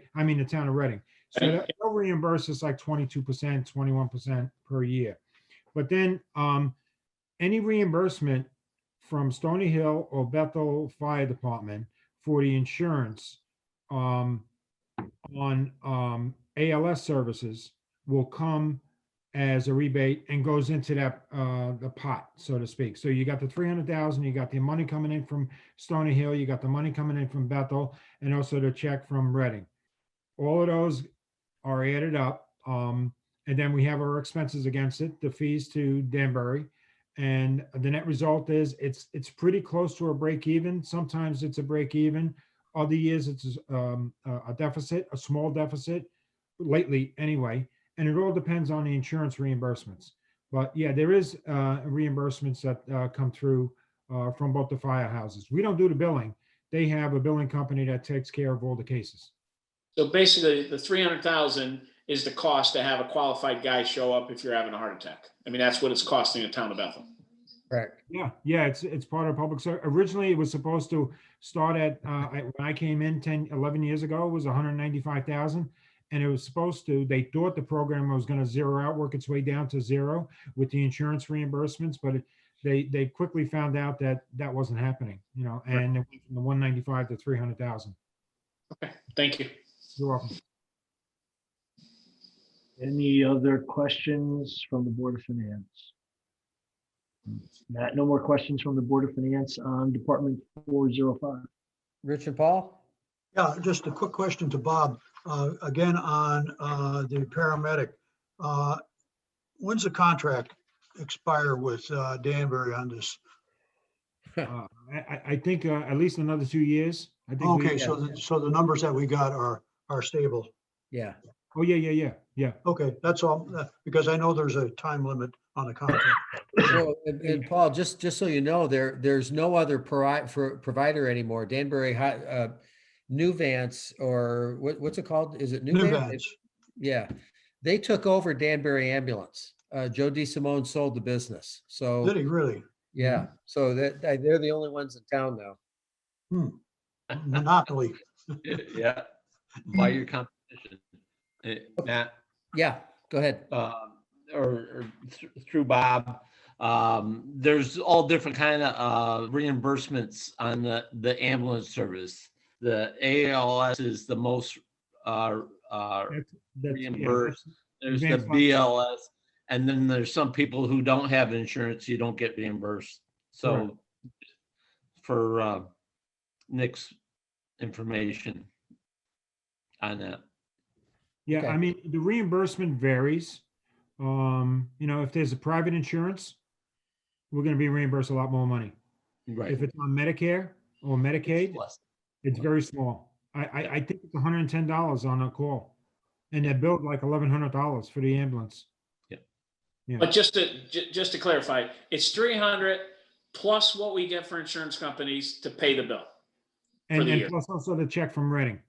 town of Reading. So they'll reimburse us like 22%, 21% per year. But then any reimbursement from Stony Hill or Bethel Fire Department for the insurance on ALS services will come as a rebate and goes into that the pot, so to speak. So you got the 300,000, you got the money coming in from Stony Hill, you got the money coming in from Bethel, and also the check from Reading. All of those are added up, and then we have our expenses against it, the fees to Danbury, and the net result is it's pretty close to a break even. Sometimes it's a break even. Other years it's a deficit, a small deficit, lately anyway. And it all depends on the insurance reimbursements. But yeah, there is reimbursements that come through from both the firehouses. We don't do the billing. They have a billing company that takes care of all the cases. So basically, the 300,000 is the cost to have a qualified guy show up if you're having a heart attack. I mean, that's what it's costing the town of Bethel. Correct. Yeah, it's part of public service. Originally, it was supposed to start at when I came in 11 years ago, it was 195,000. And it was supposed to, they thought the program was going to zero out, work its way down to zero with the insurance reimbursements, but they quickly found out that wasn't happening, and it went from the 195 to 300,000. Okay, thank you. You're welcome. Any other questions from the Board of Finance? Matt, no more questions from the Board of Finance on Department 405. Rich and Paul? Yeah, just a quick question to Bob. Again, on the paramedic. When's the contract expire with Danbury on this? I think at least another 2 years. I think we, Okay, so the numbers that we got are stable. Yeah. oh, yeah. Okay, that's all, because I know there's a time limit on the contract. So, and Paul, just so you know, there's no other provider anymore. Danbury, Nuvance, or what's it called? Is it Nuvance? Nuvance. Yeah, they took over Danbury Ambulance. Joe DeSimone sold the business. So, Did he really? yeah, so they're the only ones in town now. Monopoly. Yeah, by your competition. Matt, Yeah, go ahead. or through Bob, there's all different kind of reimbursements on the ambulance service. The ALS is the most reimbursed. There's the advanced life- BLS, and then there's some people who don't have insurance, you don't get reimbursed. So for Nick's information on that. Yeah, Okay. I mean, the reimbursement varies. You know, if there's a private insurance, we're gonna be reimbursed a lot more money. Right. If it's on Medicare or Medicaid, Less. it's very small. I think it's $110 on a call. And they're billed like $1,100 for the ambulance. Yeah. But just to clarify, it's 300 plus what we get for insurance companies to pay the bill. And the then year. plus also the check from Reading.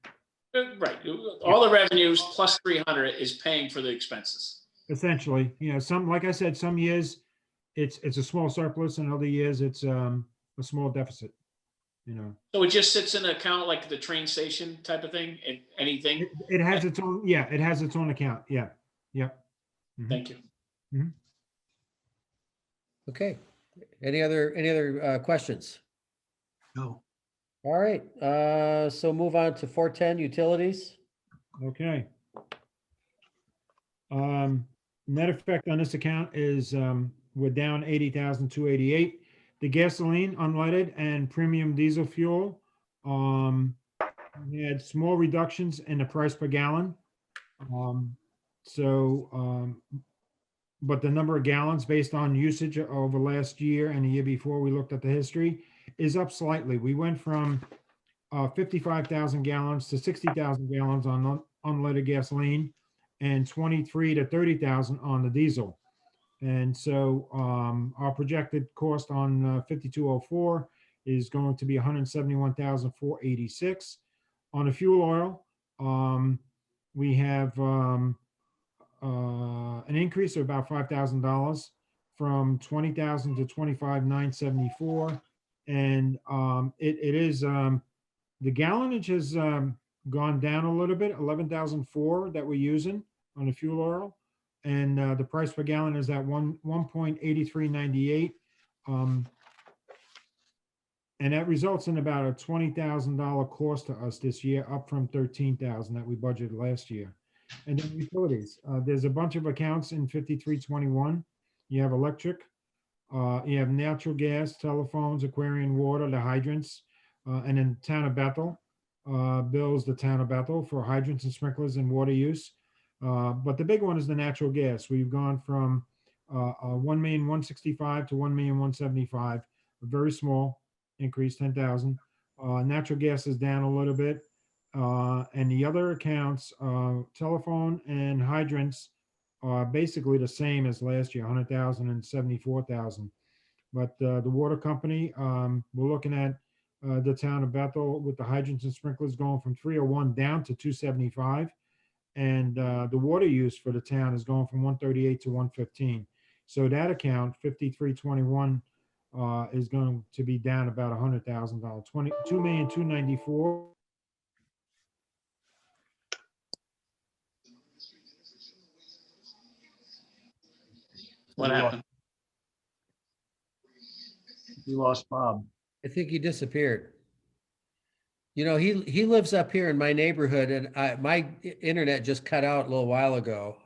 Right. All the revenues plus 300 is paying for the expenses. Essentially, you know, some, like I said, some years it's a small surplus and other years it's a small deficit, you know. So it just sits in an account like the train station type of thing, and anything? It has its own, yeah, it has its own account. Yeah. Yeah. Mhm. Thank you. Mhm. Okay. Any other questions? No. All right. So move on to 410 utilities. Okay. Net effect on this account is, we're down 80,288. The gasoline, unleaded, and premium diesel fuel, we had small reductions in the price per gallon. But the number of gallons based on usage over last year and the year before, we looked at the history, is up slightly. We went from 55,000 gallons to 60,000 gallons on unleaded gasoline and 23 to 30,000 on the diesel. And so our projected cost on 5204 is going to be 171,486. On the fuel oil, we have an increase of about $5,000 from 20,000 to 25,974. And it is the gallonage has gone down a little bit, 11,004 that we're using on the fuel oil. And the price per gallon is at 1.8398. And that results in about a $20,000 cost to us this year, up from 13,000 that we budgeted last year. And then utilities, there's a bunch of accounts in 5321. You have electric, you have natural gas, telephones, Aquarian water, the hydrants, and then town of Bethel bills the town of Bethel for hydrants and sprinklers and water use. But the big one is the natural gas. We've gone from 1,165,000 to 1,175,000, a very small increase, 10,000. Natural gas is down a little bit. And the other accounts, telephone and hydrants, are basically the same as last year, 100,000 and 74,000. But the water company, we're looking at the town of Bethel with the hydrants and sprinklers going from 301 down to 275. And the water use for the town is going from 138 to 115. So that account, 5321, is going to be down about $100,000, 22,294,000. What happened? We lost Bob. I think he disappeared. You know, he lives up here in my neighborhood, and my internet just cut out a little while ago.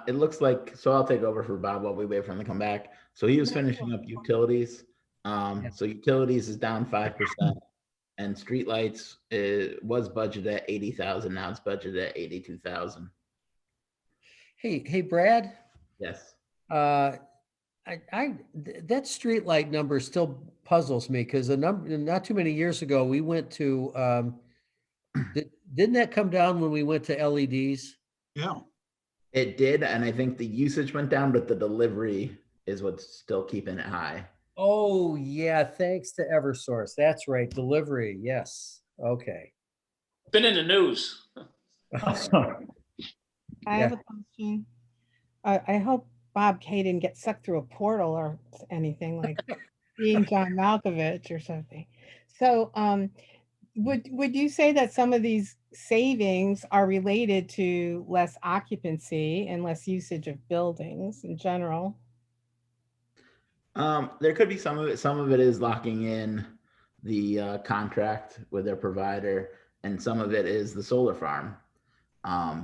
It looks like, so I'll take over for Bob while we wait for him to come back. So he was finishing up utilities. So utilities is down 5%, and streetlights was budgeted at 80,000. Now it's budgeted at 82,000. Hey, Brad. Yes. That street light number still puzzles me because not too many years ago, we went to, didn't that come down when we went to LEDs? Yeah. It did, and I think the usage went down, but the delivery is what's still keeping it high. Oh, yeah, thanks to Eversource. That's right, delivery, yes. Okay. Been in the news. I have a question. I hope Bob K didn't get sucked through a portal or anything like being John Malkovich or something. So, would you say that some of these savings are related to less occupancy and less usage of buildings in general? There could be some of it. Some of it is locking in the contract with their provider, and some of it is the solar farm.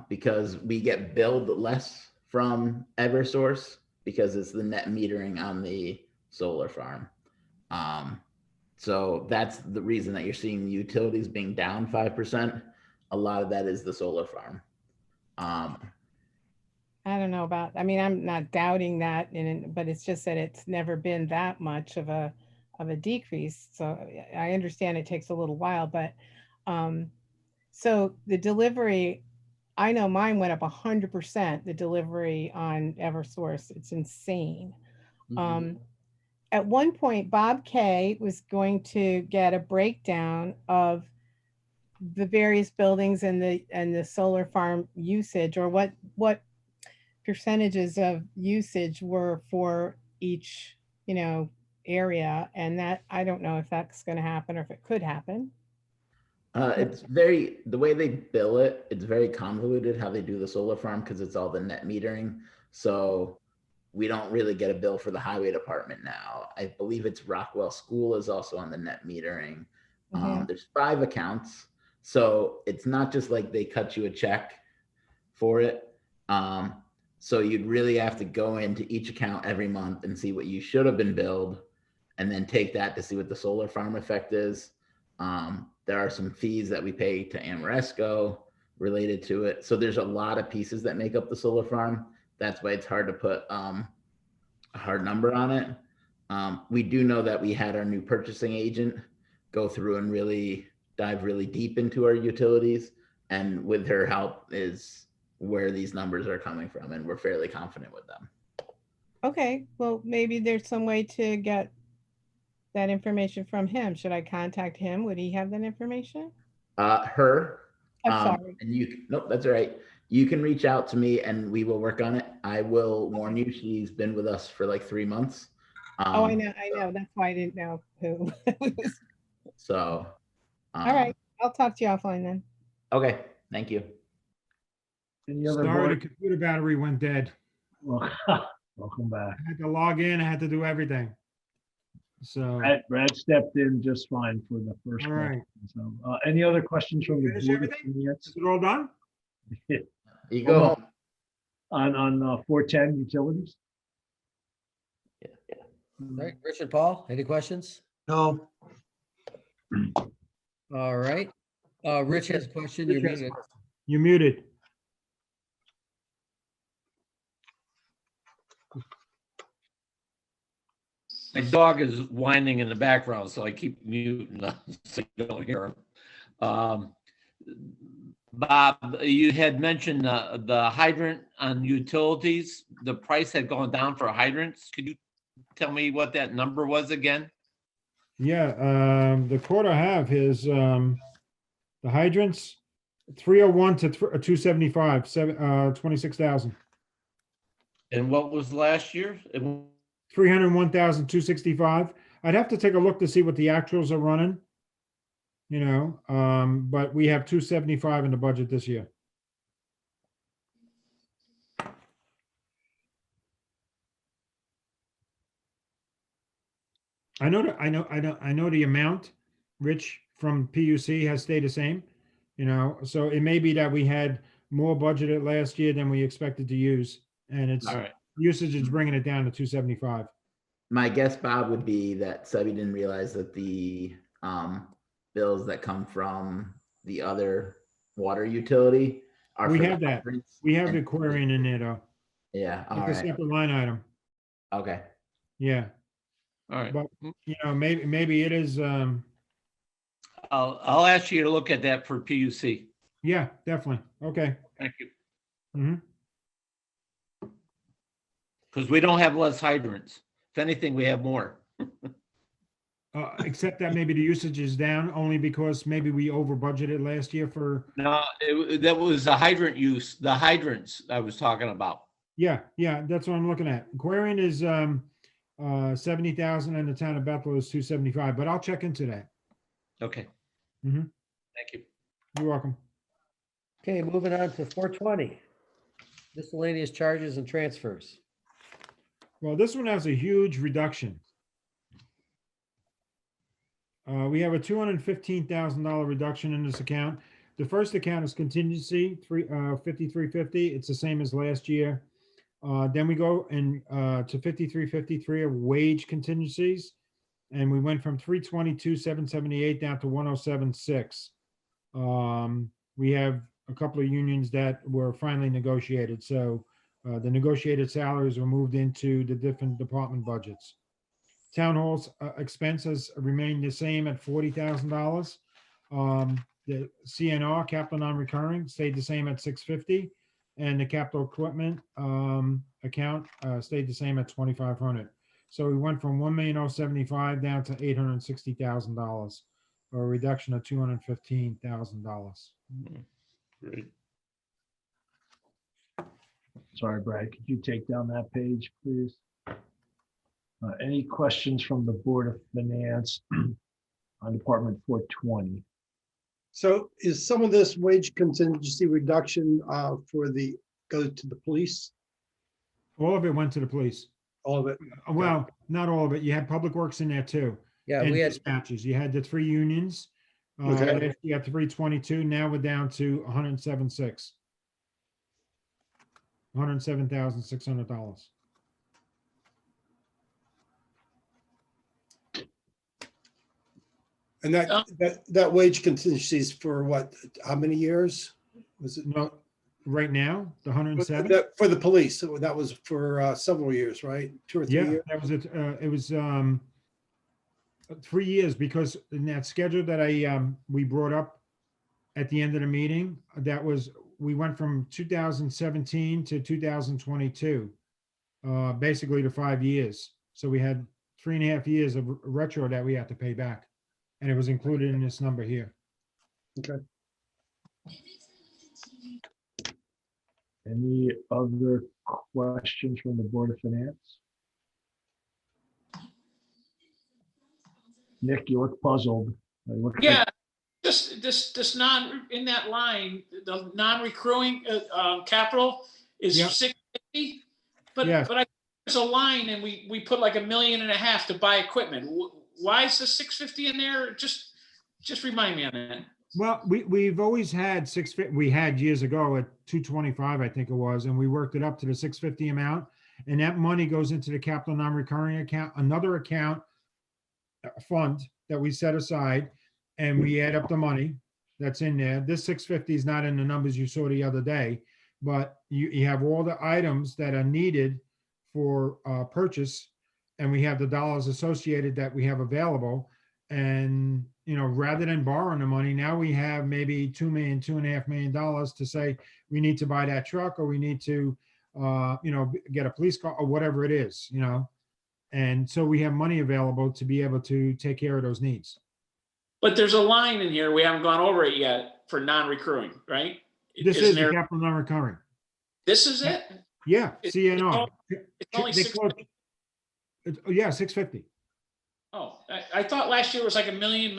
Because we get billed less from Eversource because it's the net metering on the solar farm. So that's the reason that you're seeing the utilities being down 5%. A lot of that is the solar farm. I don't know about, I mean, I'm not doubting that, but it's just that it's never been that much of a decrease. So I understand it takes a little while, but so the delivery, I know mine went up 100%, the delivery on Eversource. It's insane. At one point, Bob K was going to get a breakdown of the various buildings and the solar farm usage, or what percentages of usage were for each, area. And that, I don't know if that's going to happen or if it could happen. It's the way they bill it, it's very convoluted how they do the solar farm because it's all the net metering. So we don't really get a bill for the highway department now. I believe it's Rockwell School is also on the net metering. There's 5 accounts. So it's not just like they cut you a check for it. So you'd really have to go into each account every month and see what you should have been billed, and then take that to see what the solar farm effect is. There are some fees that we pay to Amoresco related to it. So there's a lot of pieces that make up the solar farm. That's why it's hard to put a hard number on it. We do know that we had our new purchasing agent go through and really dive really deep into our utilities. And with her help is where these numbers are coming from. And we're fairly confident with them. Okay, well, maybe there's some way to get that information from him. Should I contact him? Would he have that information? Her. I'm sorry. And nope, that's all right. You can reach out to me and we will work on it. I will warn you, she's been with us for like 3 months. Oh, I know. That's why I didn't know who. So. All right, I'll talk to you offline then. Okay, thank you. Any other Sorry, the board? computer battery went dead. Welcome back. I had to log in, I had to do everything. So, Brad stepped in just fine for the first all question. right. So, any other questions from the Finish board? everything? Is it all done? You go home. On 410 utilities? All right, Rich and Paul, any questions? No. All right. Rich has a question. You're muted. You're muted. My dog is whining in the background, so I keep muting them so you don't hear him. Bob, you had mentioned the hydrant on utilities. The price had gone down for hydrants. Could you tell me what that number was again? Yeah, the quote I have is the hydrants, 301 to 275, 26,000. And what was last year? 301,265. I'd have to take a look to see what the actuals are running. But we have 275 in the budget this year. I know the amount, Rich, from PUC has stayed the same, so it may be that we had more budgeted last year than we expected to use. And it's All right. usage is bringing it down to 275. My guess, Bob, would be that Subby didn't realize that the bills that come from the other water utility are. We for have the that. hydrants. We have the querying in there though. Yeah, all It's a right. separate line item. Okay, Yeah, All right. but maybe it is, I'll ask you to look at that for PUC. yeah, definitely. Okay. Thank you. Hmm. Because we don't have less hydrants. If anything, we have more. Except that maybe the usage is down only because maybe we over budgeted last year for, No, that was the hydrant use, the hydrants I was talking about. yeah, that's what I'm looking at. Aquarian is 70,000 and the town of Bethel is 275, but I'll check into that. Okay. Mhm. Thank you. You're welcome. Okay, moving on to 420. Miscellaneous charges and transfers. Well, this one has a huge reduction. We have a $215,000 reduction in this account. The first account is contingency, 5350. It's the same as last year. Then we go to 5353 of wage contingencies, and we went from 322,778 down to 107,6. We have a couple of unions that were finally negotiated, so the negotiated salaries were moved into the different department budgets. Town hall's expenses remained the same at $40,000. The CNR, capital non-recurring, stayed the same at 650, and the capital equipment account stayed the same at 2,500. So we went from 1,075,000 down to $860,000, or a reduction of $215,000. Great. Sorry, Brad, could you take down that page, please? Any questions from the Board of Finance on Department 420? So is some of this wage contingency reduction go to the police? All of it went to the police. All of it? Well, not all of it. You had public works in there too. Yeah, And we had, dispatches. You had the 3 unions. Okay. You had 322. Now we're down to 107,600. $107,600. And that wage contingency is for what, how many years? Was it? No, right now, the 107. For the police, so that was for several years, right? 2 or 3 Yeah, years? that was it. It was 3 years, because in that schedule that we brought up at the end of the meeting, we went from 2017 to 2022, basically to 5 years. So we had 3.5 years of retro that we had to pay back, and it was included in this number here. Okay. Any other questions from the Board of Finance? Nick, you look puzzled. You look like- Yeah, this in that line, the non-recurring capital is Yep. 650. But Yes. but there's a line and we put like $1.5 million to buy equipment. Why is the 650 in there? Just remind me on that. Well, we've always had 650. We had years ago at 225, I think it was, and we worked it up to the 650 amount. And that money goes into the capital non-recurring account, another account, a fund that we set aside, and we add up the money that's in there. This 650 is not in the numbers you saw the other day, but you have all the items that are needed for purchase, and we have the dollars associated that we have available. And, rather than borrowing the money, now we have maybe $2 million, $2.5 million to say we need to buy that truck, or we need to, get a police car, or whatever it is, And so we have money available to be able to take care of those needs. But there's a line in here, we haven't gone over it yet, for non-recurring, right? This Isn't is the there- capital non-recurring. This is it? Yeah, It's CNR. only They 650. call it- Yeah, 650. Oh, I thought last year was like $1 million.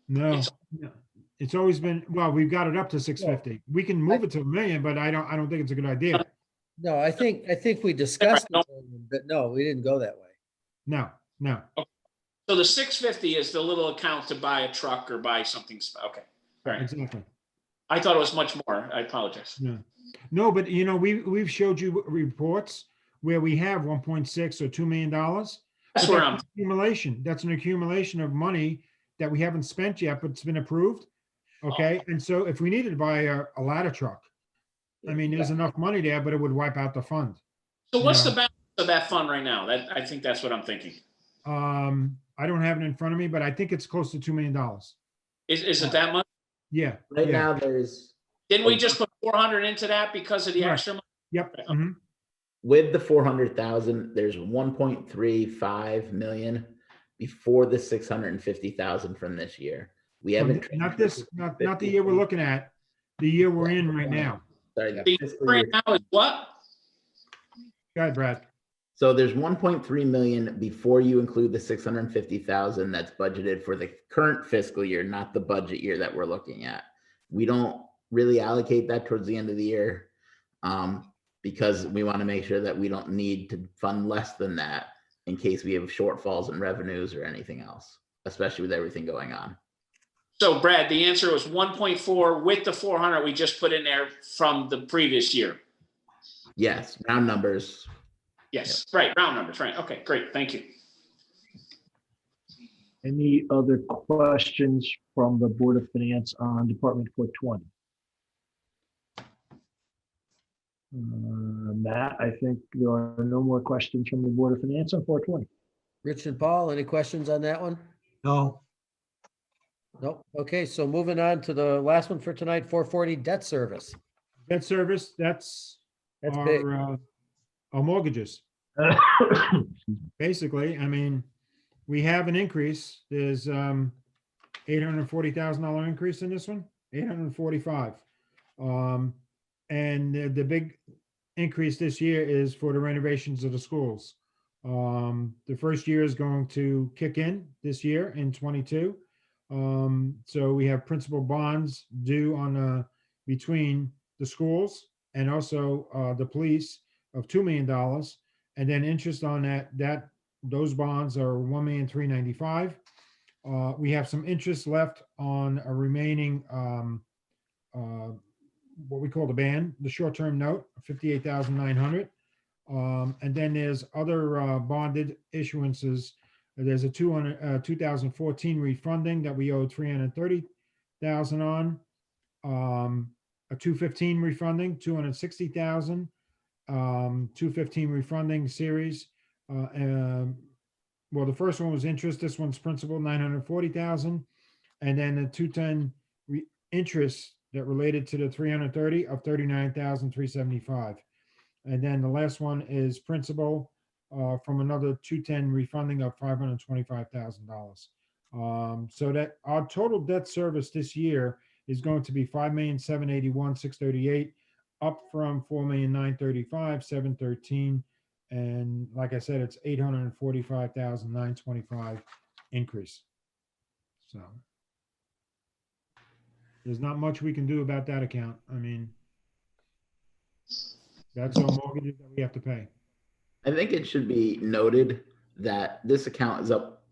No, It's- no. It's always been, well, we've got it up to 650. We can move it to $1 million, but I don't think it's a good idea. no, I think we discussed it, but no, we didn't go that way. No. So the 650 is the little account to buy a truck or buy something. Okay, all right. Exactly. I thought it was much more. I apologize. No, but we've showed you reports where we have 1.6 or $2 million. That's But where that's an accumulation. That's an accumulation of money that we haven't spent yet, but it's been approved. Okay, and so if we needed to buy a ladder truck, I mean, there's enough money there, but it would wipe out the fund. So what's Yeah. the balance of that fund right now? I think that's what I'm thinking. I don't have it in front of me, but I think it's close to $2 million. Is it that much? Yeah. Right yeah. now, there's, Didn't we just put 400 into that because of the Correct. extra money? Yep. Okay. mhm. with the 400,000, there's 1.35 million before the 650,000 from this year. We haven't. Not this, not the year we're looking at, the year we're in right now. Sorry, the The fiscal right year. now is what? Go ahead, Brad. So there's 1.3 million before you include the 650,000 that's budgeted for the current fiscal year, not the budget year that we're looking at. We don't really allocate that towards the end of the year because we want to make sure that we don't need to fund less than that in case we have shortfalls in revenues or anything else, especially with everything going on. So Brad, the answer was 1.4 with the 400 we just put in there from the previous year. Yes, round numbers. Yes, right, round numbers, right. Okay, great, thank you. Any other questions from the Board of Finance on Department 420? Matt, I think there are no more questions from the Board of Finance on 420. Rich and Paul, any questions on that one? No, Nope. Okay, so moving on to the last one for tonight, 440 debt service. Debt service, that's That's big. our mortgages. Basically, I mean, we have an increase. There's $840,000 increase in this one, 845. And the big increase this year is for the renovations of the schools. The first year is going to kick in this year in 22. So we have principal bonds due on between the schools and also the police of $2 million. And then interest on those bonds are $1,395,000. We have some interest left on a remaining what we call the band, the short-term note, $58,900. And then there's other bonded issuances. There's a 2014 refunding that we owed $330,000 on. A 215 refunding, $260,000. 215 refunding series. Well, the first one was interest. This one's principal, $940,000. And then the 210 interest that related to the 330 of $39,375. And then the last one is principal from another 210 refunding of $525,000. So that our total debt service this year is going to be $5,781,638, up from $4,935,713. And like I said, it's $845,925 increase. So there's not much we can do about that account. I mean, that's our mortgages that we have to pay. I think it should be noted that this account is up.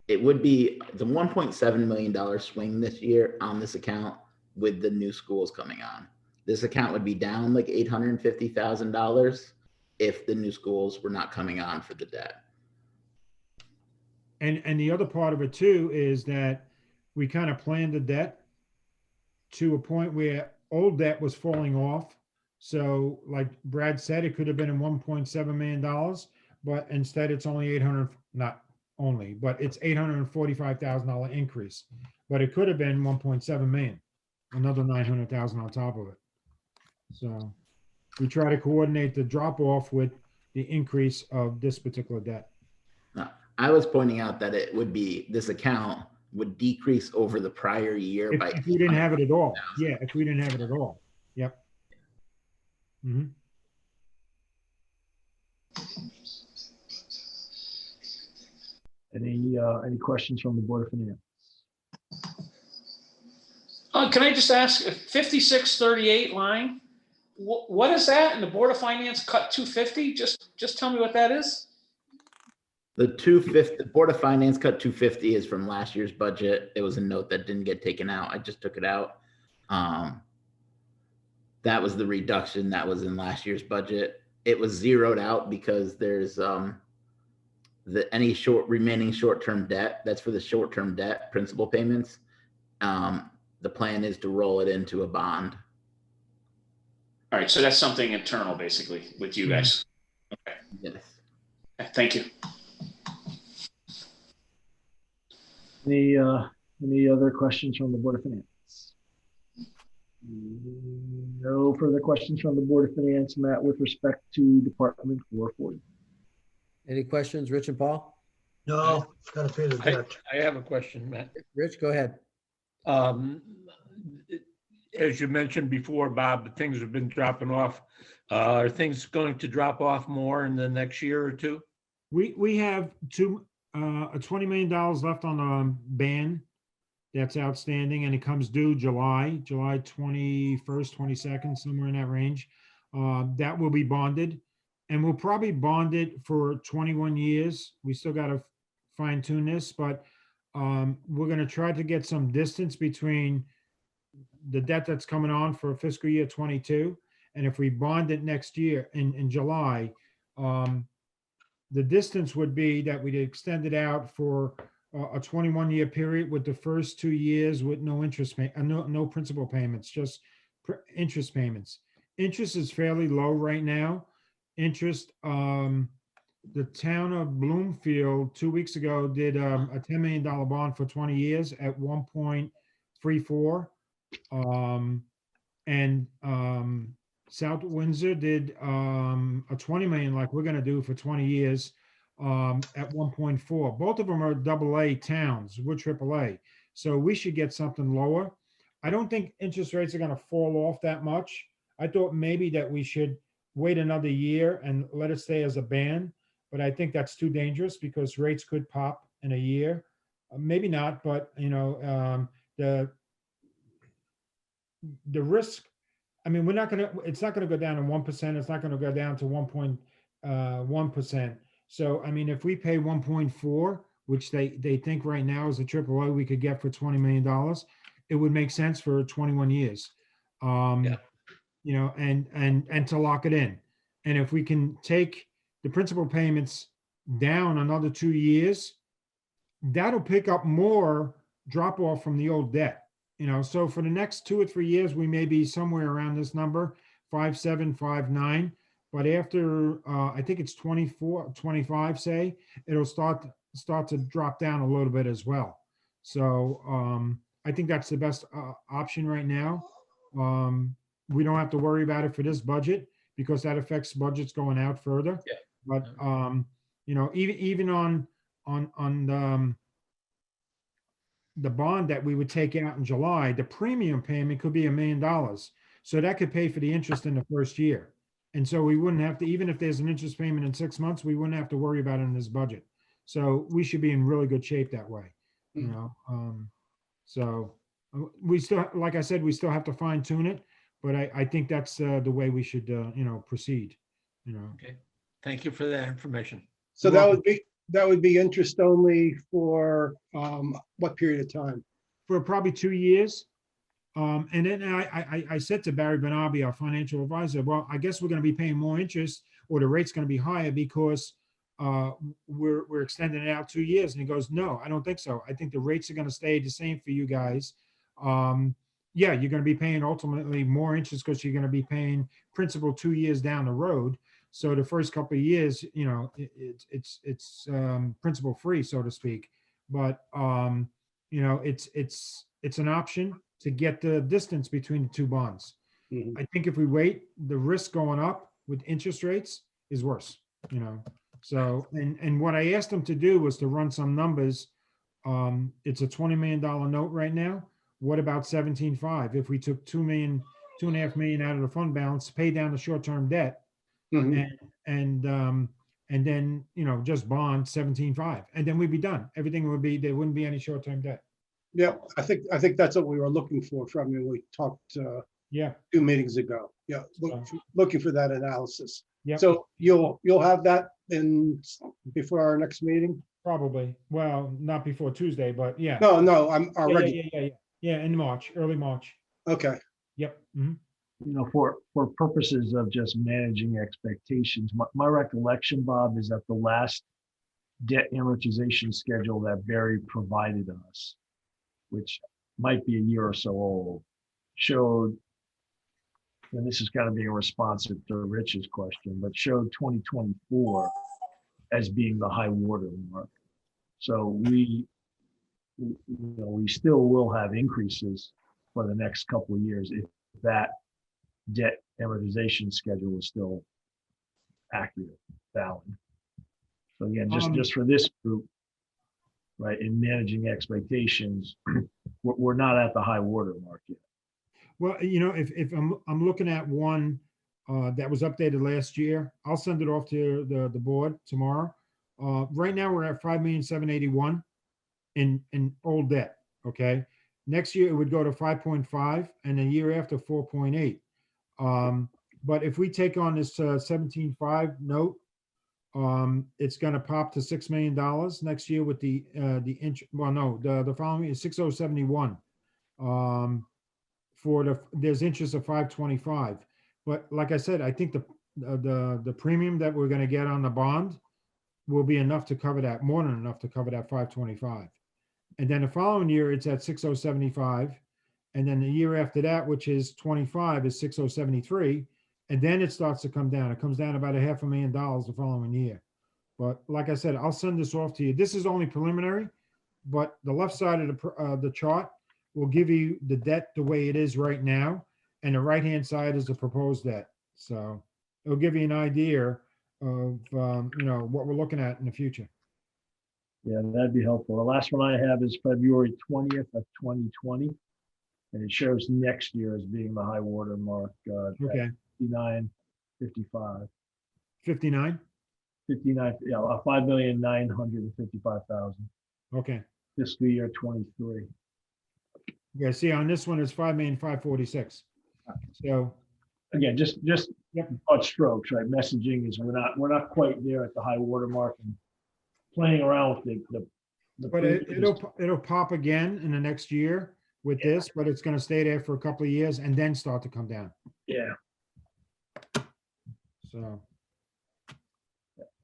It would be the $1.7 million swing this year on this account with the new schools coming on. This account would be down like $850,000 if the new schools were not coming on for the debt. And the other part of it too is that we kind of planned the debt to a point where old debt was falling off. So like Brad said, it could have been in $1.7 million, but instead it's only not only, but it's $845,000 increase. But it could have been 1.7 million, another 900,000 on top of it. So we try to coordinate the drop off with the increase of this particular debt. I was pointing out that it would be, this account would decrease over the prior year by. If we didn't have it at all. Yeah, if we didn't have it at all. Yep. Mm-hmm. Any questions from the Board of Finance? Can I just ask, 5638 line, what is that? And the Board of Finance cut 250? Just tell me what that is. The 250, the Board of Finance cut 250 is from last year's budget. It was a note that didn't get taken out. I just took it out. That was the reduction that was in last year's budget. It was zeroed out because there's any remaining short-term debt. That's for the short-term debt principal payments. The plan is to roll it into a bond. All right, so that's something internal basically with you guys. Okay. Yes. Thank you. Any other questions from the Board of Finance? No further questions from the Board of Finance, Matt, with respect to Department 440. Any questions, Rich and Paul? No, gotta pay the debt. I have a question, Matt. Rich, go ahead. Um, As you mentioned before, Bob, things have been dropping off. Are things going to drop off more in the next year or two? We have $20 million left on the ban that's outstanding, and it comes due July 21st, 22nd, somewhere in that range. That will be bonded, and we'll probably bond it for 21 years. We still got to fine tune this, but we're going to try to get some distance between the debt that's coming on for fiscal year 22. And if we bond it next year in July, the distance would be that we'd extend it out for a 21-year period, with the first 2 years with no interest, no principal payments, just interest payments. Interest is fairly low right now. Interest, the town of Bloomfield 2 weeks ago did a $10 million bond for 20 years at 1.34. And South Windsor did a 20 million, like we're going to do for 20 years, at 1.4. Both of them are AA towns. We're AAA, so we should get something lower. I don't think interest rates are going to fall off that much. I thought maybe that we should wait another year and let it stay as a ban, but I think that's too dangerous because rates could pop in a year. Maybe not, but the risk, I mean, it's not gonna go down to 1%. It's not gonna go down to 1.1%. So, I mean, if we pay 1.4, which they think right now is a AAA we could get for $20 million, it would make sense for 21 years. Yeah. You know, and to lock it in. And if we can take the principal payments down another 2 years, that'll pick up more drop off from the old debt. You know, so for the next 2 or 3 years, we may be somewhere around this number, 5.7, 5.9. But after, I think it's 24, 25, say, it'll start to drop down a little bit as well. So I think that's the best option right now. We don't have to worry about it for this budget because that affects budgets going out further. Yeah. But you know, even on the bond that we would take out in July, the premium payment could be $1 million. So that could pay for the interest in the first year. And so we wouldn't have to, even if there's an interest payment in 6 months, we wouldn't have to worry about it in this budget. So we should be in really good shape that way, you know? So we still, like I said, we still have to fine tune it, but I think that's the way we should, you know, proceed, you know? Okay. Thank you for that information. So that would be interest only for what period of time? For probably 2 years. And then I said to Barry Benabi, our financial advisor, well, I guess we're going to be paying more interest, or the rate's going to be higher because we're extending it out 2 years. And he goes, no, I don't think so. I think the rates are going to stay the same for you guys. Yeah, you're going to be paying ultimately more interest because you're going to be paying principal 2 years down the road. So the first couple of years, you know, it's principal free, so to speak. But you know, it's an option to get the distance between the two bonds. Mhm. I think if we wait, the risk going up with interest rates is worse, you know? So, and what I asked them to do was to run some numbers. It's a $20 million note right now. What about 17.5? If we took 2.5 million out of the fund balance to pay down the short-term debt, Mhm. and then, you know, just bond 17.5, and then we'd be done. Everything would be, there wouldn't be any short-term debt. Yeah, I think that's what we were looking for from you. We talked Yeah. 2 meetings ago. Yeah, looking for that analysis. Yeah. So you'll have that before our next meeting? Probably. Well, not before Tuesday, but yeah. No, I'm Yeah, already. Yeah, in March, early March. Okay. Yep. Mhm. You know, for purposes of just managing expectations, my recollection, Bob, is that the last debt amortization schedule that Barry provided us, which might be a year or so old, showed and this is kind of being responsive to Rich's question, but showed 2024 as being the high water mark. So we still will have increases for the next couple of years if that debt amortization schedule is still accurate, valid. So again, just for this group, right, in managing expectations, we're not at the high water mark yet. Well, if I'm looking at one that was updated last year, I'll send it off to the board tomorrow. Right now, we're at 5,781,000 in old debt, okay? Next year, it would go to 5.5, and the year after, 4.8. But if we take on this 17.5 note, it's gonna pop to $6 million next year with the the following is 6,071. There's interest of 525. But like I said, I think the premium that we're gonna get on the bond will be enough to cover that, more than enough to cover that 525. And then the following year, it's at 6,075. And then the year after that, which is 25, is 6,073. And then it starts to come down. It comes down about $500,000 the following year. But like I said, I'll send this off to you. This is only preliminary, but the left side of the chart will give you the debt the way it is right now, and the right-hand side is the proposed debt. So it'll give you an idea of what we're looking at in the future. Yeah, that'd be helpful. The last one I have is February 20th of 2020. And it shows next year as being the high water mark. Okay. 59.55. 59? 59, yeah, 5,955,000 Okay. fiscal year 23. Yeah, see, on this one, it's 5,546,000. So Again, just broad strokes, right? Messaging is we're not quite there at the high water mark, and playing around with the but it'll pop again in the next year with this, but it's gonna stay there for a couple of years and then start to come down. Yeah. So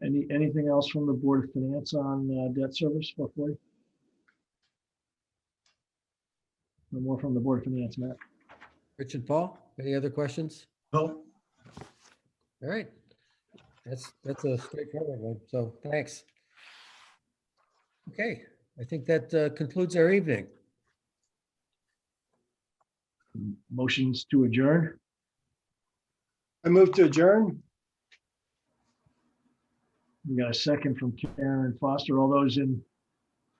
Anything else from the Board of Finance on debt service for 40? No more from the Board of Finance, Matt. Rich and Paul, any other questions? No, All right. That's a straightforward one. So thanks. Okay, I think that concludes our evening. Motions to adjourn. I move to adjourn. We got a second from Karen Foster. All those in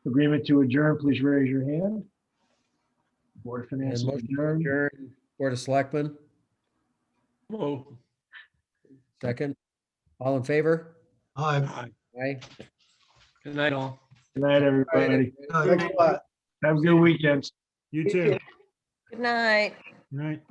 agreement to adjourn, please raise your hand. Board of Finance And is motion to adjourned. adjourn. Board of Selectmen, Whoa. second. All in favor? I, Aye. Good night, all. Good night, everybody. Thanks a lot. Have a good weekend. you too. Good night. Right.